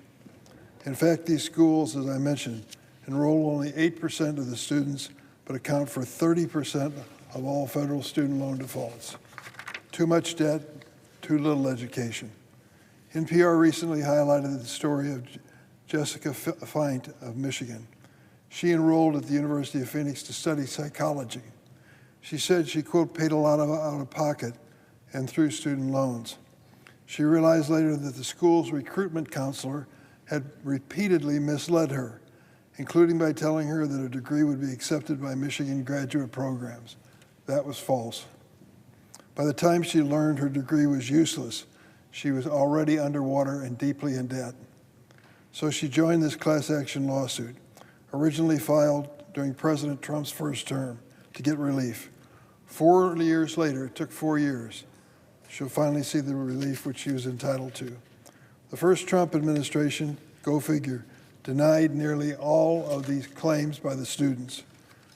In fact, these schools, as I mentioned, enroll only 8% of the students, but account for 30% of all federal student loan defaults. Too much debt, too little education. NPR recently highlighted the story of Jessica Feint of Michigan. She enrolled at the University of Phoenix to study psychology. She said she, quote, paid a lot out of pocket and through student loans. She realized later that the school's recruitment counselor had repeatedly misled her, including by telling her that a degree would be accepted by Michigan graduate programs. That was false. By the time she learned her degree was useless, she was already underwater and deeply in debt. So she joined this class action lawsuit, originally filed during President Trump's first term, to get relief. 4 years later, it took 4 years, she'll finally see the relief which she was entitled to. The first Trump administration, go figure, denied nearly all of these claims by the students,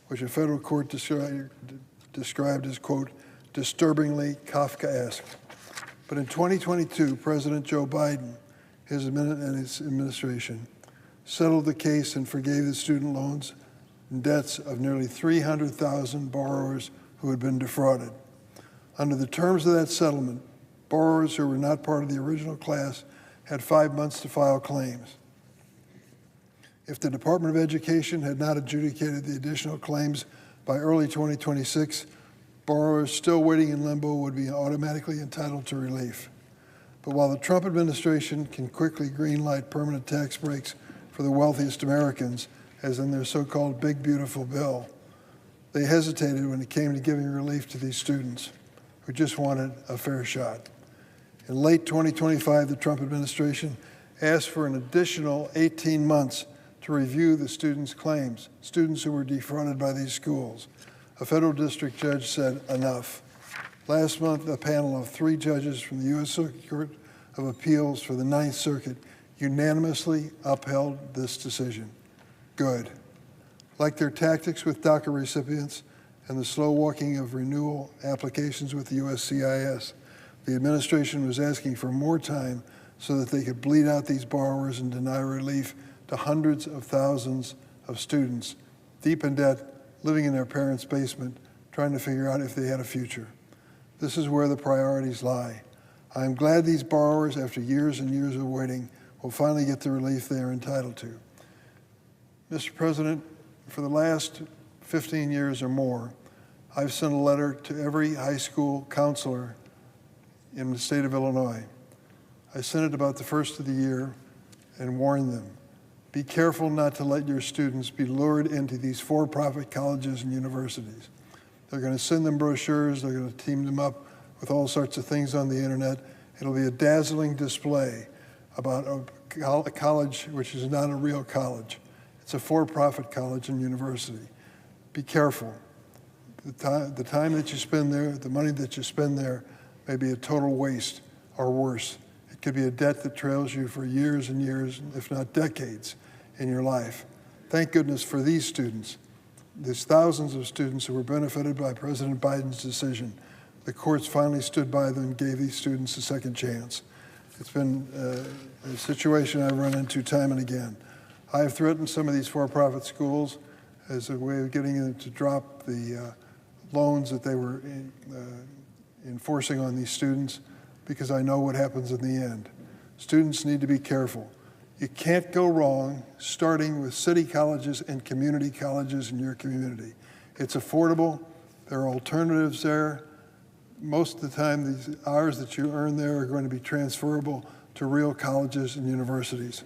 which a federal court described as, quote, disturbingly Kafkaesque. But in 2022, President Joe Biden and his administration settled the case and forgave the student loans and debts of nearly 300,000 borrowers who had been defrauded. Under the terms of that settlement, borrowers who were not part of the original class had 5 months to file claims. If the Department of Education had not adjudicated the additional claims by early 2026, borrowers still waiting in limbo would be automatically entitled to relief. But while the Trump administration can quickly greenlight permanent tax breaks for the wealthiest Americans, as in their so-called big beautiful bill, they hesitated when it came to giving relief to these students who just wanted a fair shot. In late 2025, the Trump administration asked for an additional 18 months to review the students' claims, students who were defrauded by these schools. A federal district judge said, enough. Last month, a panel of 3 judges from the U.S. Circuit Court of Appeals for the Ninth Circuit unanimously upheld this decision. Good. Like their tactics with DACA recipients and the slow walking of renewal applications with the USCIS, the administration was asking for more time so that they could bleed out these borrowers and deny relief to hundreds of thousands of students deep in debt, living in their parents' basement, trying to figure out if they had a future. This is where the priorities lie. I am glad these borrowers, after years and years of waiting, will finally get the relief they are entitled to. Mr. President, for the last 15 years or more, I've sent a letter to every high school counselor in the state of Illinois. I sent it about the first of the year and warned them, be careful not to let your students be lured into these for-profit colleges and universities. They're going to send them brochures, they're going to team them up with all sorts of things on the internet. It'll be a dazzling display about a college which is not a real college. It's a for-profit college and university. Be careful. The time that you spend there, the money that you spend there may be a total waste or worse. It could be a debt that trails you for years and years, if not decades, in your life. Thank goodness for these students. There's thousands of students who were benefited by President Biden's decision. The courts finally stood by them and gave these students a second chance. It's been a situation I've run into time and again. I have threatened some of these for-profit schools as a way of getting them to drop the loans that they were enforcing on these students, because I know what happens in the end. Students need to be careful. You can't go wrong starting with city colleges and community colleges in your community. It's affordable. There are alternatives there. Most of the time, these hours that you earn there are going to be transferable to real colleges and universities.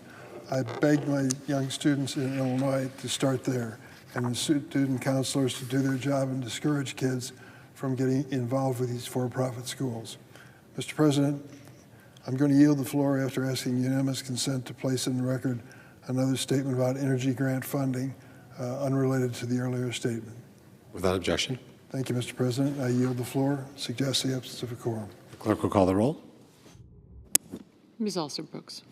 I beg my young students in Illinois to start there, and the student counselors to do their job and discourage kids from getting involved with these for-profit schools. Mr. President, I'm going to yield the floor after asking unanimous consent to place in the record another statement about energy grant funding unrelated to the earlier statement. Without objection. Thank you, Mr. President. I yield the floor. Suggest the absence of a quorum. The clerk will call the roll. Ms. Alston-Brooks.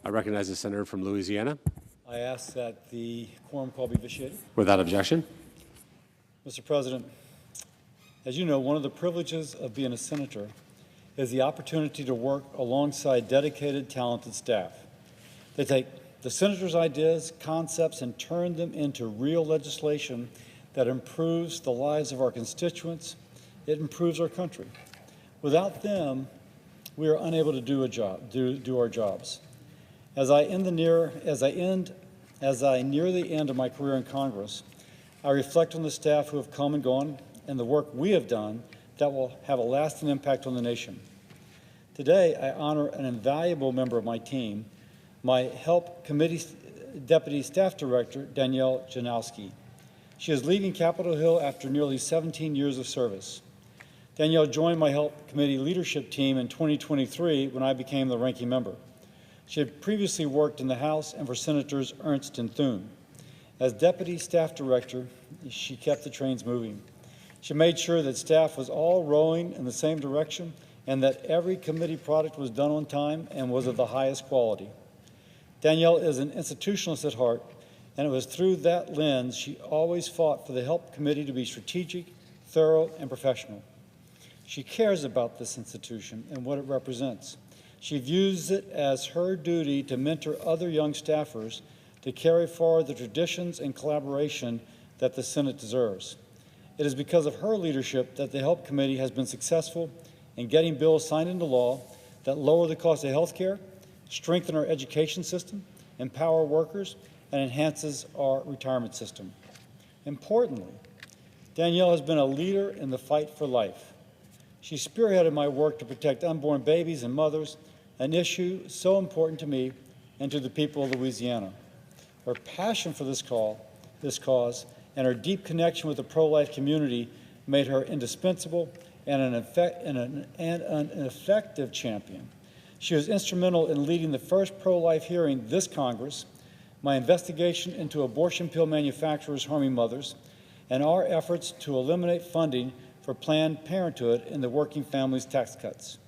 I recognize the senator from Louisiana. I ask that the quorum call be vitiated. Without objection. Mr. President, as you know, one of the privileges of being a senator is the opportunity to work alongside dedicated, talented staff. They take the senator's ideas, concepts, and turn them into real legislation that improves the lives of our constituents. It improves our country. Without them, we are unable to do our jobs. As I near the end of my career in Congress, I reflect on the staff who have come and gone and the work we have done that will have a lasting impact on the nation. Today, I honor an invaluable member of my team, my Help Committee Deputy Staff Director, Danielle Janowski. She is leaving Capitol Hill after nearly 17 years of service. Danielle joined my Help Committee leadership team in 2023 when I became the ranking member. She had previously worked in the House and for Senators Ernst and Thune. As Deputy Staff Director, she kept the trains moving. She made sure that staff was all rowing in the same direction and that every committee product was done on time and was of the highest quality. Danielle is an institutionalist at heart, and it was through that lens she always fought for the Help Committee to be strategic, thorough, and professional. She cares about this institution and what it represents. She views it as her duty to mentor other young staffers to carry forward the traditions and collaboration that the Senate deserves. It is because of her leadership that the Help Committee has been successful in getting bills signed into law that lower the cost of health care, strengthen our education system, empower workers, and enhances our retirement system. Importantly, Danielle has been a leader in the fight for life. She spearheaded my work to protect unborn babies and mothers, an issue so important to me and to the people of Louisiana. Her passion for this cause, and her deep connection with the pro-life community made her indispensable and an effective champion. She was instrumental in leading the first pro-life hearing this Congress, my investigation into abortion pill manufacturers harming mothers, and our efforts to eliminate funding for Planned Parenthood in the Working Families Tax Cuts.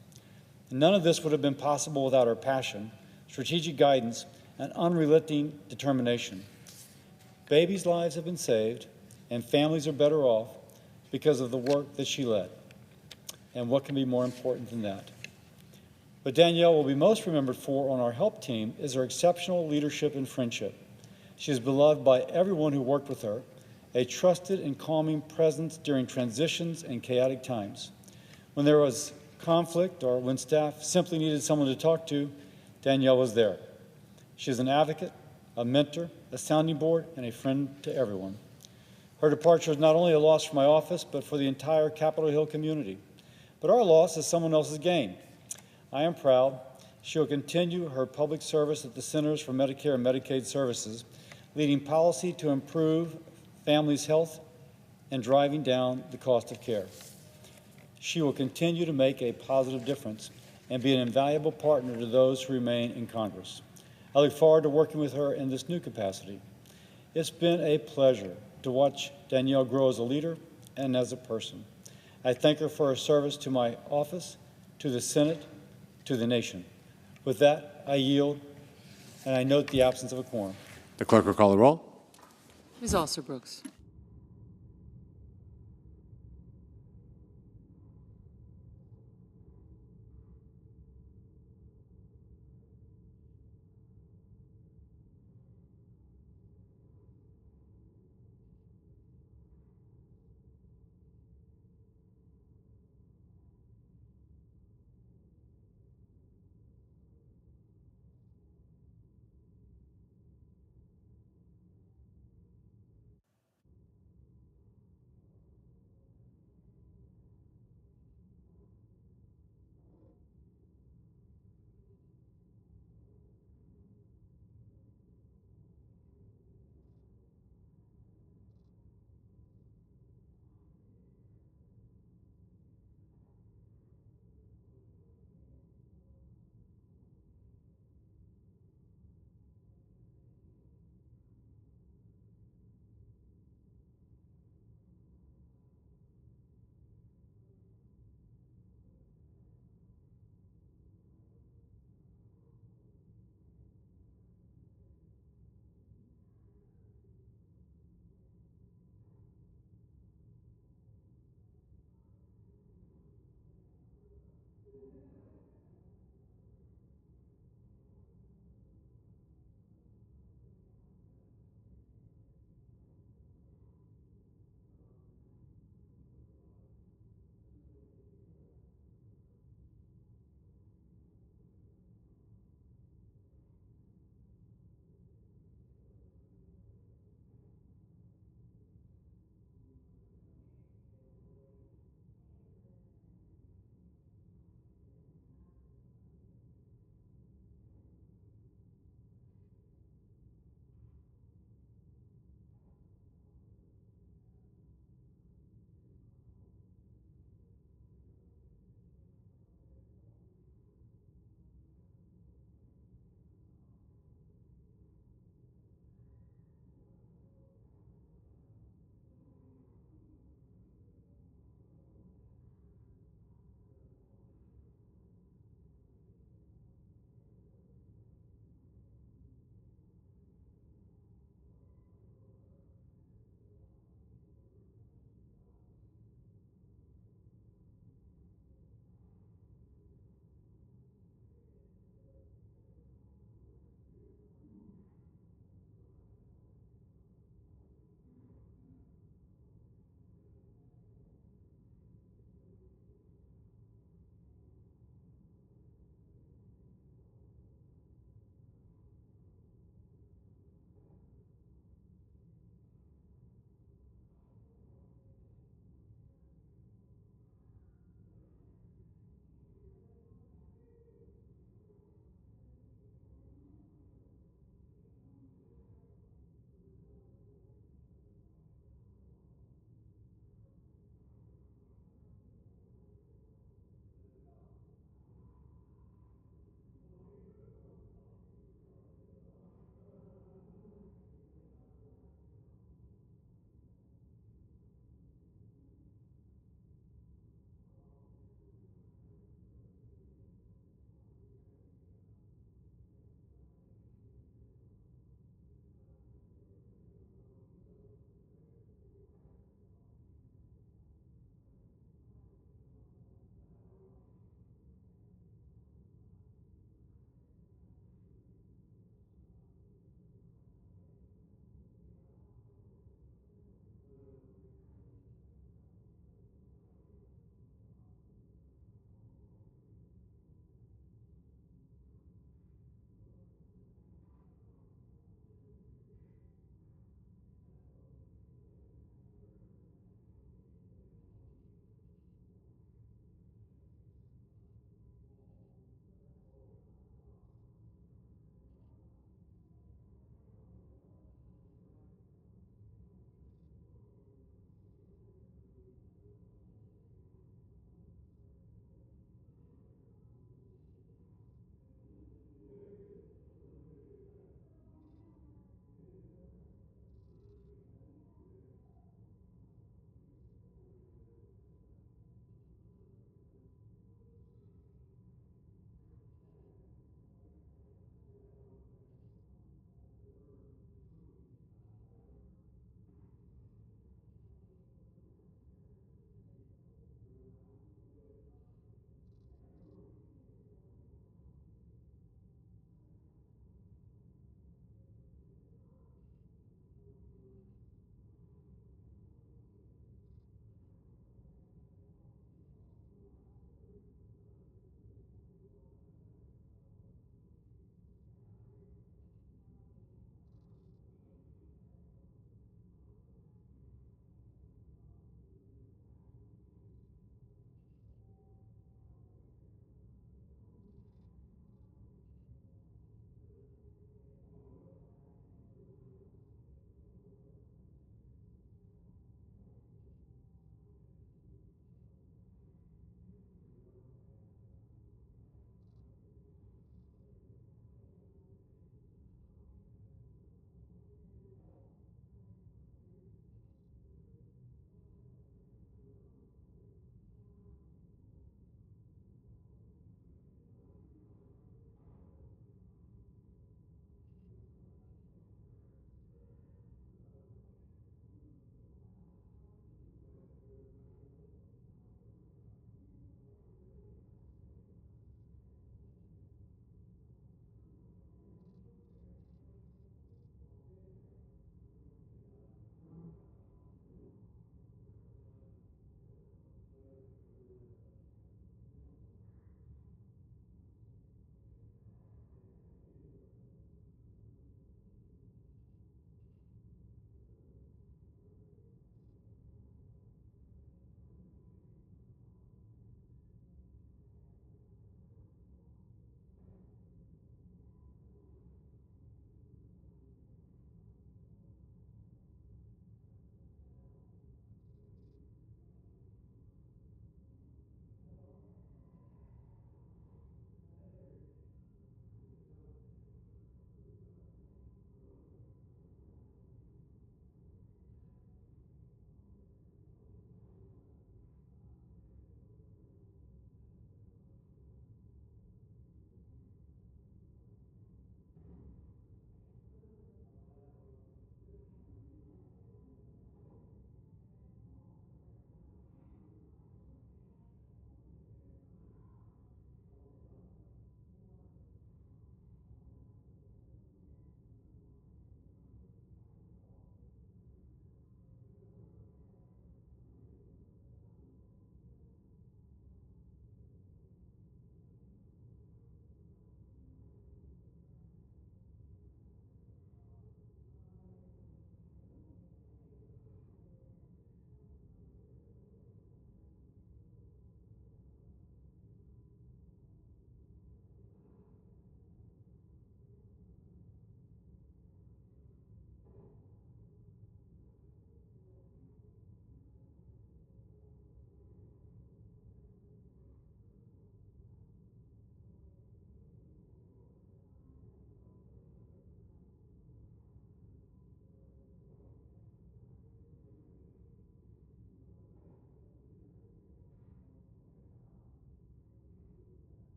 None of this would have been possible without her passion, strategic guidance, and unrelenting determination. Babies' lives have been saved, and families are better off because of the work that she led. And what can be more important than that? But Danielle will be most remembered for on our Help team is her exceptional leadership and friendship. She is beloved by everyone who worked with her, a trusted and calming presence during transitions and chaotic times. When there was conflict or when staff simply needed someone to talk to, Danielle was there. She is an advocate, a mentor, a sounding board, and a friend to everyone. Her departure is not only a loss for my office, but for the entire Capitol Hill community. But our loss is someone else's gain. I am proud she will continue her public service at the Centers for Medicare and Medicaid Services, leading policy to improve families' health and driving down the cost of care. She will continue to make a positive difference and be an invaluable partner to those who remain in Congress. I look forward to working with her in this new capacity. It's been a pleasure to watch Danielle grow as a leader and as a person. I thank her for her service to my office, to the Senate, to the nation. With that, I yield, and I note the absence of a quorum. The clerk will call the roll. Ms. Alston-Brooks.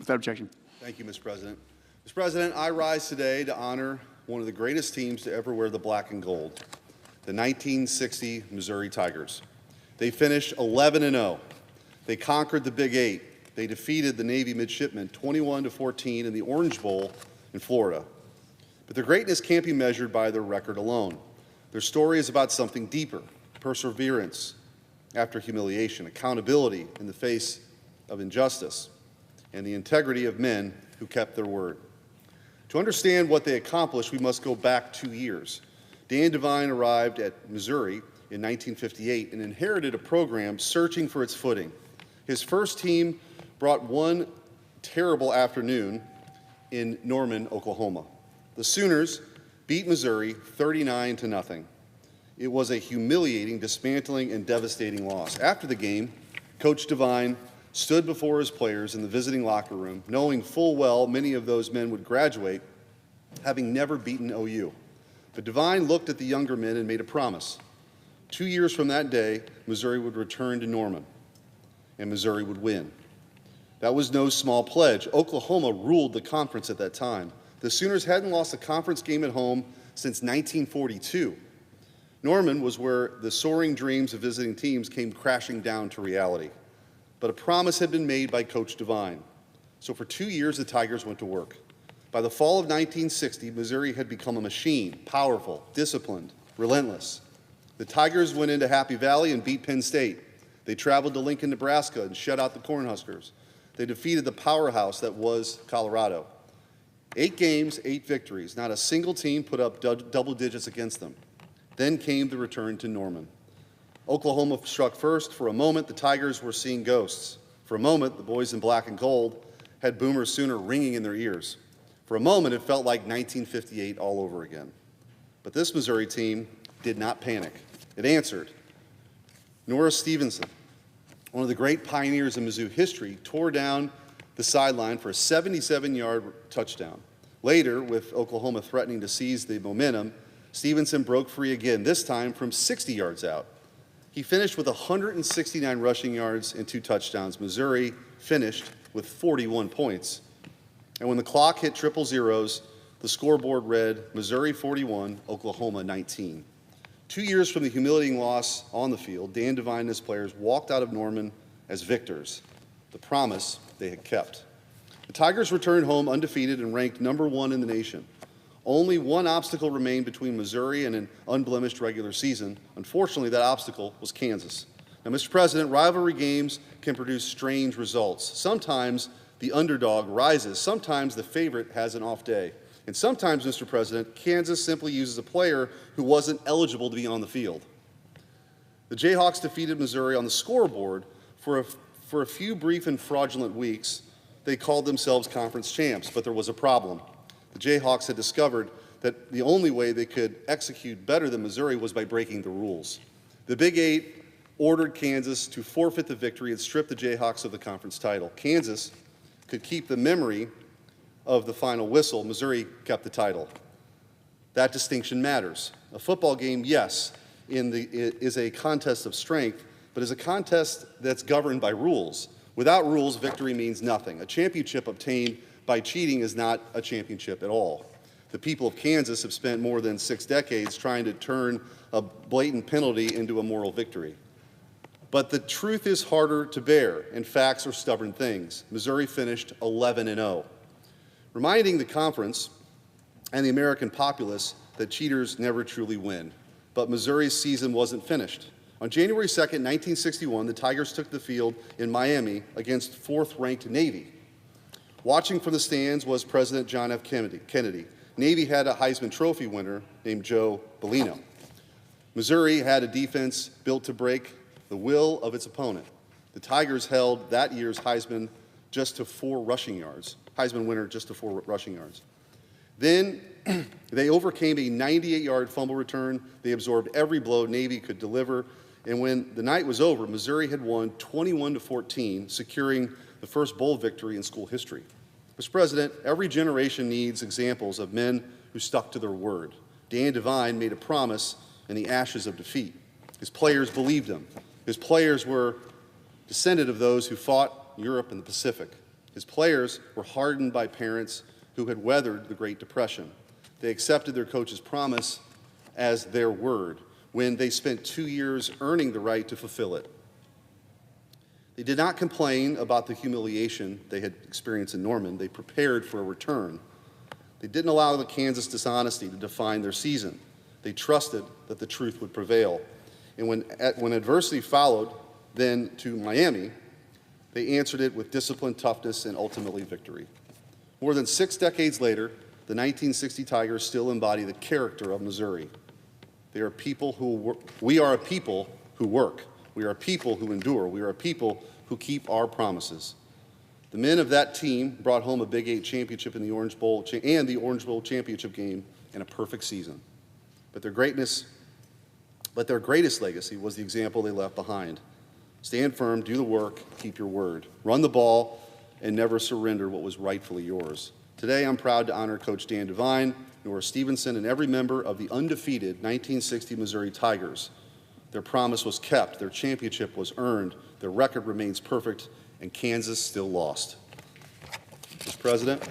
Without objection. Thank you, Mr. President. Mr. President, I rise today to honor one of the greatest teams to ever wear the black and gold, the 1960 Missouri Tigers. They finished 11-0. They conquered the Big Eight. They defeated the Navy midshipmen 21-14 in the Orange Bowl in Florida. But their greatness can't be measured by their record alone. Their story is about something deeper: perseverance after humiliation, accountability in the face of injustice, and the integrity of men who kept their word. To understand what they accomplished, we must go back 2 years. Dan Devine arrived at Missouri in 1958 and inherited a program searching for its footing. His first team brought one terrible afternoon in Norman, Oklahoma. The Sooners beat Missouri 39-0. It was a humiliating, dismantling, and devastating loss. After the game, Coach Devine stood before his players in the visiting locker room, knowing full well many of those men would graduate having never beaten OU. But Devine looked at the younger men and made a promise. 2 years from that day, Missouri would return to Norman, and Missouri would win. That was no small pledge. Oklahoma ruled the conference at that time. The Sooners hadn't lost a conference game at home since 1942. Norman was where the soaring dreams of visiting teams came crashing down to reality. But a promise had been made by Coach Devine. So for 2 years, the Tigers went to work. By the fall of 1960, Missouri had become a machine, powerful, disciplined, relentless. The Tigers went into Happy Valley and beat Penn State. They traveled to Lincoln, Nebraska, and shut out the Cornhuskers. They defeated the powerhouse that was Colorado. 8 games, 8 victories. Not a single team put up double digits against them. Then came the return to Norman. Oklahoma struck first. For a moment, the Tigers were seeing ghosts. For a moment, the boys in black and gold had Boomer Sooner ringing in their ears. For a moment, it felt like 1958 all over again. But this Missouri team did not panic. It answered. Norris Stevenson, one of the great pioneers in Mizzou history, tore down the sideline for a 77-yard touchdown. Later, with Oklahoma threatening to seize the momentum, Stevenson broke free again, this time from 60 yards out. He finished with 169 rushing yards and 2 touchdowns. Missouri finished with 41 points. And when the clock hit triple zeros, the scoreboard read Missouri 41, Oklahoma 19. 2 years from the humiliating loss on the field, Dan Devine and his players walked out of Norman as victors, the promise they had kept. The Tigers returned home undefeated and ranked #1 in the nation. Only one obstacle remained between Missouri and an unblemished regular season. Unfortunately, that obstacle was Kansas. Now, Mr. President, rivalry games can produce strange results. Sometimes the underdog rises. Sometimes the favorite has an off day. And sometimes, Mr. President, Kansas simply uses a player who wasn't eligible to be on the field. The Jayhawks defeated Missouri on the scoreboard. For a few brief and fraudulent weeks, they called themselves conference champs, but there was a problem. The Jayhawks had discovered that the only way they could execute better than Missouri was by breaking the rules. The Big Eight ordered Kansas to forfeit the victory and strip the Jayhawks of the conference title. Kansas could keep the memory of the final whistle. Missouri kept the title. That distinction matters. A football game, yes, is a contest of strength, but is a contest that's governed by rules. Without rules, victory means nothing. A championship obtained by cheating is not a championship at all. The people of Kansas have spent more than 6 decades trying to turn a blatant penalty into a moral victory. But the truth is harder to bear, and facts are stubborn things. Missouri finished 11-0, reminding the conference and the American populace that cheaters never truly win. But Missouri's season wasn't finished. On January 2nd, 1961, the Tigers took the field in Miami against 4th-ranked Navy. Watching from the stands was President John F. Kennedy. Navy had a Heisman Trophy winner named Joe Bellino. Missouri had a defense built to break the will of its opponent. The Tigers held that year's Heisman just to 4 rushing yards. Heisman winner just to 4 rushing yards. Then they overcame a 98-yard fumble return. They absorbed every blow Navy could deliver. And when the night was over, Missouri had won 21-14, securing the first bowl victory in school history. Mr. President, every generation needs examples of men who stuck to their word. Dan Devine made a promise in the ashes of defeat. His players believed him. His players were descended of those who fought Europe and the Pacific. His players were hardened by parents who had weathered the Great Depression. They accepted their coach's promise as their word when they spent 2 years earning the right to fulfill it. They did not complain about the humiliation they had experienced in Norman. They prepared for a return. They didn't allow the Kansas dishonesty to define their season. They trusted that the truth would prevail. And when adversity followed, then to Miami, they answered it with discipline, toughness, and ultimately victory. More than 6 decades later, the 1960 Tigers still embody the character of Missouri. We are a people who work. We are a people who endure. We are a people who keep our promises. The men of that team brought home a Big 8 championship in the Orange Bowl and the Orange Bowl championship game in a perfect season. But their greatest legacy was the example they left behind. Stand firm, do the work, keep your word. Run the ball, and never surrender what was rightfully yours. Today, I'm proud to honor Coach Dan Devine, Nora Stevenson, and every member of the undefeated 1960 Missouri Tigers. Their promise was kept, their championship was earned, their record remains perfect, and Kansas still lost. Mr. President,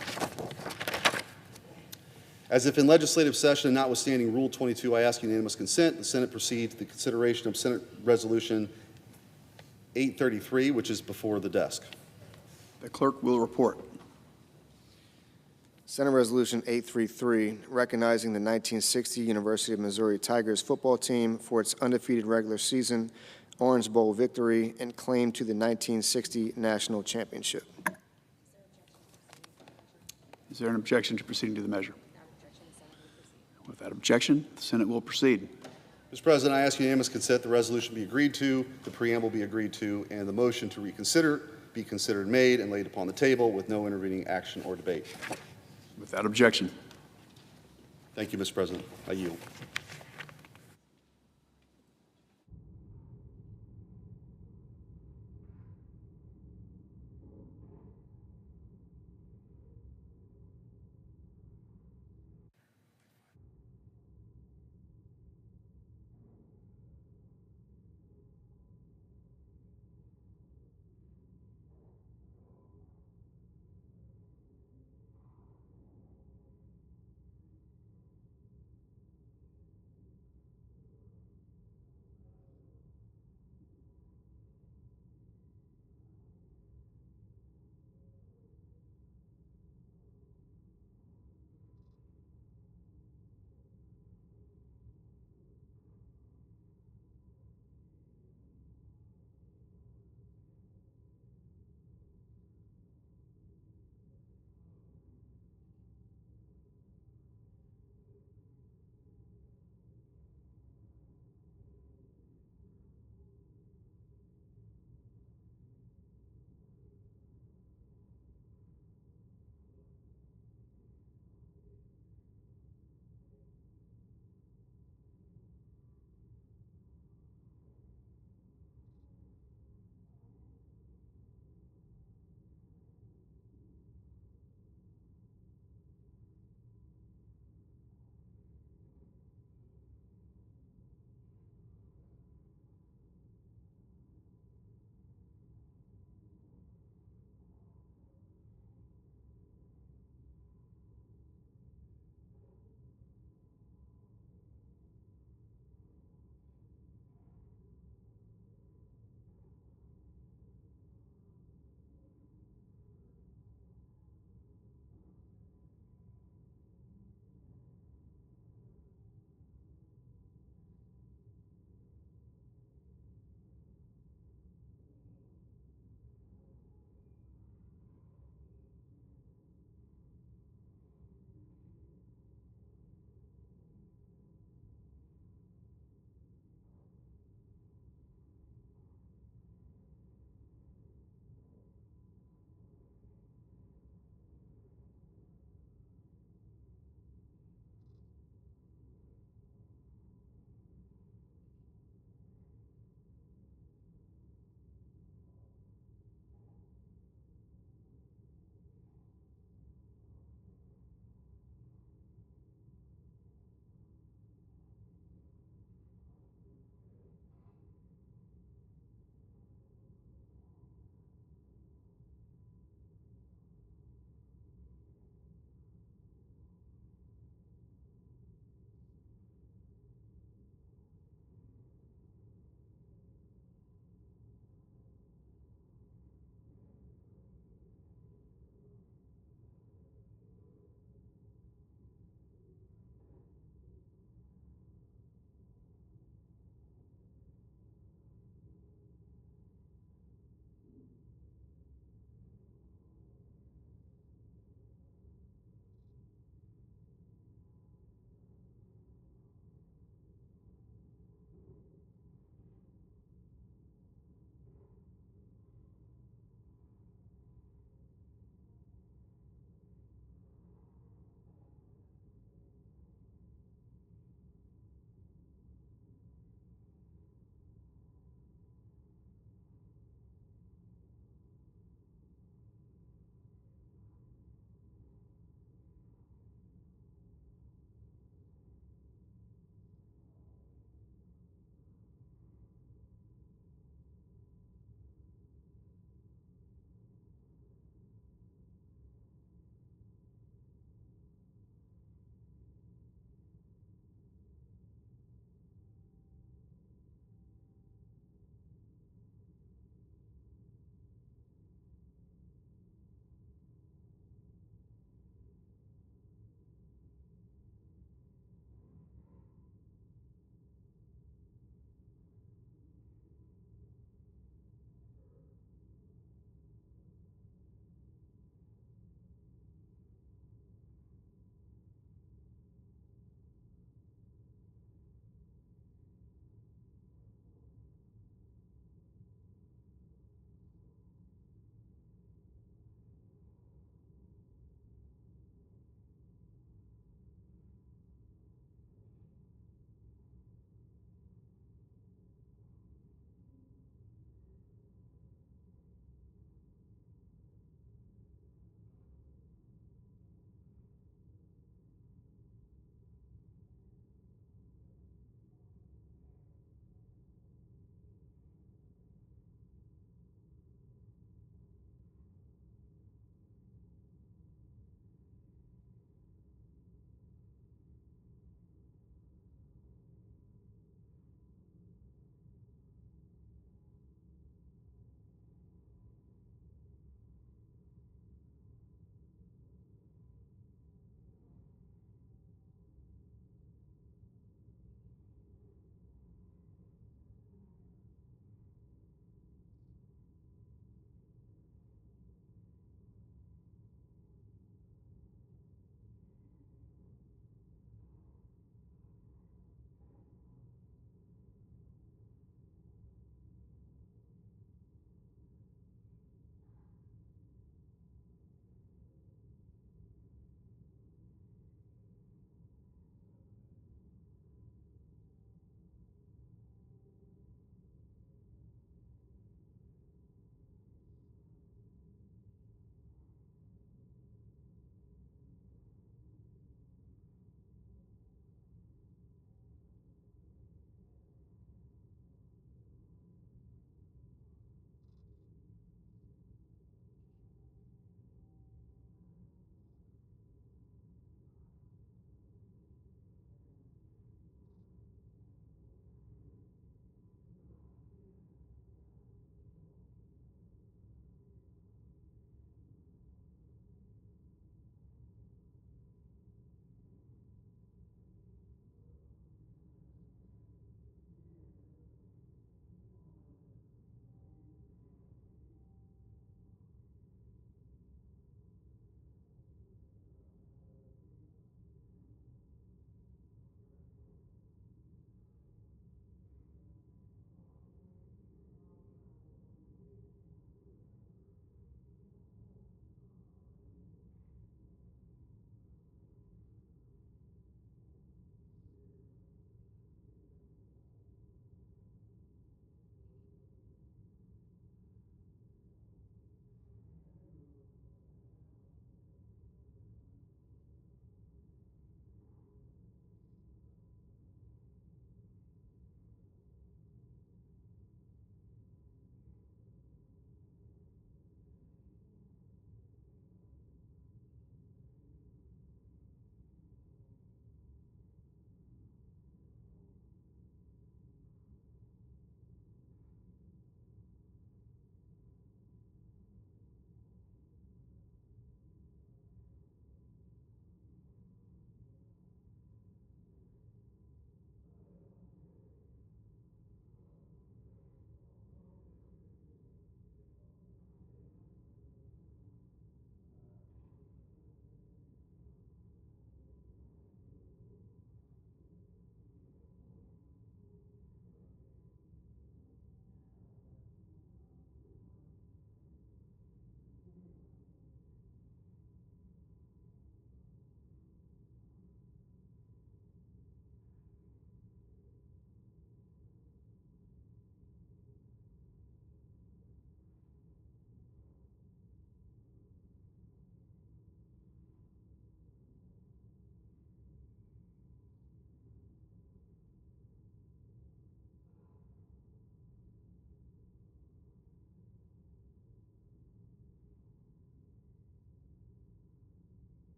as if in legislative session and notwithstanding Rule 22, I ask unanimous consent. The Senate proceed to the consideration of Senate Resolution 833, which is before the desk. The clerk will report. Senate Resolution 833, recognizing the 1960 University of Missouri Tigers football team for its undefeated regular season Orange Bowl victory and claim to the 1960 national championship. Is there an objection to proceeding to the measure? Without objection, the Senate will proceed. Mr. President, I ask unanimous consent the resolution be agreed to, the preamble be agreed to, and the motion to reconsider be considered made and laid upon the table with no intervening action or debate. Without objection. Thank you, Mr. President. I yield.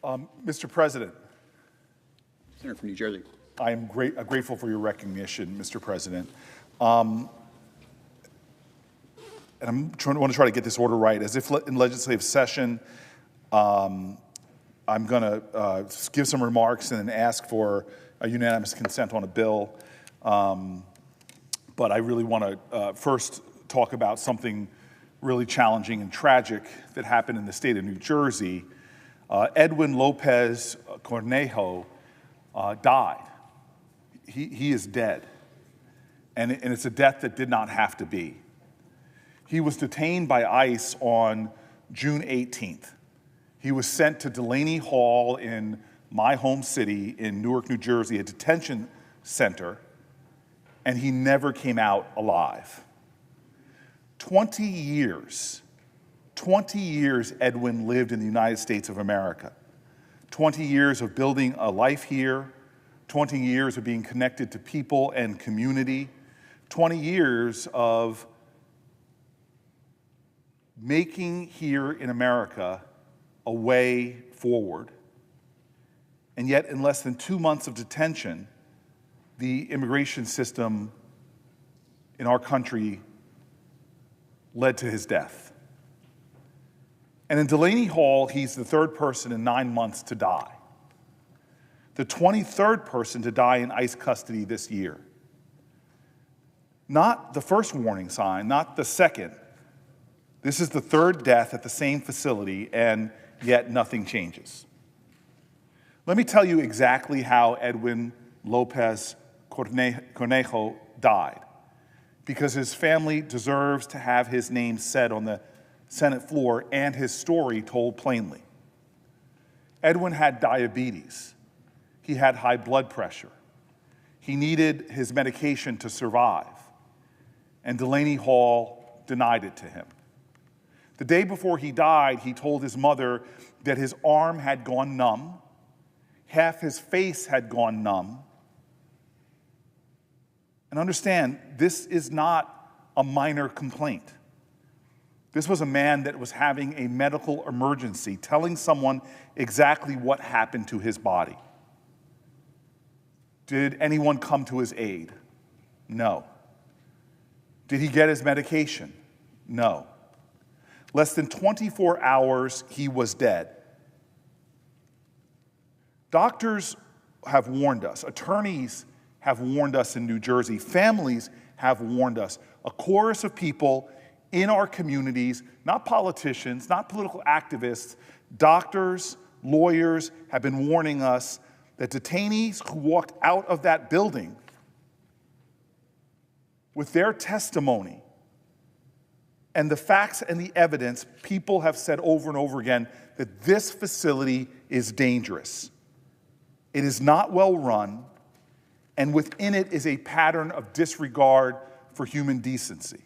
Mr. President. Senator from New Jersey. I am grateful for your recognition, Mr. President. And I want to try to get this order right. As if in legislative session, I'm going to give some remarks and then ask for a unanimous consent on a bill. But I really want to first talk about something really challenging and tragic that happened in the state of New Jersey. Edwin Lopez Cornejo died. He is dead. And it's a death that did not have to be. He was detained by ICE on June 18th. He was sent to Delaney Hall in my home city in Newark, New Jersey, a detention center, and he never came out alive. 20 years Edwin lived in the United States of America. 20 years of building a life here, 20 years of being connected to people and community, 20 years of making here in America a way forward. And yet, in less than 2 months of detention, the immigration system in our country led to his death. And in Delaney Hall, he's the third person in 9 months to die. The 23rd person to die in ICE custody this year. Not the first warning sign, not the second. This is the third death at the same facility, and yet nothing changes. Let me tell you exactly how Edwin Lopez Cornejo died, because his family deserves to have his name said on the Senate floor and his story told plainly. Edwin had diabetes. He had high blood pressure. He needed his medication to survive, and Delaney Hall denied it to him. The day before he died, he told his mother that his arm had gone numb, half his face had gone numb. And understand, this is not a minor complaint. This was a man that was having a medical emergency, telling someone exactly what happened to his body. Did anyone come to his aid? No. Did he get his medication? No. Less than 24 hours, he was dead. Doctors have warned us. Attorneys have warned us in New Jersey. Families have warned us. A chorus of people in our communities, not politicians, not political activists, doctors, lawyers have been warning us that detainees who walked out of that building with their testimony and the facts and the evidence, people have said over and over again that this facility is dangerous. It is not well run, and within it is a pattern of disregard for human decency.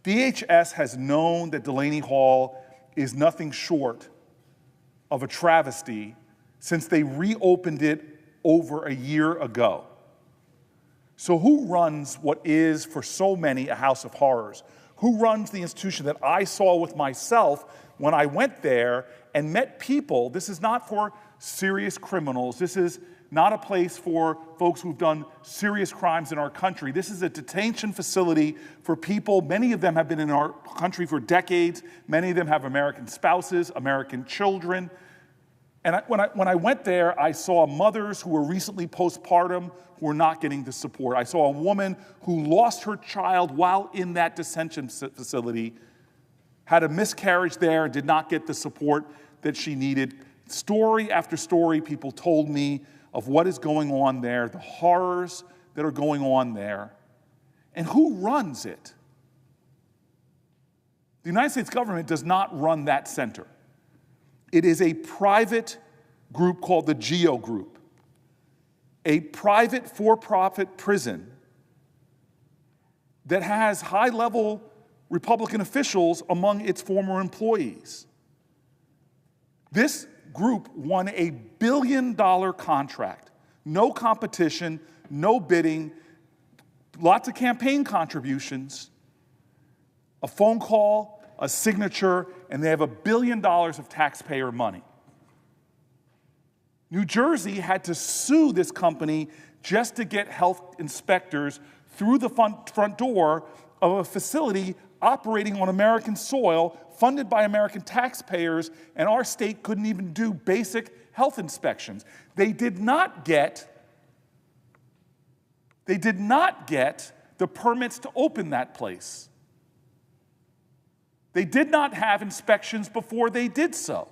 DHS has known that Delaney Hall is nothing short of a travesty since they reopened it over a year ago. So who runs what is, for so many, a house of horrors? Who runs the institution that I saw with myself when I went there and met people? This is not for serious criminals. This is not a place for folks who've done serious crimes in our country. This is a detention facility for people. Many of them have been in our country for decades. Many of them have American spouses, American children. And when I went there, I saw mothers who were recently postpartum who were not getting the support. I saw a woman who lost her child while in that detention facility, had a miscarriage there, and did not get the support that she needed. Story after story, people told me of what is going on there, the horrors that are going on there, and who runs it. The United States government does not run that center. It is a private group called the GEO Group, a private for-profit prison that has high-level Republican officials among its former employees. This group won a $1 billion contract. No competition, no bidding, lots of campaign contributions, a phone call, a signature, and they have $1 billion of taxpayer money. New Jersey had to sue this company just to get health inspectors through the front door of a facility operating on American soil, funded by American taxpayers, and our state couldn't even do basic health inspections. They did not get the permits to open that place. They did not have inspections before they did so.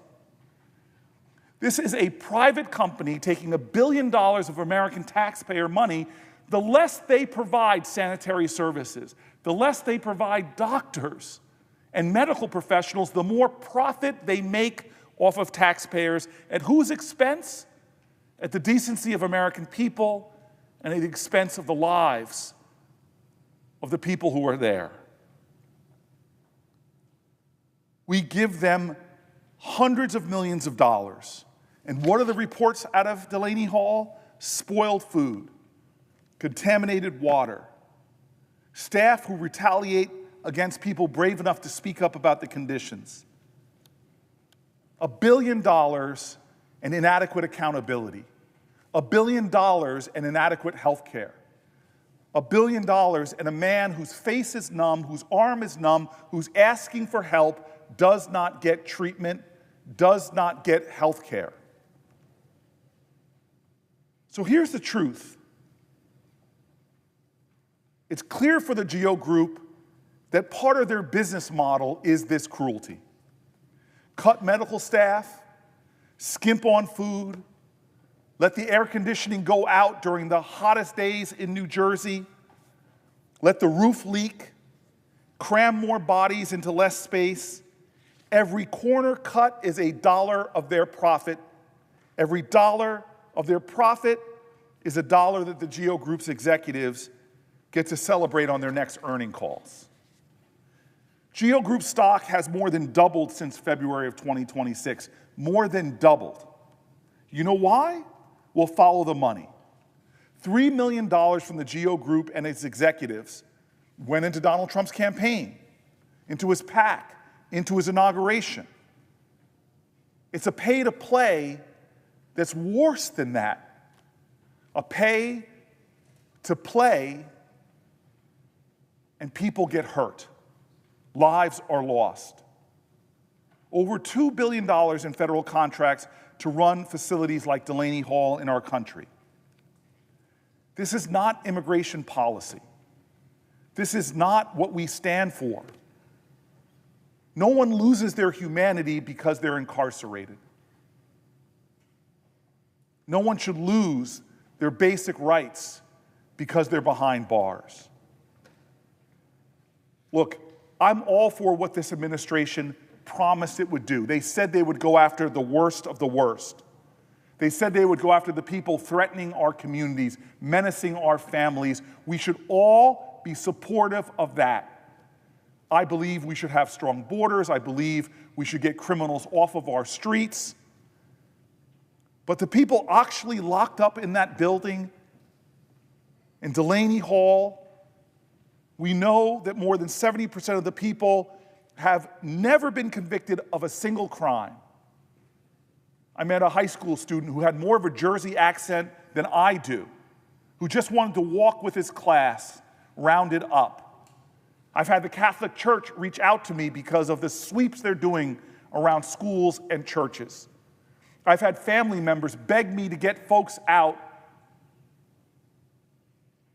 This is a private company taking $1 billion of American taxpayer money. The less they provide sanitary services, the less they provide doctors and medical professionals, the more profit they make off of taxpayers. At whose expense? At the decency of American people and at the expense of the lives of the people who are there. We give them hundreds of millions of dollars. And what are the reports out of Delaney Hall? Spoiled food, contaminated water, staff who retaliate against people brave enough to speak up about the conditions. $1 billion and inadequate accountability. $1 billion and inadequate health care. $1 billion and a man whose face is numb, whose arm is numb, who's asking for help, does not get treatment, does not get health care. So here's the truth. It's clear for the GEO Group that part of their business model is this cruelty. Cut medical staff, skimp on food, let the air conditioning go out during the hottest days in New Jersey, let the roof leak, cram more bodies into less space. Every corner cut is $1 of their profit. Every dollar of their profit is $1 that the GEO Group's executives get to celebrate on their next earning calls. GEO Group stock has more than doubled since February of 2026, more than doubled. You know why? We'll follow the money. $3 million from the GEO Group and its executives went into Donald Trump's campaign, into his PAC, into his inauguration. It's a pay-to-play that's worse than that. A pay-to-play and people get hurt. Lives are lost. Over $2 billion in federal contracts to run facilities like Delaney Hall in our country. This is not immigration policy. This is not what we stand for. No one loses their humanity because they're incarcerated. No one should lose their basic rights because they're behind bars. Look, I'm all for what this administration promised it would do. They said they would go after the worst of the worst. They said they would go after the people threatening our communities, menacing our families. We should all be supportive of that. I believe we should have strong borders. I believe we should get criminals off of our streets. But the people actually locked up in that building, in Delaney Hall, we know that more than 70% of the people have never been convicted of a single crime. I met a high school student who had more of a Jersey accent than I do, who just wanted to walk with his class, rounded up. I've had the Catholic Church reach out to me because of the sweeps they're doing around schools and churches. I've had family members beg me to get folks out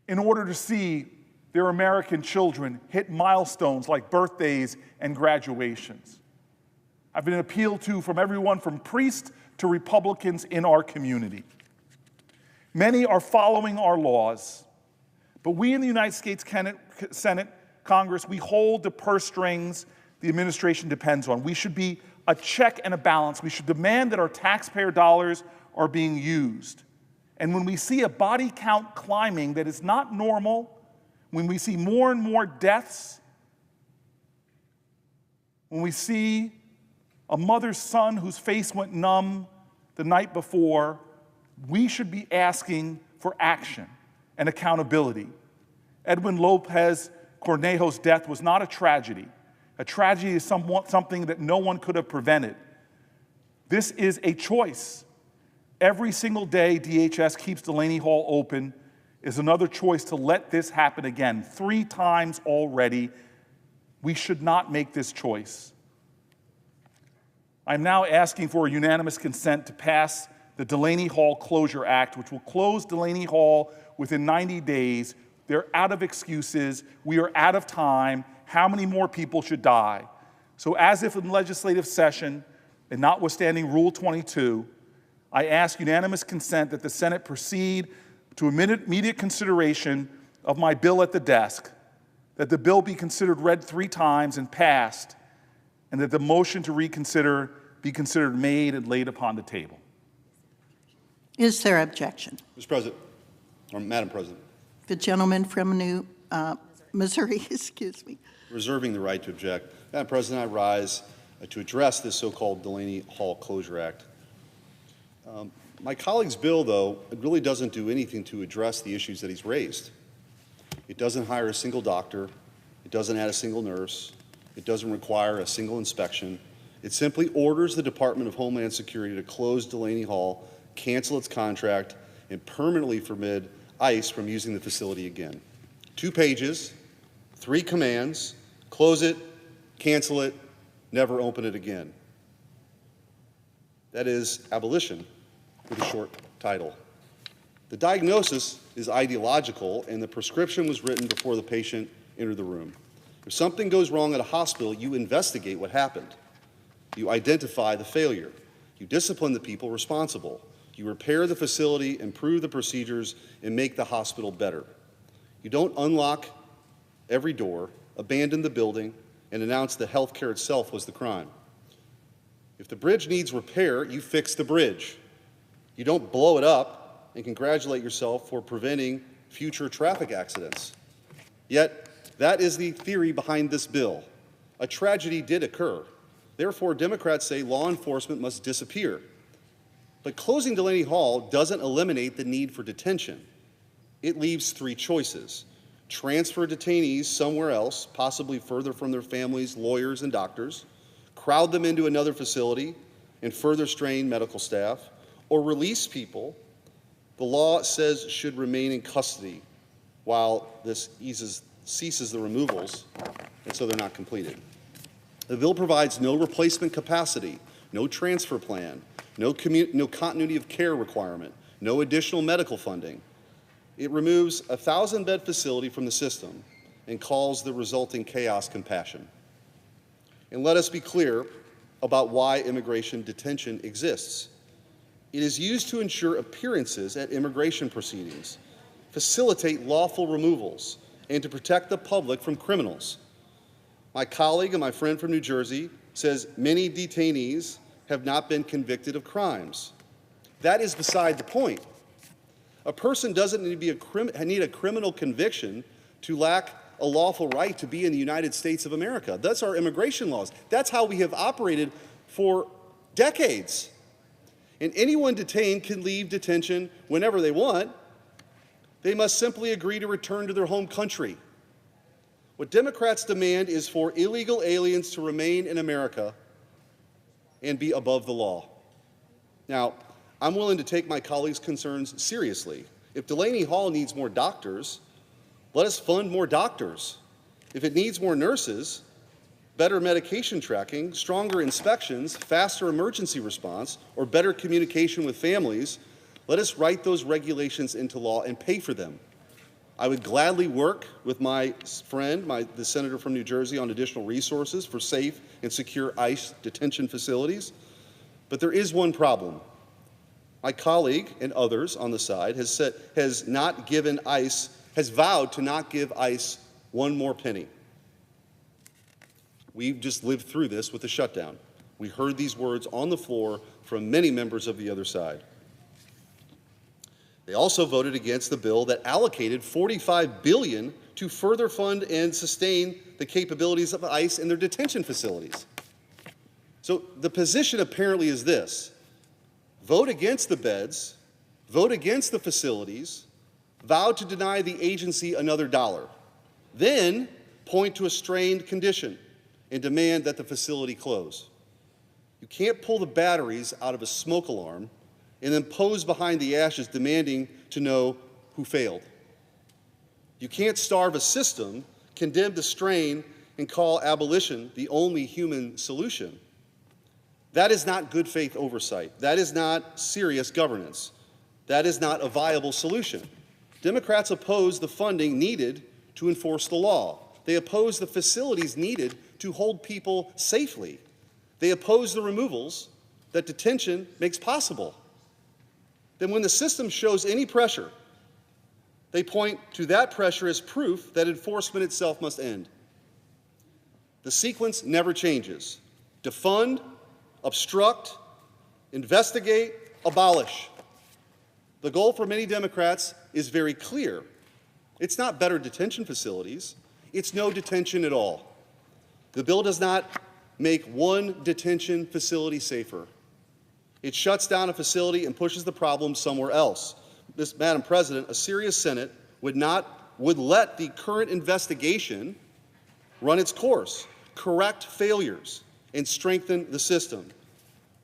in order to see their American children hit milestones like birthdays and graduations. I've been appealed to from everyone from priests to Republicans in our community. Many are following our laws, but we in the United States Senate, Congress, we hold the purse strings the administration depends on. We should be a check and a balance. We should demand that our taxpayer dollars are being used. And when we see a body count climbing that is not normal, when we see more and more deaths, when we see a mother's son whose face went numb the night before, we should be asking for action and accountability. Edwin Lopez Cornejo's death was not a tragedy. A tragedy is something that no one could have prevented. This is a choice. Every single day DHS keeps Delaney Hall open is another choice to let this happen again. 3 times already. We should not make this choice. I'm now asking for a unanimous consent to pass the Delaney Hall Closure Act, which will close Delaney Hall within 90 days. They're out of excuses. We are out of time. How many more people should die? So as if in legislative session, and notwithstanding Rule 22, I ask unanimous consent that the Senate proceed to immediate consideration of my bill at the desk, that the bill be considered read 3 times and passed, and that the motion to reconsider be considered made and laid upon the table. Is there objection? Mr. President, or Madam President. The gentleman from New Missouri, excuse me. Reserving the right to object. Madam President, I rise to address this so-called Delaney Hall Closure Act. My colleague's bill, though, it really doesn't do anything to address the issues that he's raised. It doesn't hire a single doctor. It doesn't add a single nurse. It doesn't require a single inspection. It simply orders the Department of Homeland Security to close Delaney Hall, cancel its contract, and permanently forbid ICE from using the facility again. 2 pages, 3 commands: close it, cancel it, never open it again. That is abolition with a short title. The diagnosis is ideological, and the prescription was written before the patient entered the room. If something goes wrong at a hospital, you investigate what happened. You identify the failure. You discipline the people responsible. You repair the facility, improve the procedures, and make the hospital better. You don't unlock every door, abandon the building, and announce that health care itself was the crime. If the bridge needs repair, you fix the bridge. You don't blow it up and congratulate yourself for preventing future traffic accidents. Yet, that is the theory behind this bill. A tragedy did occur. Therefore, Democrats say law enforcement must disappear. But closing Delaney Hall doesn't eliminate the need for detention. It leaves 3 choices: transfer detainees somewhere else, possibly further from their families, lawyers, and doctors, crowd them into another facility, and further strain medical staff, or release people the law says should remain in custody while this ceases the removals, and so they're not completed. The bill provides no replacement capacity, no transfer plan, no continuity of care requirement, no additional medical funding. It removes a 1,000-bed facility from the system and calls the resulting chaos compassion. And let us be clear about why immigration detention exists. It is used to ensure appearances at immigration proceedings, facilitate lawful removals, and to protect the public from criminals. My colleague and my friend from New Jersey says many detainees have not been convicted of crimes. That is beside the point. A person doesn't need a criminal conviction to lack a lawful right to be in the United States of America. That's our immigration laws. That's how we have operated for decades. And anyone detained can leave detention whenever they want. They must simply agree to return to their home country. What Democrats demand is for illegal aliens to remain in America and be above the law. Now, I'm willing to take my colleagues' concerns seriously. If Delaney Hall needs more doctors, let us fund more doctors. If it needs more nurses, better medication tracking, stronger inspections, faster emergency response, or better communication with families, let us write those regulations into law and pay for them. I would gladly work with my friend, the senator from New Jersey, on additional resources for safe and secure ICE detention facilities. But there is one problem. My colleague and others on the side has vowed to not give ICE one more penny. We've just lived through this with the shutdown. We heard these words on the floor from many members of the other side. They also voted against the bill that allocated $45 billion to further fund and sustain the capabilities of ICE in their detention facilities. So the position apparently is this: vote against the beds, vote against the facilities, vow to deny the agency another dollar, then point to a strained condition and demand that the facility close. You can't pull the batteries out of a smoke alarm and then pose behind the ashes demanding to know who failed. You can't starve a system, condemn to strain, and call abolition the only human solution. That is not good faith oversight. That is not serious governance. That is not a viable solution. Democrats oppose the funding needed to enforce the law. They oppose the facilities needed to hold people safely. They oppose the removals that detention makes possible. Then when the system shows any pressure, they point to that pressure as proof that enforcement itself must end. The sequence never changes. Defund, obstruct, investigate, abolish. The goal for many Democrats is very clear. It's not better detention facilities. It's no detention at all. The bill does not make one detention facility safer. It shuts down a facility and pushes the problem somewhere else. Madam President, a serious Senate would let the current investigation run its course, correct failures, and strengthen the system.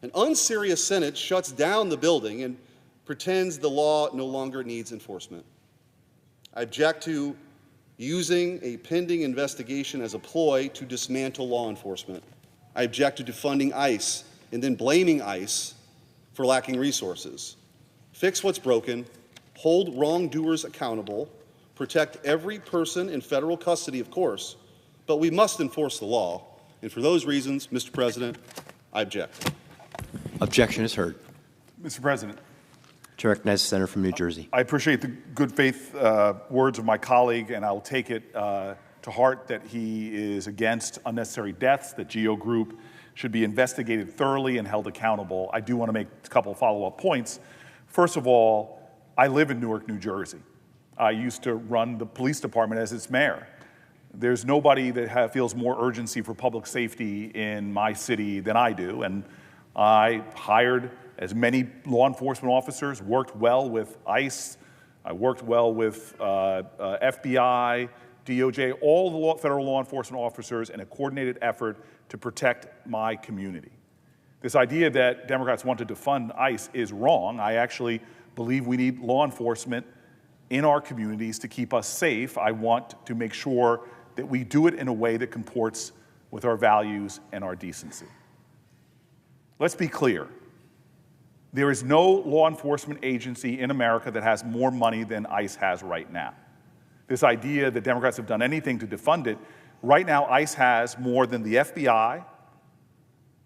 An unserious Senate shuts down the building and pretends the law no longer needs enforcement. I object to using a pending investigation as a ploy to dismantle law enforcement. I object to defunding ICE and then blaming ICE for lacking resources. Fix what's broken, hold wrongdoers accountable, protect every person in federal custody, of course, but we must enforce the law. And for those reasons, Mr. President, I object. Objection is heard. Mr. President. To recognize the senator from New Jersey. I appreciate the good faith words of my colleague, and I'll take it to heart that he is against unnecessary deaths, that GEO Group should be investigated thoroughly and held accountable. I do want to make a couple of follow-up points. First of all, I live in Newark, New Jersey. I used to run the police department as its mayor. There's nobody that feels more urgency for public safety in my city than I do, and I hired as many law enforcement officers, worked well with ICE, I worked well with FBI, DOJ, all the federal law enforcement officers in a coordinated effort to protect my community. This idea that Democrats want to defund ICE is wrong. I actually believe we need law enforcement in our communities to keep us safe. I want to make sure that we do it in a way that comports with our values and our decency. Let's be clear. There is no law enforcement agency in America that has more money than ICE has right now. This idea that Democrats have done anything to defund it, right now ICE has more than the FBI,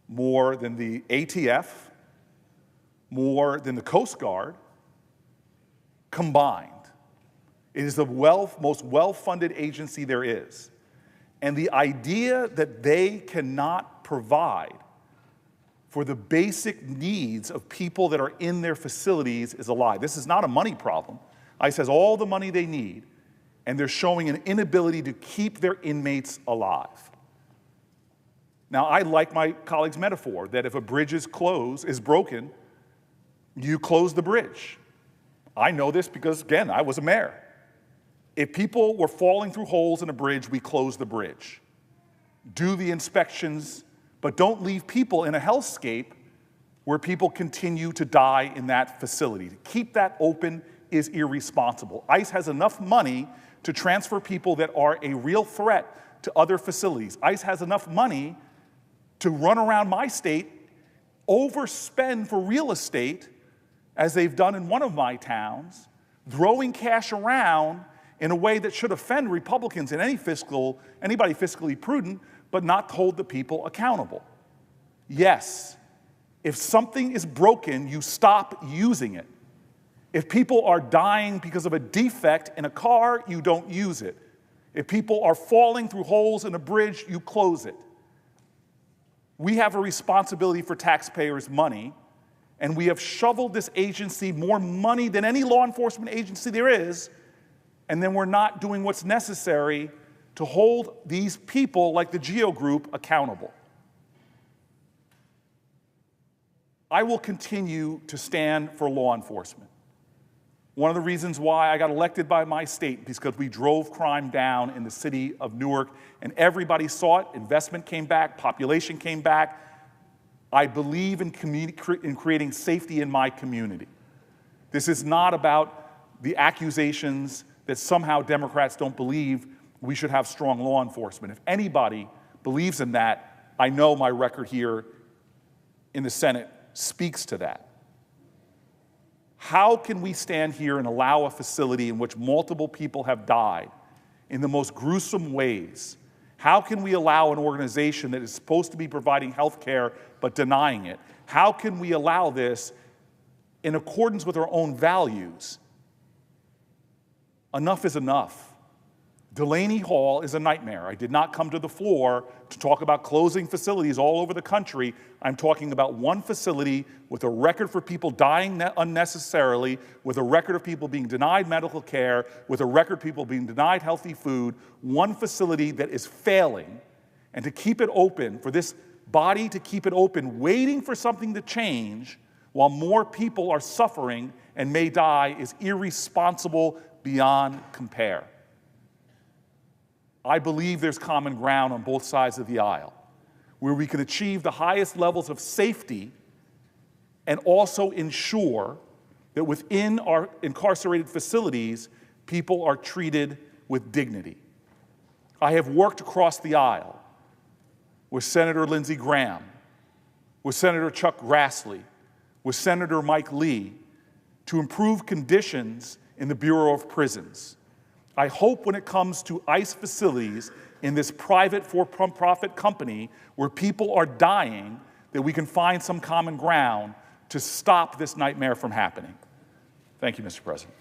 more than the ATF, more than the Coast Guard combined. It is the most well-funded agency there is. And the idea that they cannot provide for the basic needs of people that are in their facilities is a lie. This is not a money problem. ICE has all the money they need, and they're showing an inability to keep their inmates alive. Now, I like my colleague's metaphor that if a bridge is broken, you close the bridge. I know this because, again, I was a mayor. If people were falling through holes in a bridge, we close the bridge. Do the inspections, but don't leave people in a hellscape where people continue to die in that facility. To keep that open is irresponsible. ICE has enough money to transfer people that are a real threat to other facilities. ICE has enough money to run around my state, overspend for real estate, as they've done in one of my towns, throwing cash around in a way that should offend Republicans and anybody fiscally prudent, but not hold the people accountable. Yes, if something is broken, you stop using it. If people are dying because of a defect in a car, you don't use it. If people are falling through holes in a bridge, you close it. We have a responsibility for taxpayers' money, and we have shoveled this agency more money than any law enforcement agency there is, and then we're not doing what's necessary to hold these people like the GEO Group accountable. I will continue to stand for law enforcement. One of the reasons why I got elected by my state is because we drove crime down in the city of Newark, and everybody saw it. Investment came back, population came back. I believe in creating safety in my community. This is not about the accusations that somehow Democrats don't believe we should have strong law enforcement. If anybody believes in that, I know my record here in the Senate speaks to that. How can we stand here and allow a facility in which multiple people have died in the most gruesome ways? How can we allow an organization that is supposed to be providing health care but denying it? How can we allow this in accordance with our own values? Enough is enough. Delaney Hall is a nightmare. I did not come to the floor to talk about closing facilities all over the country. I'm talking about one facility with a record for people dying unnecessarily, with a record of people being denied medical care, with a record of people being denied healthy food, one facility that is failing. And to keep it open, for this body to keep it open, waiting for something to change while more people are suffering and may die, is irresponsible beyond compare. I believe there's common ground on both sides of the aisle, where we can achieve the highest levels of safety and also ensure that within our incarcerated facilities, people are treated with dignity. I have worked across the aisle with Senator Lindsey Graham, with Senator Chuck Grassley, with Senator Mike Lee to improve conditions in the Bureau of Prisons. I hope when it comes to ICE facilities in this private for-profit company where people are dying, that we can find some common ground to stop this nightmare from happening. Thank you, Mr. President.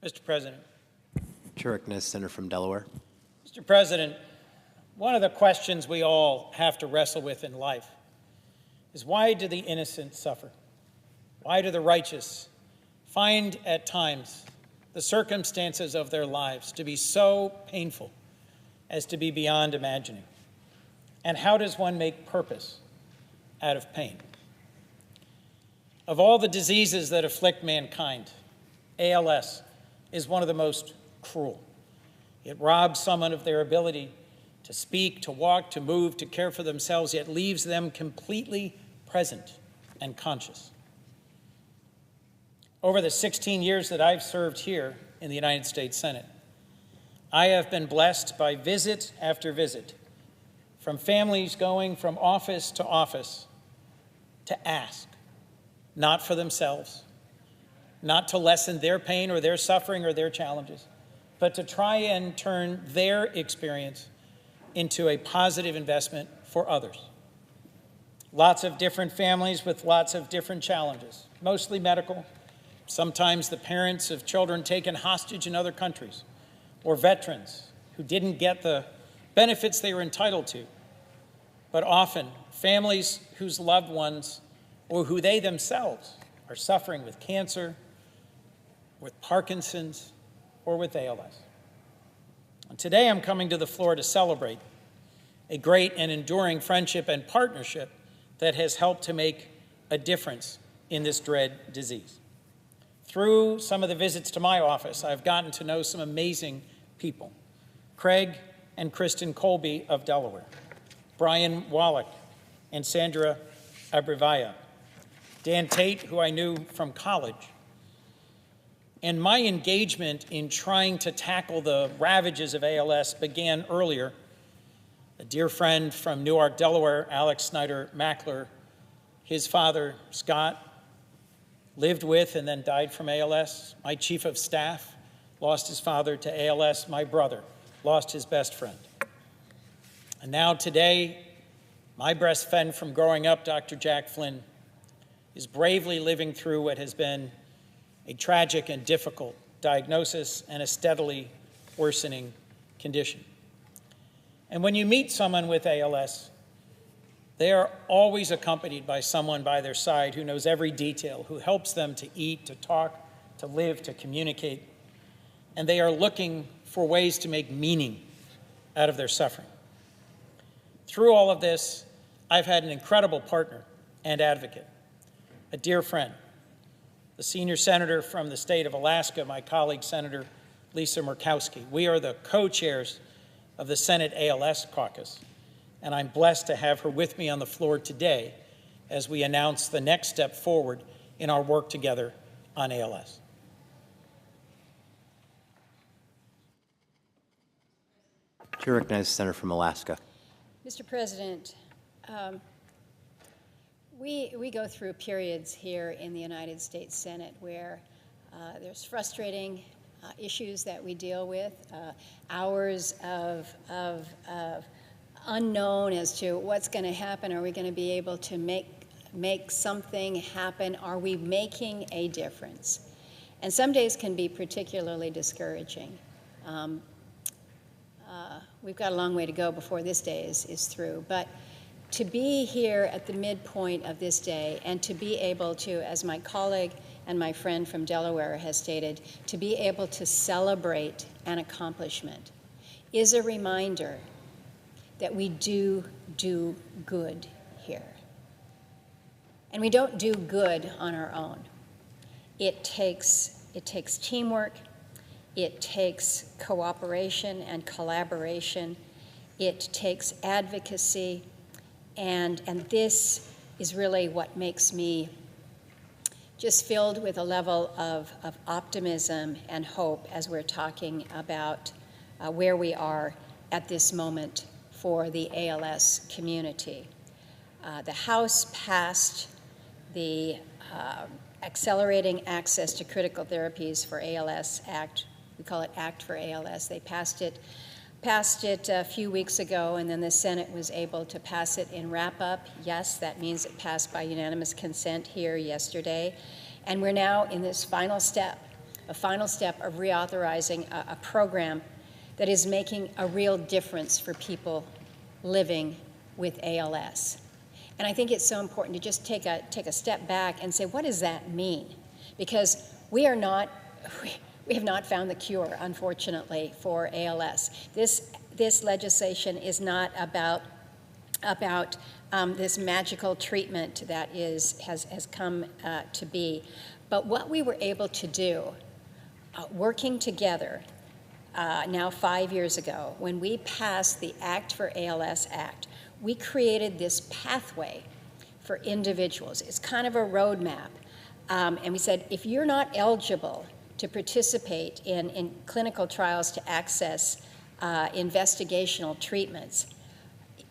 Mr. President. Chair recognizes Senator from Delaware. Mr. President, one of the questions we all have to wrestle with in life is, why do the innocent suffer? Why do the righteous find at times the circumstances of their lives to be so painful as to be beyond imagining? And how does one make purpose out of pain? Of all the diseases that afflict mankind, ALS is one of the most cruel. It robs someone of their ability to speak, to walk, to move, to care for themselves, yet leaves them completely present and conscious. Over the 16 years that I've served here in the United States Senate, I have been blessed by visit after visit from families going from office to office to ask, not for themselves, not to lessen their pain or their suffering or their challenges, but to try and turn their experience into a positive investment for others. Lots of different families with lots of different challenges, mostly medical, sometimes the parents of children taken hostage in other countries, or veterans who didn't get the benefits they were entitled to, but often families whose loved ones or who they themselves are suffering with cancer, with Parkinson's, or with ALS. And today I'm coming to the floor to celebrate a great and enduring friendship and partnership that has helped to make a difference in this dread disease. Through some of the visits to my office, I've gotten to know some amazing people. Craig and Kristen Colby of Delaware, Brian Wallach and Sandra Abrivaya, Dan Tate, who I knew from college. And my engagement in trying to tackle the ravages of ALS began earlier. A dear friend from Newark, Delaware, Alex Snyder Mackler, his father, Scott, lived with and then died from ALS. My chief of staff lost his father to ALS. My brother lost his best friend. And now today, my best friend from growing up, Dr. Jack Flynn, is bravely living through what has been a tragic and difficult diagnosis and a steadily worsening condition. And when you meet someone with ALS, they are always accompanied by someone by their side who knows every detail, who helps them to eat, to talk, to live, to communicate. And they are looking for ways to make meaning out of their suffering. Through all of this, I've had an incredible partner and advocate, a dear friend, the senior senator from the state of Alaska, my colleague, Senator Lisa Murkowski. We are the co-chairs of the Senate ALS caucus, and I'm blessed to have her with me on the floor today as we announce the next step forward in our work together on ALS. To recognize the senator from Alaska. Mr. President, we go through periods here in the United States Senate where there's frustrating issues that we deal with, hours of unknown as to what's going to happen. Are we going to be able to make something happen? Are we making a difference? And some days can be particularly discouraging. We've got a long way to go before this day is through. But to be here at the midpoint of this day and to be able to, as my colleague and my friend from Delaware has stated, to be able to celebrate an accomplishment is a reminder that we do good here. And we don't do good on our own. It takes teamwork. It takes cooperation and collaboration. It takes advocacy. And this is really what makes me just filled with a level of optimism and hope as we're talking about where we are at this moment for the ALS community. The House passed the Accelerating Access to Critical Therapies for ALS Act. We call it Act for ALS. They passed it a few weeks ago, and then the Senate was able to pass it in wrap-up. Yes, that means it passed by unanimous consent here yesterday. And we're now in this final step of reauthorizing a program that is making a real difference for people living with ALS. And I think it's so important to just take a step back and say, what does that mean? Because we have not found the cure, unfortunately, for ALS. This legislation is not about this magical treatment that has come to be. But what we were able to do, working together now 5 years ago, when we passed the Act for ALS Act, we created this pathway for individuals. It's kind of a roadmap. And we said, if you're not eligible to participate in clinical trials to access investigational treatments,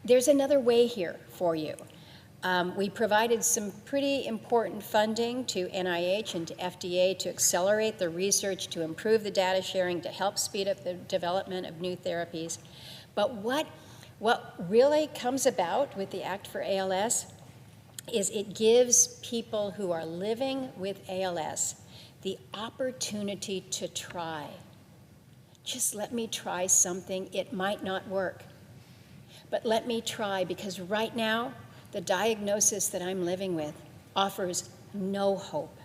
there's another way here for you. We provided some pretty important funding to NIH and to FDA to accelerate the research, to improve the data sharing, to help speed up the development of new therapies. But what really comes about with the Act for ALS is it gives people who are living with ALS the opportunity to try. Just let me try something. It might not work, but let me try, because right now, the diagnosis that I'm living with offers no hope.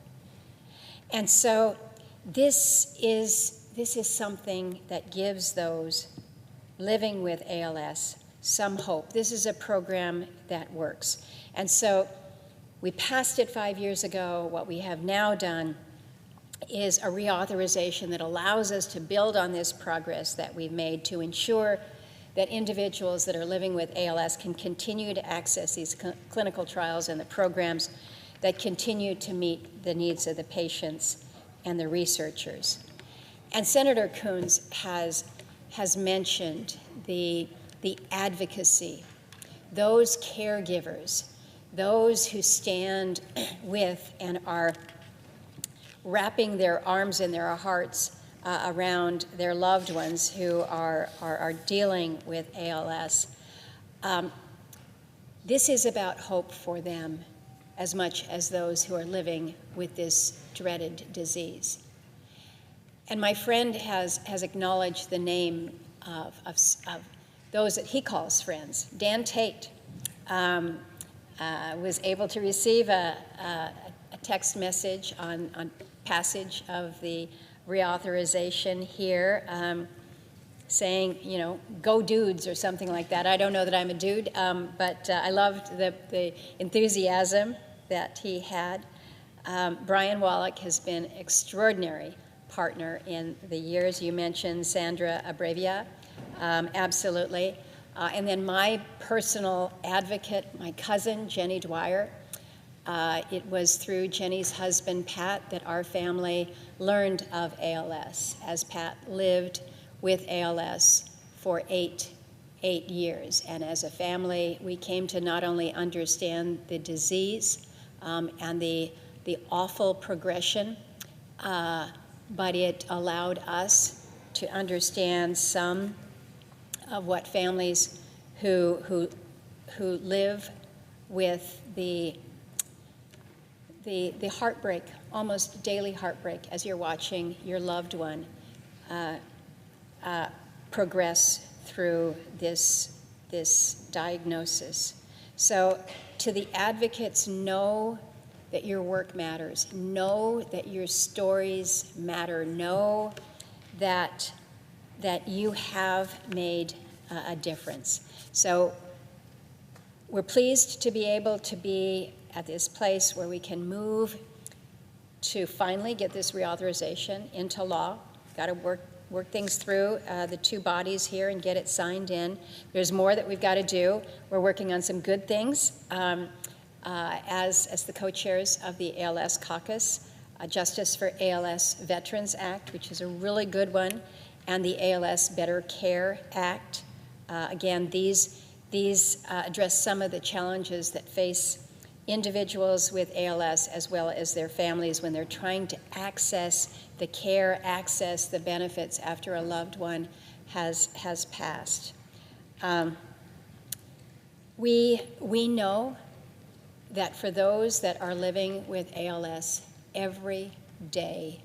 And so this is something that gives those living with ALS some hope. This is a program that works. And so we passed it 5 years ago. What we have now done is a reauthorization that allows us to build on this progress that we've made to ensure that individuals that are living with ALS can continue to access these clinical trials and the programs that continue to meet the needs of the patients and the researchers. And Senator Coons has mentioned the advocacy, those caregivers, those who stand with and are wrapping their arms and their hearts around their loved ones who are dealing with ALS. This is about hope for them as much as those who are living with this dreaded disease. And my friend has acknowledged the name of those that he calls friends. Dan Tate was able to receive a text message on passage of the reauthorization here. saying, you know, go dudes or something like that. I don't know that I'm a dude, but I loved the enthusiasm that he had. Brian Wallach has been an extraordinary partner in the years. You mentioned Sandra Abrevia, absolutely. And then my personal advocate, my cousin, Jenny Dwyer. It was through Jenny's husband, Pat, that our family learned of ALS, as Pat lived with ALS for eight years. And as a family, we came to not only understand the disease and the awful progression, but it allowed us to understand some of what families who live with the heartbreak, almost daily heartbreak, as you're watching your loved one progress through this diagnosis. So to the advocates, know that your work matters. Know that your stories matter. Know that you have made a difference. So we're pleased to be able to be at this place where we can move to finally get this reauthorization into law. Got to work things through the two bodies here and get it signed in. There's more that we've got to do. We're working on some good things as the co-chairs of the ALS caucus, Justice for ALS Veterans Act, which is a really good one, and the ALS Better Care Act. Again, these address some of the challenges that face individuals with ALS as well as their families when they're trying to access the care, access the benefits after a loved one has passed. We know that for those that are living with ALS, every day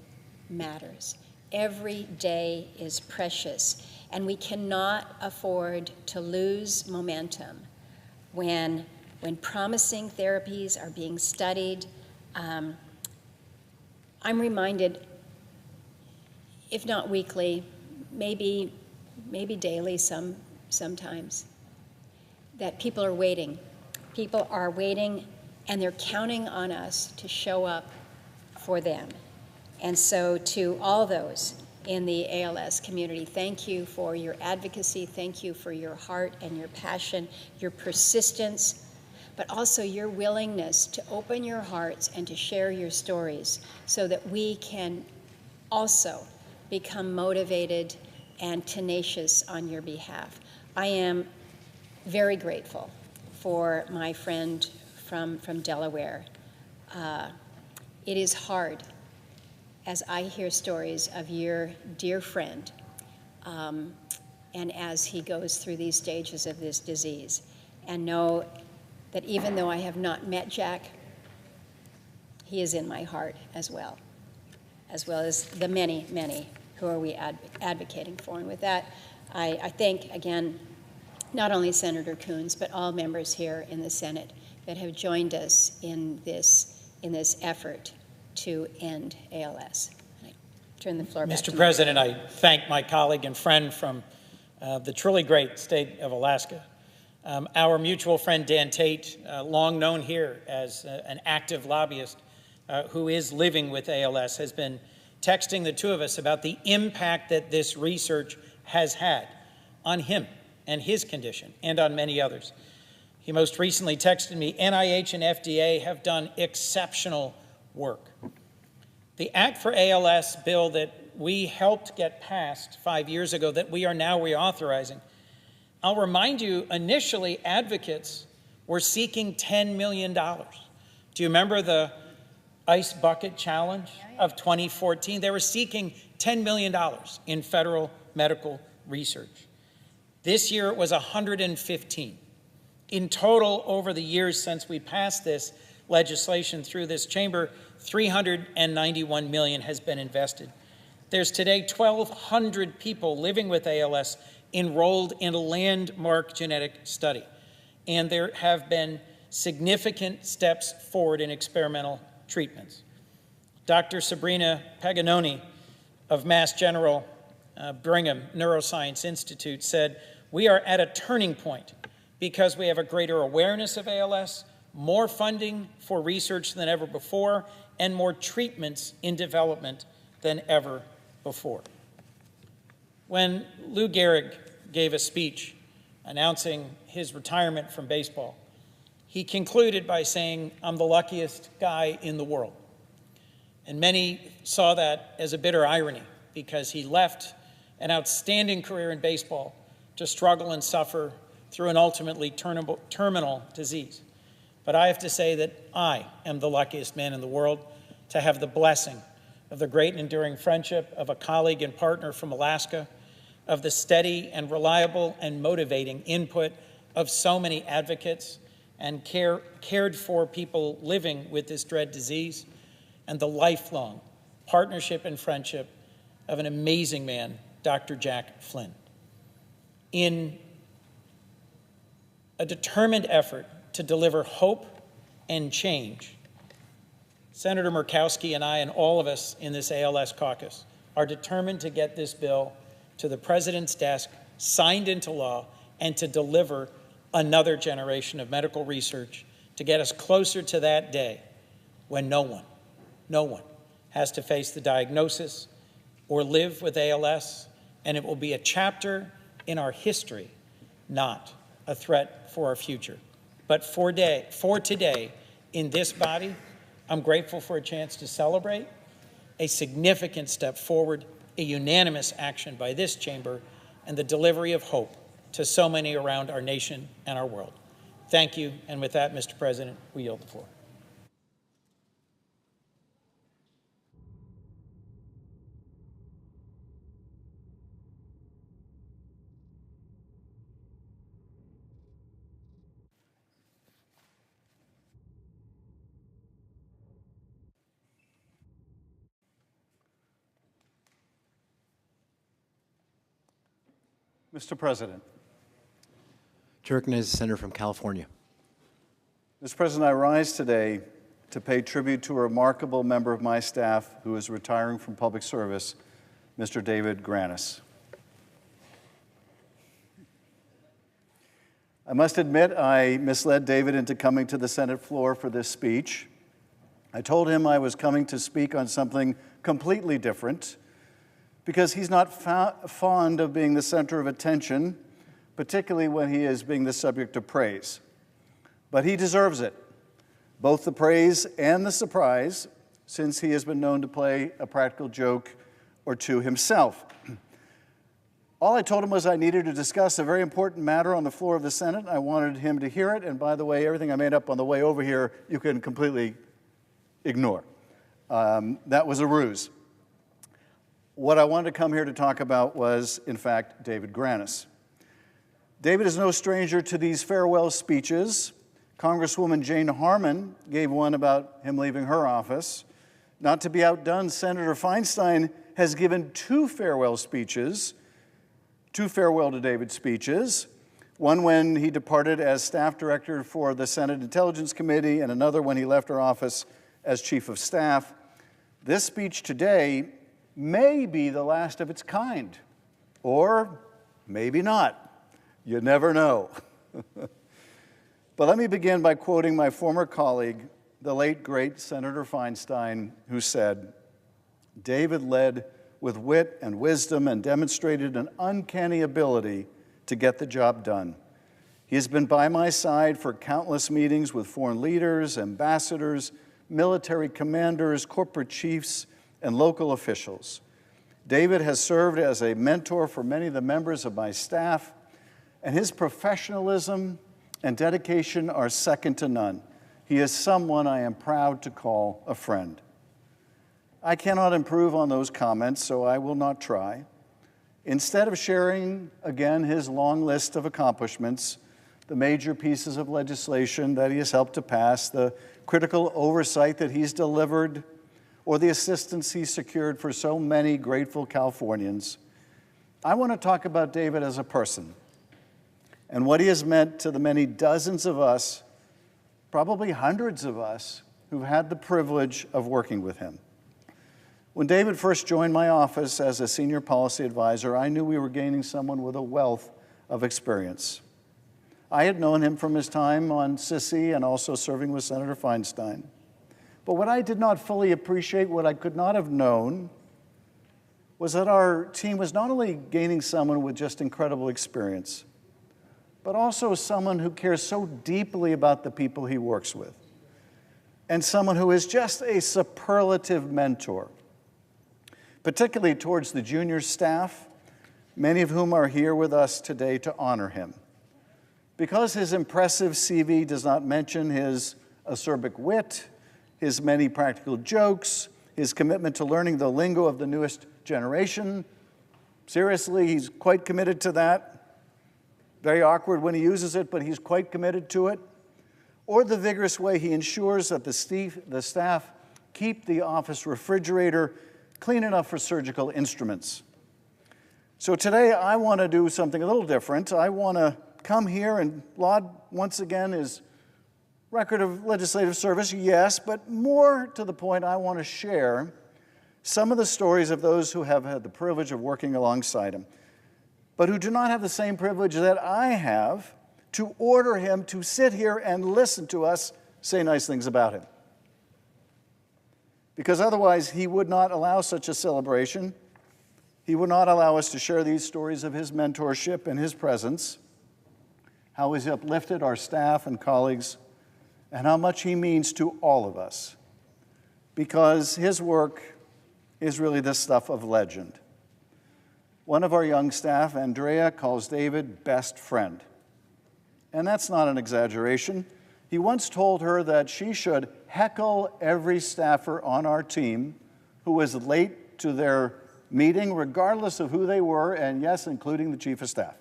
matters. Every day is precious, and we cannot afford to lose momentum when promising therapies are being studied. I'm reminded, if not weekly, maybe daily sometimes, that people are waiting. People are waiting, and they're counting on us to show up for them. And so to all those in the ALS community, thank you for your advocacy, thank you for your heart and your passion, your persistence, but also your willingness to open your hearts and to share your stories so that we can also become motivated and tenacious on your behalf. I am very grateful for my friend from Delaware. It is hard as I hear stories of your dear friend and as he goes through these stages of this disease, and know that even though I have not met Jack, he is in my heart as well as the many, many who are we advocating for. And with that, I thank, again, not only Senator Coons, but all members here in the Senate that have joined us in this effort to end ALS. And I turn the floor back to Mr. President, I thank my colleague and friend from the truly great state of Alaska. Our mutual friend Dan Tate, long known here as an active lobbyist who is living with ALS, has been texting the two of us about the impact that this research has had on him and his condition, and on many others. He most recently texted me, NIH and FDA have done exceptional work. The Act for ALS bill that we helped get passed 5 years ago, that we are now reauthorizing, I'll remind you, initially advocates were seeking $10 million. Do you remember the Ice Bucket Challenge of 2014? They were seeking $10 million in federal medical research. This year it was 115. In total, over the years since we passed this legislation through this chamber, $391 million has been invested. There's today 1,200 people living with ALS enrolled in a landmark genetic study. And there have been significant steps forward in experimental treatments. Dr. Sabrina Paganoni of Mass General Brigham Neuroscience Institute, said, "We are at a turning point because we have a greater awareness of ALS, more funding for research than ever before, and more treatments in development than ever before." When Lou Gehrig gave a speech announcing his retirement from baseball, he concluded by saying, "I'm the luckiest guy in the world." And many saw that as a bitter irony because he left an outstanding career in baseball to struggle and suffer through an ultimately terminal disease. But I have to say that I am the luckiest man in the world to have the blessing of the great and enduring friendship of a colleague and partner from Alaska, of the steady and reliable and motivating input of so many advocates and cared for people living with this dread disease, and the lifelong partnership and friendship of an amazing man, Dr. Jack Flynn. In a determined effort to deliver hope and change, Senator Murkowski and I and all of us in this ALS caucus are determined to get this bill to the President's desk, signed into law, and to deliver another generation of medical research to get us closer to that day when no one has to face the diagnosis or live with ALS, and it will be a chapter in our history, not a threat for our future. But for today, in this body, I'm grateful for a chance to celebrate a significant step forward, a unanimous action by this chamber, and the delivery of hope to so many around our nation and our world. Thank you, and with that, Mr. President, we yield the floor. Mr. President. To recognize the senator from California. Mr. President, I rise today to pay tribute to a remarkable member of my staff who is retiring from public service, Mr. David Granis. I must admit I misled David into coming to the Senate floor for this speech. I told him I was coming to speak on something completely different because he's not fond of being the center of attention, particularly when he is being the subject of praise. But he deserves it, both the praise and the surprise, since he has been known to play a practical joke or two himself. All I told him was I needed to discuss a very important matter on the floor of the Senate. I wanted him to hear it, and by the way, everything I made up on the way over here, you can completely ignore. That was a ruse. What I wanted to come here to talk about was, in fact, David Granis. David is no stranger to these farewell speeches. Congresswoman Jane Harman gave one about him leaving her office. Not to be outdone, Senator Feinstein has given two farewell speeches, two farewell to David speeches, one when he departed as staff director for the Senate Intelligence Committee and another when he left her office as chief of staff. This speech today may be the last of its kind, or maybe not. You never know. But let me begin by quoting my former colleague, the late, great Senator Feinstein, who said, "David led with wit and wisdom and demonstrated an uncanny ability to get the job done. He has been by my side for countless meetings with foreign leaders, ambassadors, military commanders, corporate chiefs, and local officials. David has served as a mentor for many of the members of my staff, and his professionalism and dedication are second to none. He is someone I am proud to call a friend." I cannot improve on those comments, so I will not try. Instead of sharing again his long list of accomplishments, the major pieces of legislation that he has helped to pass, the critical oversight that he's delivered, or the assistance he secured for so many grateful Californians, I want to talk about David as a person and what he has meant to the many dozens of us, probably hundreds of us, who've had the privilege of working with him. When David first joined my office as a senior policy advisor, I knew we were gaining someone with a wealth of experience. I had known him from his time on CICI and also serving with Senator Feinstein. But what I did not fully appreciate, what I could not have known, was that our team was not only gaining someone with just incredible experience, but also someone who cares so deeply about the people he works with, and someone who is just a superlative mentor, particularly towards the junior staff, many of whom are here with us today to honor him. Because his impressive CV does not mention his acerbic wit, his many practical jokes, his commitment to learning the lingo of the newest generation. Seriously, he's quite committed to that. Very awkward when he uses it, but he's quite committed to it. Or the vigorous way he ensures that the staff keep the office refrigerator clean enough for surgical instruments. So today I want to do something a little different. I want to come here and laud once again his record of legislative service, yes, but more to the point, I want to share some of the stories of those who have had the privilege of working alongside him, but who do not have the same privilege that I have to order him to sit here and listen to us say nice things about him. Because otherwise, he would not allow such a celebration. He would not allow us to share these stories of his mentorship and his presence, how he's uplifted our staff and colleagues, and how much he means to all of us. Because his work is really the stuff of legend. One of our young staff, Andrea, calls David best friend. And that's not an exaggeration. He once told her that she should heckle every staffer on our team who was late to their meeting, regardless of who they were, and yes, including the chief of staff.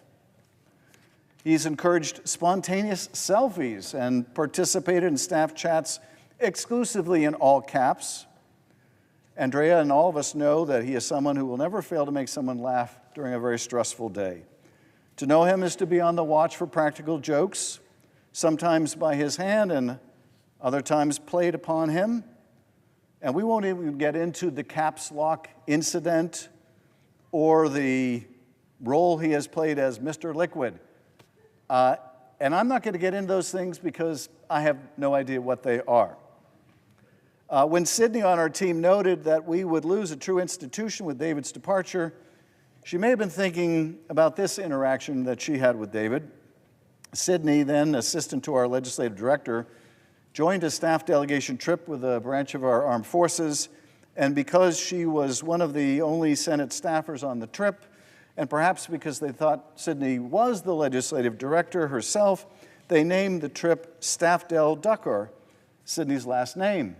He's encouraged spontaneous selfies and participated in staff chats exclusively in all caps. Andrea and all of us know that he is someone who will never fail to make someone laugh during a very stressful day. To know him is to be on the watch for practical jokes, sometimes by his hand and other times played upon him. And we won't even get into the caps lock incident or the role he has played as Mr. Liquid. And I'm not going to get into those things because I have no idea what they are. When Sydney on our team noted that we would lose a true institution with David's departure, she may have been thinking about this interaction that she had with David. Sydney, then assistant to our legislative director, joined a staff delegation trip with a branch of our armed forces, and because she was one of the only Senate staffers on the trip, and perhaps because they thought Sydney was the legislative director herself, they named the trip Staff Del Duckor, Sydney's last name.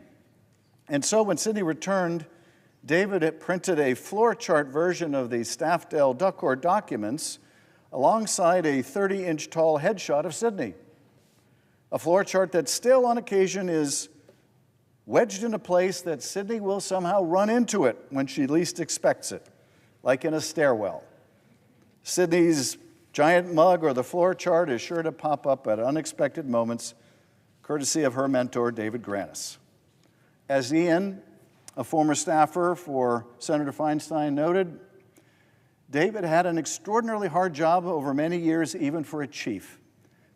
And so when Sydney returned, David had printed a floor chart version of the Staff Del Duckor documents alongside a 30-inch tall headshot of Sydney. A floor chart that still on occasion is wedged in a place that Sydney will somehow run into it when she least expects it, like in a stairwell. Sydney's giant mug or the floor chart is sure to pop up at unexpected moments, courtesy of her mentor, David Granis. As Ian, a former staffer for Senator Feinstein, noted, David had an extraordinarily hard job over many years, even for a chief.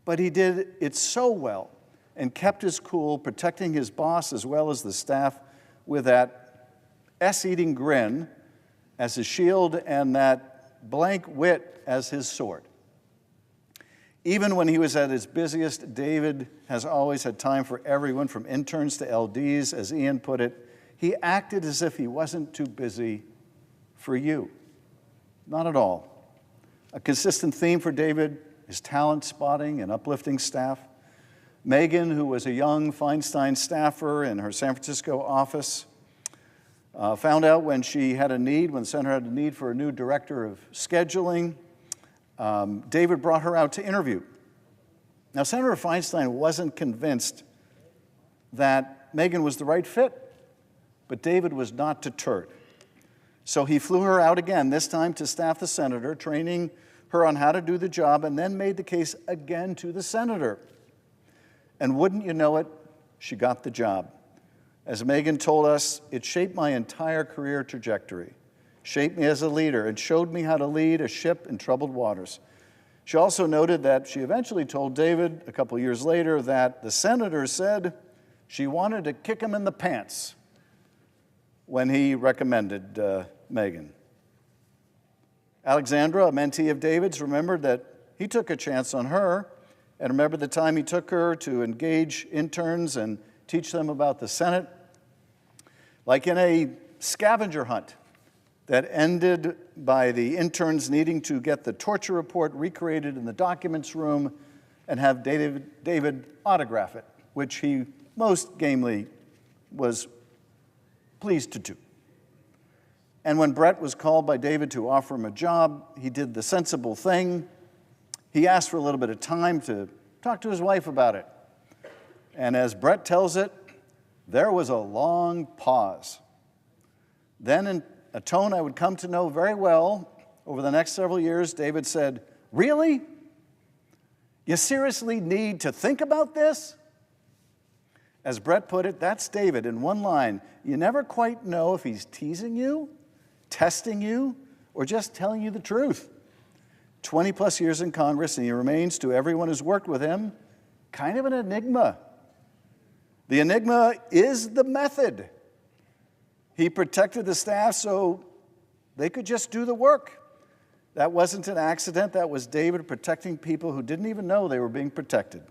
But he did it so well and kept his cool, protecting his boss as well as the staff with that S-eating grin as his shield and that blank wit as his sword. Even when he was at his busiest, David has always had time for everyone from interns to LDs, as Ian put it. He acted as if he wasn't too busy for you. Not at all. A consistent theme for David is talent spotting and uplifting staff. Megan, who was a young Feinstein staffer in her San Francisco office, found out when the Senator had a need for a new director of scheduling. David brought her out to interview. Now, Senator Feinstein wasn't convinced that Megan was the right fit, but David was not deterred. So he flew her out again, this time to staff the senator, training her on how to do the job, and then made the case again to the senator. And wouldn't you know it, she got the job. As Megan told us, it shaped my entire career trajectory, shaped me as a leader, and showed me how to lead a ship in troubled waters. She also noted that she eventually told David a couple years later that the senator said she wanted to kick him in the pants when he recommended Megan. Alexandra, a mentee of David's, remembered that he took a chance on her and remembered the time he took her to engage interns and teach them about the Senate. Like in a scavenger hunt that ended by the interns needing to get the torture report recreated in the documents room and have David autograph it, which he most gamely was pleased to do. And when Brett was called by David to offer him a job, he did the sensible thing. He asked for a little bit of time to talk to his wife about it. And as Brett tells it, there was a long pause. Then, in a tone I would come to know very well over the next several years, David said, "Really? You seriously need to think about this?" As Brett put it, that's David in one line. You never quite know if he's teasing you, testing you, or just telling you the truth. 20 plus years in Congress, and he remains, to everyone who's worked with him, kind of an enigma. The enigma is the method. He protected the staff so they could just do the work. That wasn't an accident. That was David protecting people who didn't even know they were being protected.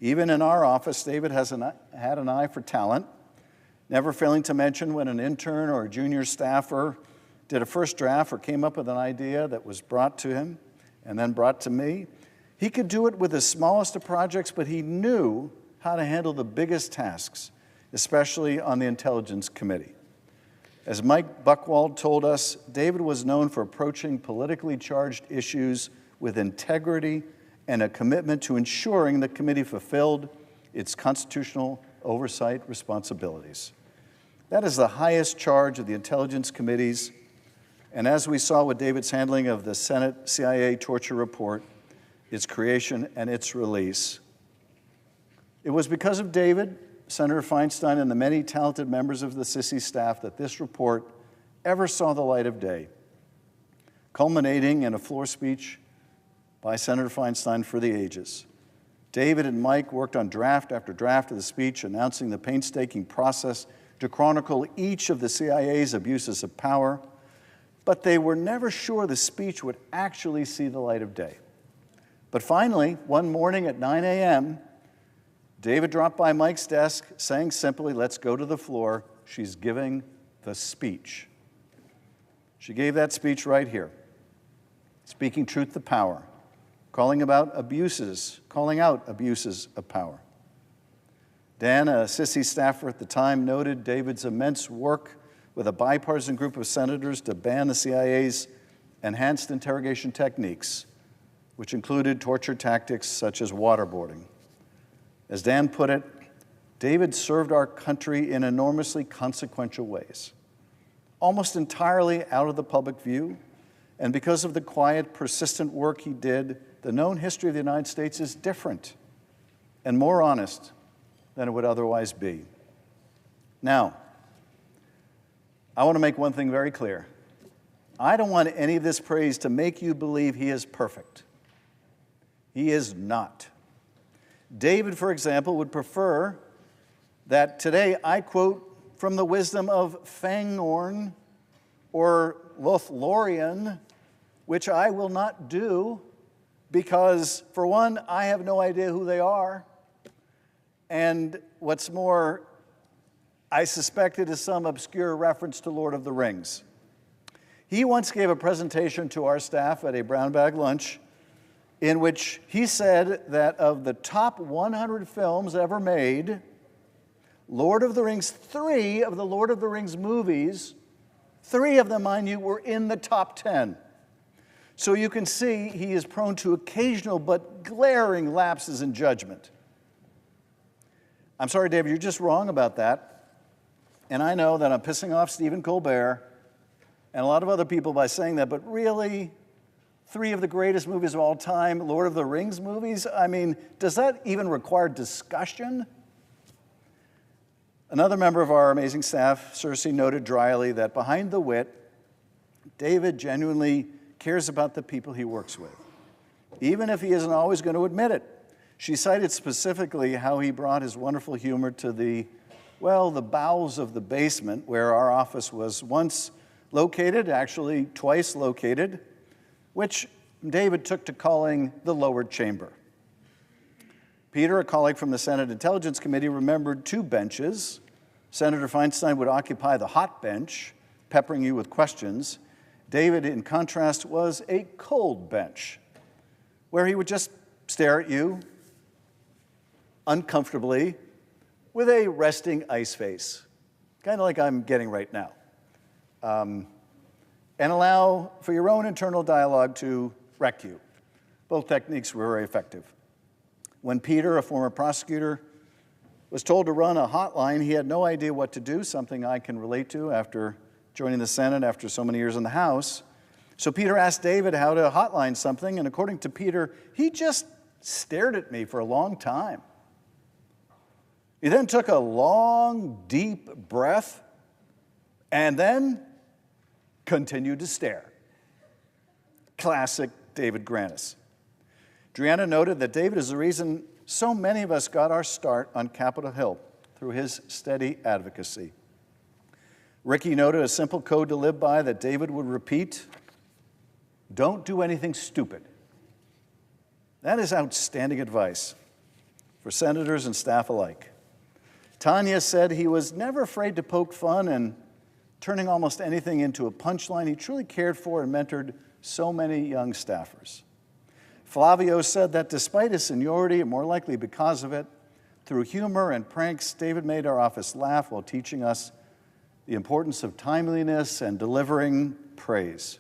Even in our office, David had an eye for talent, never failing to mention when an intern or a junior staffer did a first draft or came up with an idea that was brought to him and then brought to me. He could do it with the smallest of projects, but he knew how to handle the biggest tasks, especially on the Intelligence Committee. As Mike Buchwald told us, David was known for approaching politically charged issues with integrity and a commitment to ensuring the committee fulfilled its constitutional oversight responsibilities. That is the highest charge of the Intelligence Committees, and as we saw with David's handling of the Senate CIA torture report, its creation and its release, it was because of David, Senator Feinstein, and the many talented members of the CICI staff that this report ever saw the light of day, culminating in a floor speech by Senator Feinstein for the ages. David and Mike worked on draft after draft of the speech, announcing the painstaking process to chronicle each of the CIA's abuses of power, but they were never sure the speech would actually see the light of day. But finally, one morning at 9 a.m., David dropped by Mike's desk saying simply, "Let's go to the floor. She's giving the speech." She gave that speech right here, speaking truth to power, calling out abuses of power. Dan, a CICI staffer at the time, noted David's immense work with a bipartisan group of senators to ban the CIA's enhanced interrogation techniques, which included torture tactics such as waterboarding. As Dan put it, David served our country in enormously consequential ways, almost entirely out of the public view, and because of the quiet, persistent work he did, the known history of the United States is different and more honest than it would otherwise be. Now, I want to make one thing very clear. I don't want any of this praise to make you believe he is perfect. He is not. David, for example, would prefer that today I quote from the wisdom of Fangorn or Lothlorien, which I will not do because, for one, I have no idea who they are. And what's more, I suspect it is some obscure reference to Lord of the Rings. He once gave a presentation to our staff at a brown bag lunch in which he said that of the top 100 films ever made, Lord of the Rings, 3 of the Lord of the Rings movies, 3 of them, mind you, were in the top 10. So you can see he is prone to occasional but glaring lapses in judgment. I'm sorry, David, you're just wrong about that. And I know that I'm pissing off Stephen Colbert and a lot of other people by saying that, but really, 3 of the greatest movies of all time, Lord of the Rings movies, I mean, does that even require discussion? Another member of our amazing staff, Cersei, noted dryly that behind the wit, David genuinely cares about the people he works with, even if he isn't always going to admit it. She cited specifically how he brought his wonderful humor to the bowels of the basement where our office was once located, actually twice located, which David took to calling the lower chamber. Peter, a colleague from the Senate Intelligence Committee, remembered 2 benches. Senator Feinstein would occupy the hot bench, peppering you with questions. David, in contrast, was a cold bench, where he would just stare at you uncomfortably with a resting ice face, kind of like I'm getting right now, and allow for your own internal dialogue to wreck you. Both techniques were very effective. When Peter, a former prosecutor, was told to run a hotline, he had no idea what to do, something I can relate to after joining the Senate after so many years in the House. So Peter asked David how to hotline something, and according to Peter, he just stared at me for a long time. He then took a long, deep breath and then continued to stare. Classic David Granis. Drianna noted that David is the reason so many of us got our start on Capitol Hill through his steady advocacy. Ricky noted a simple code to live by that David would repeat: don't do anything stupid. That is outstanding advice for senators and staff alike. Tanya said he was never afraid to poke fun and turning almost anything into a punchline. He truly cared for and mentored so many young staffers. Flavio said that despite his seniority, and more likely because of it, through humor and pranks, David made our office laugh while teaching us the importance of timeliness and delivering praise,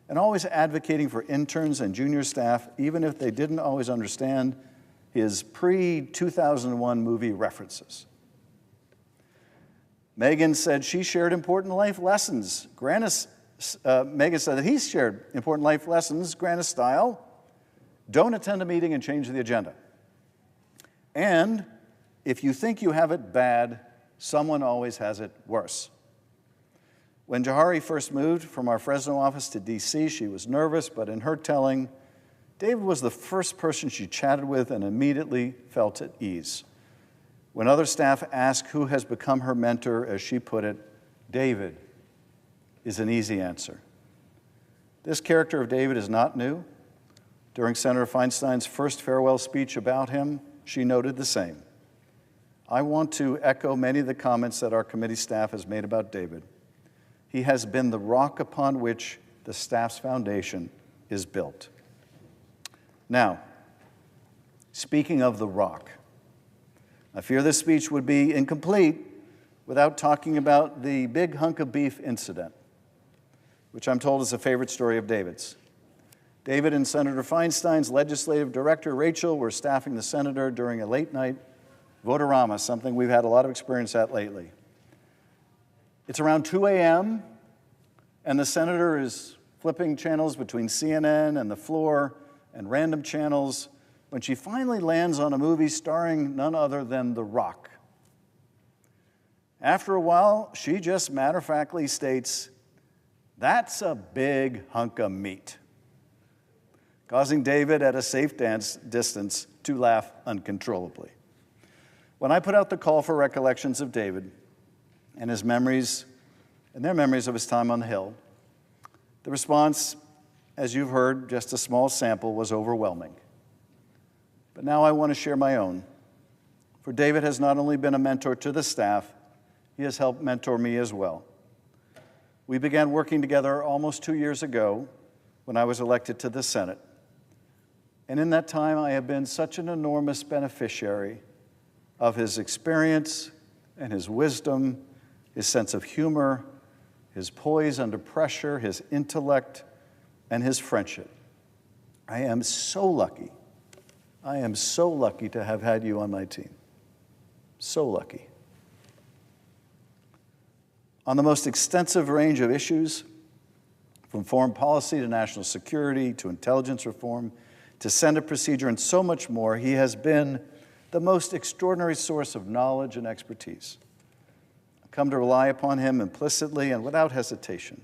and always advocating for interns and junior staff, even if they didn't always understand his pre-2001 movie references. Megan said she shared important life lessons. Megan said that he shared important life lessons, Granis style. Don't attend a meeting and change the agenda. And if you think you have it bad, someone always has it worse. When Jahari first moved from our Fresno office to D.C., she was nervous, but in her telling, David was the first person she chatted with and immediately felt at ease. When other staff ask who has become her mentor, as she put it, David is an easy answer. This character of David is not new. During Senator Feinstein's first farewell speech about him, she noted the same. I want to echo many of the comments that our committee staff has made about David. He has been the rock upon which the staff's foundation is built. Now, speaking of the rock, I fear this speech would be incomplete without talking about the big hunk of beef incident, which I'm told is a favorite story of David's. David and Senator Feinstein's legislative director, Rachel, were staffing the senator during a late-night votorama, something we've had a lot of experience at lately. It's around 2 a.m., and the senator is flipping channels between CNN and the floor and random channels when she finally lands on a movie starring none other than The Rock. After a while, she just matter-of-factly states, "That's a big hunk of meat," causing David at a safe distance to laugh uncontrollably. When I put out the call for recollections of David and his memories, and their memories of his time on the Hill, the response, as you've heard, just a small sample, was overwhelming. But now I want to share my own. For David has not only been a mentor to the staff, he has helped mentor me as well. We began working together almost 2 years ago when I was elected to the Senate. And in that time, I have been such an enormous beneficiary of his experience and his wisdom, his sense of humor, his poise under pressure, his intellect, and his friendship. I am so lucky. I am so lucky to have had you on my team. So lucky. On the most extensive range of issues, from foreign policy to national security to intelligence reform to Senate procedure and so much more, he has been the most extraordinary source of knowledge and expertise. come to rely upon him implicitly and without hesitation.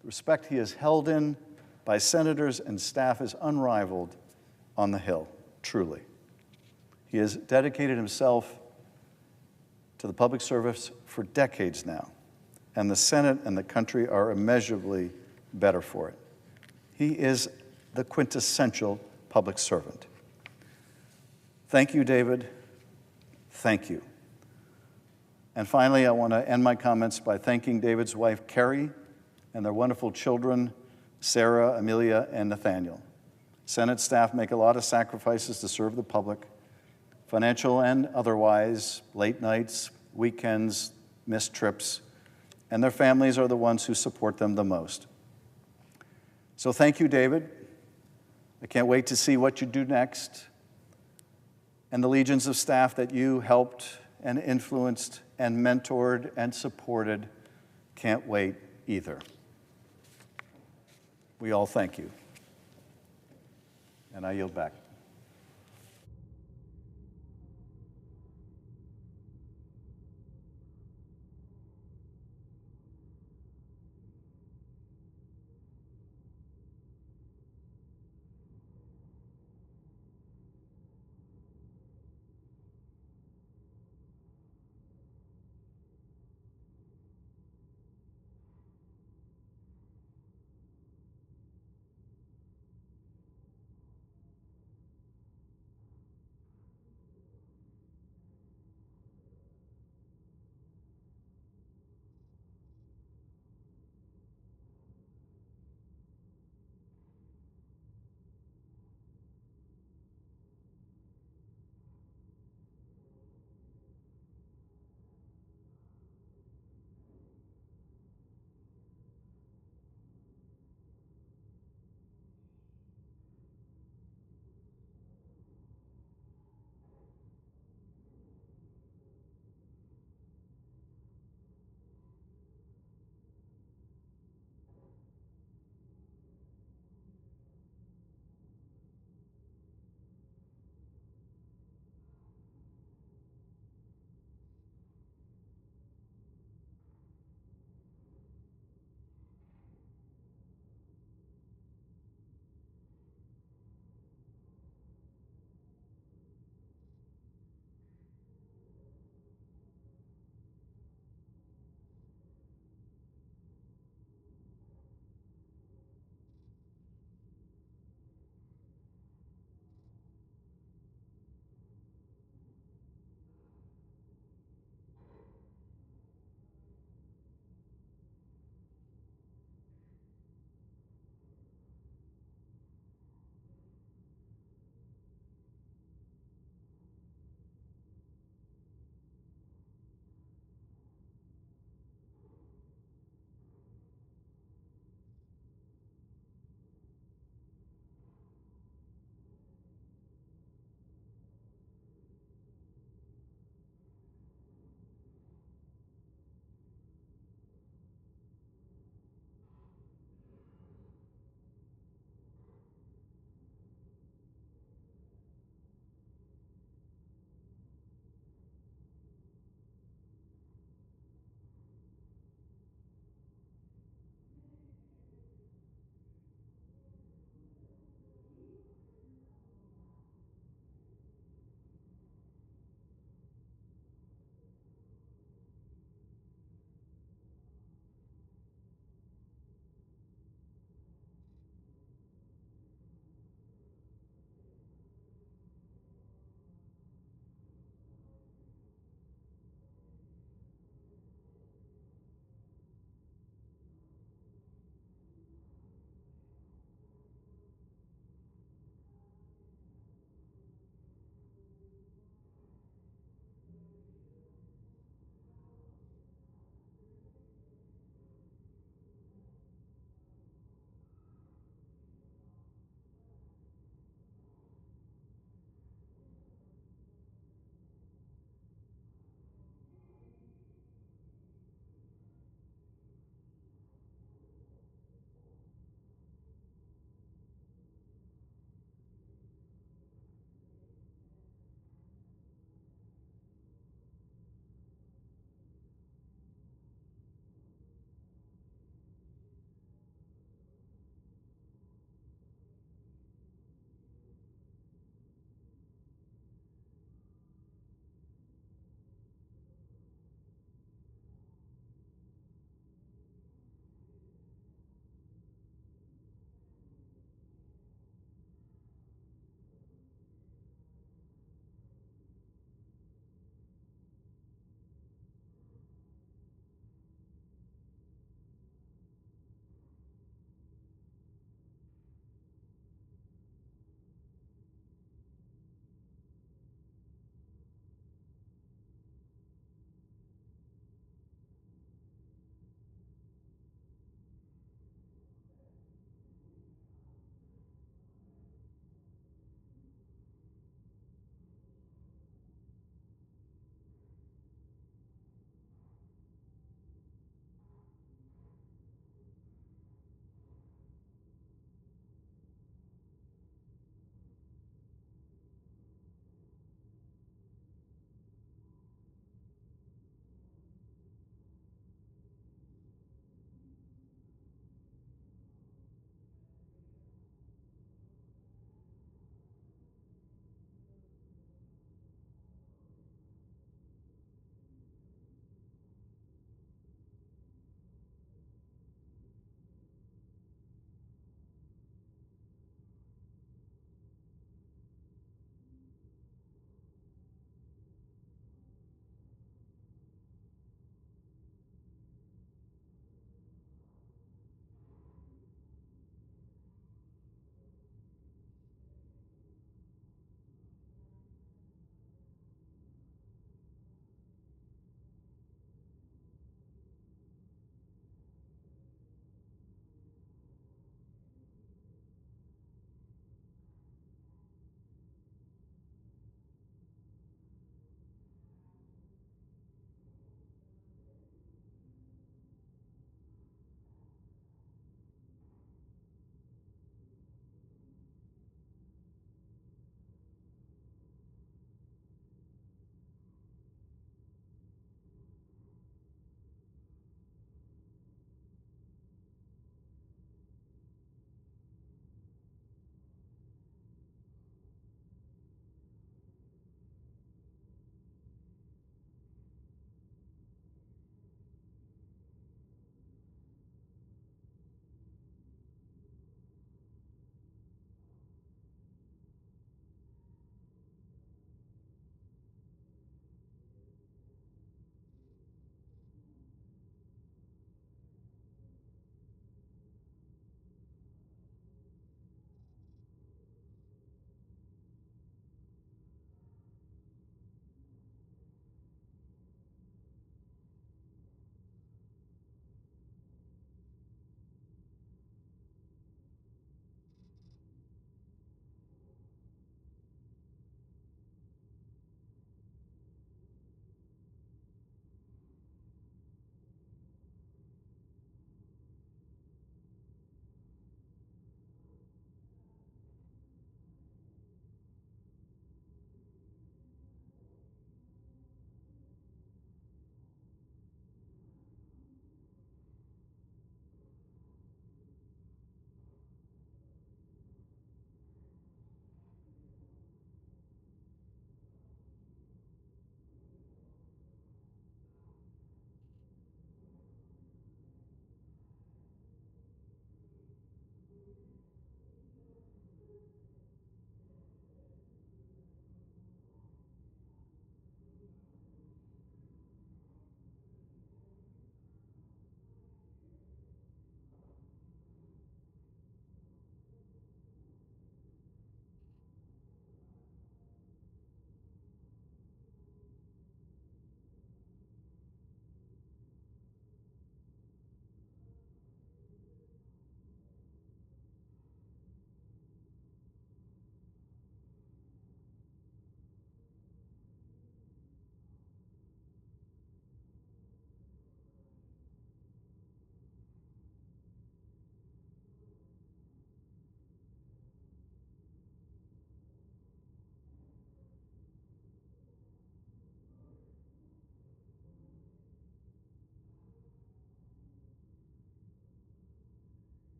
The respect he is held in by senators and staff is unrivaled on the Hill, truly. He has dedicated himself to the public service for decades now, and the Senate and the country are immeasurably better for it. He is the quintessential public servant. Thank you, David. Thank you. And finally, I want to end my comments by thanking David's wife, Carrie, and their wonderful children, Sarah, Amelia, and Nathaniel. Senate staff make a lot of sacrifices to serve the public, financial and otherwise, late nights, weekends, missed trips, and their families are the ones who support them the most. So thank you, David. I can't wait to see what you do next, and the legions of staff that you helped and influenced and mentored and supported can't wait either. We all thank you. And I yield back.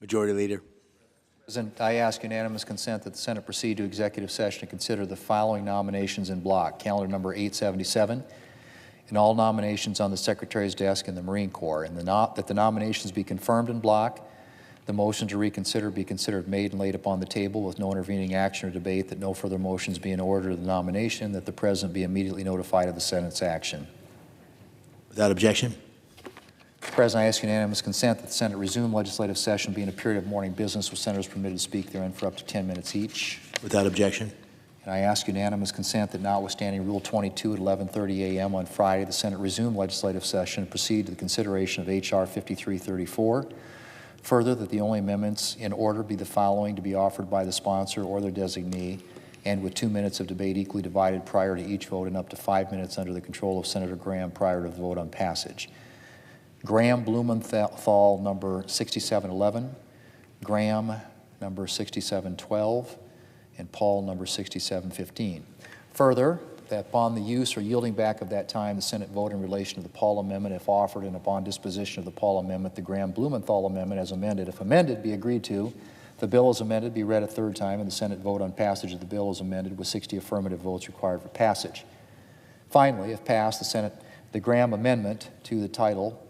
Majority Leader. President, I ask unanimous consent that the Senate proceed to executive session to consider the following nominations in block. Calendar number 877, and all nominations on the Secretary's desk in the Marine Corps, and that the nominations be confirmed in block, the motion to reconsider be considered made and laid upon the table with no intervening action or debate, that no further motions be in order of the nomination, that the President be immediately notified of the Senate's action. Without objection. Mr. President, I ask unanimous consent that the Senate resume legislative session, be in a period of morning business with senators permitted to speak therein for up to 10 minutes each. Without objection. And I ask unanimous consent that notwithstanding Rule 22 at 11:30 a.m. on Friday, the Senate resume legislative session and proceed to the consideration of H.R. 5334. Further, that the only amendments in order be the following to be offered by the sponsor or their designee, and with 2 minutes of debate equally divided prior to each vote and up to 5 minutes under the control of Senator Graham prior to the vote on passage. Graham Blumenthal, number 6711, Graham, number 6712, and Paul, number 6715. Further, that upon the use or yielding back of that time, the Senate vote in relation to the Paul Amendment, if offered, and upon disposition of the Paul Amendment, the Graham Blumenthal Amendment as amended, if amended, be agreed to. The bill as amended be read a third time, and the Senate vote on passage of the bill as amended with 60 affirmative votes required for passage. Finally, if passed, the Graham Amendment to the title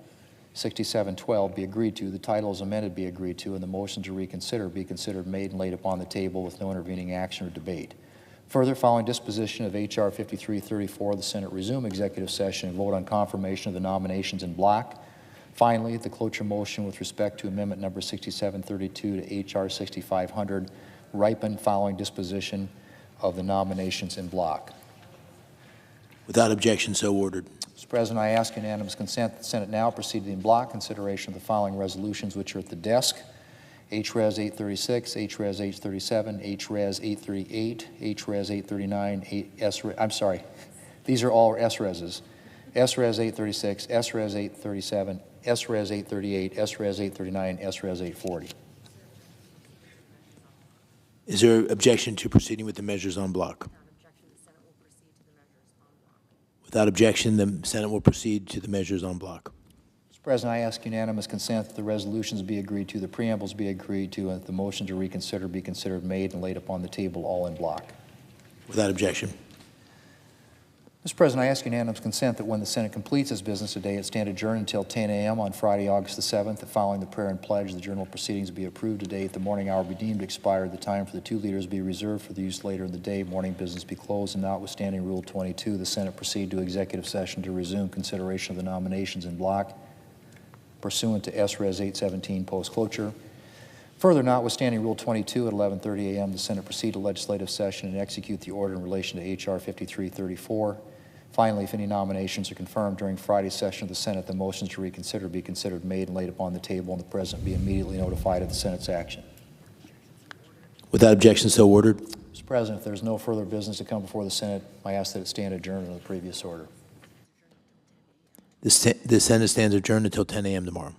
6712 be agreed to, the title as amended be agreed to, and the motion to reconsider be considered made and laid upon the table with no intervening action or debate. Further, following disposition of H.R. 5334, the Senate resume executive session and vote on confirmation of the nominations in block. Finally, the cloture motion with respect to amendment number 6732 to H.R. 6500 ripen following disposition of the nominations in block. Without objection, so ordered. Mr. President, I ask unanimous consent that the Senate now proceed to the in block consideration of the following resolutions which are at the desk. H-Res 836, H-Res 837, H-Res 838, H-Res 839, I'm sorry, these are all S-Reses. S-Res 836, S-Res 837, S-Res 838, S-Res 839, S-Res 840. Is there objection to proceeding with the measures en bloc? Without objection, the Senate will proceed to the measures en bloc. Mr. President, I ask unanimous consent that the resolutions be agreed to, the preambles be agreed to, and that the motion to reconsider be considered made and laid upon the table all in block. Without objection. Mr. President, I ask unanimous consent that when the Senate completes its business today, it stand adjourned until 10 a.m. on Friday, August the 7th, that following the prayer and pledge, the journal proceedings be approved today at the morning hour be deemed expired, the time for the two leaders be reserved for the use later in the day, morning business be closed, and notwithstanding Rule 22, the Senate proceed to executive session to resume consideration of the nominations in block pursuant to S-Res 817 post-cloture. Further, notwithstanding Rule 22 at 11:30 a.m., the Senate proceed to legislative session and execute the order in relation to H.R. 5334. Finally, if any nominations are confirmed during Friday's session of the Senate, the motions to reconsider be considered made and laid upon the table, and the President be immediately notified of the Senate's action. Without objection, so ordered. Mr. President, if there is no further business to come before the Senate, I ask that it stand adjourned under the previous order. The Senate stands adjourned until 10 a.m. tomorrow.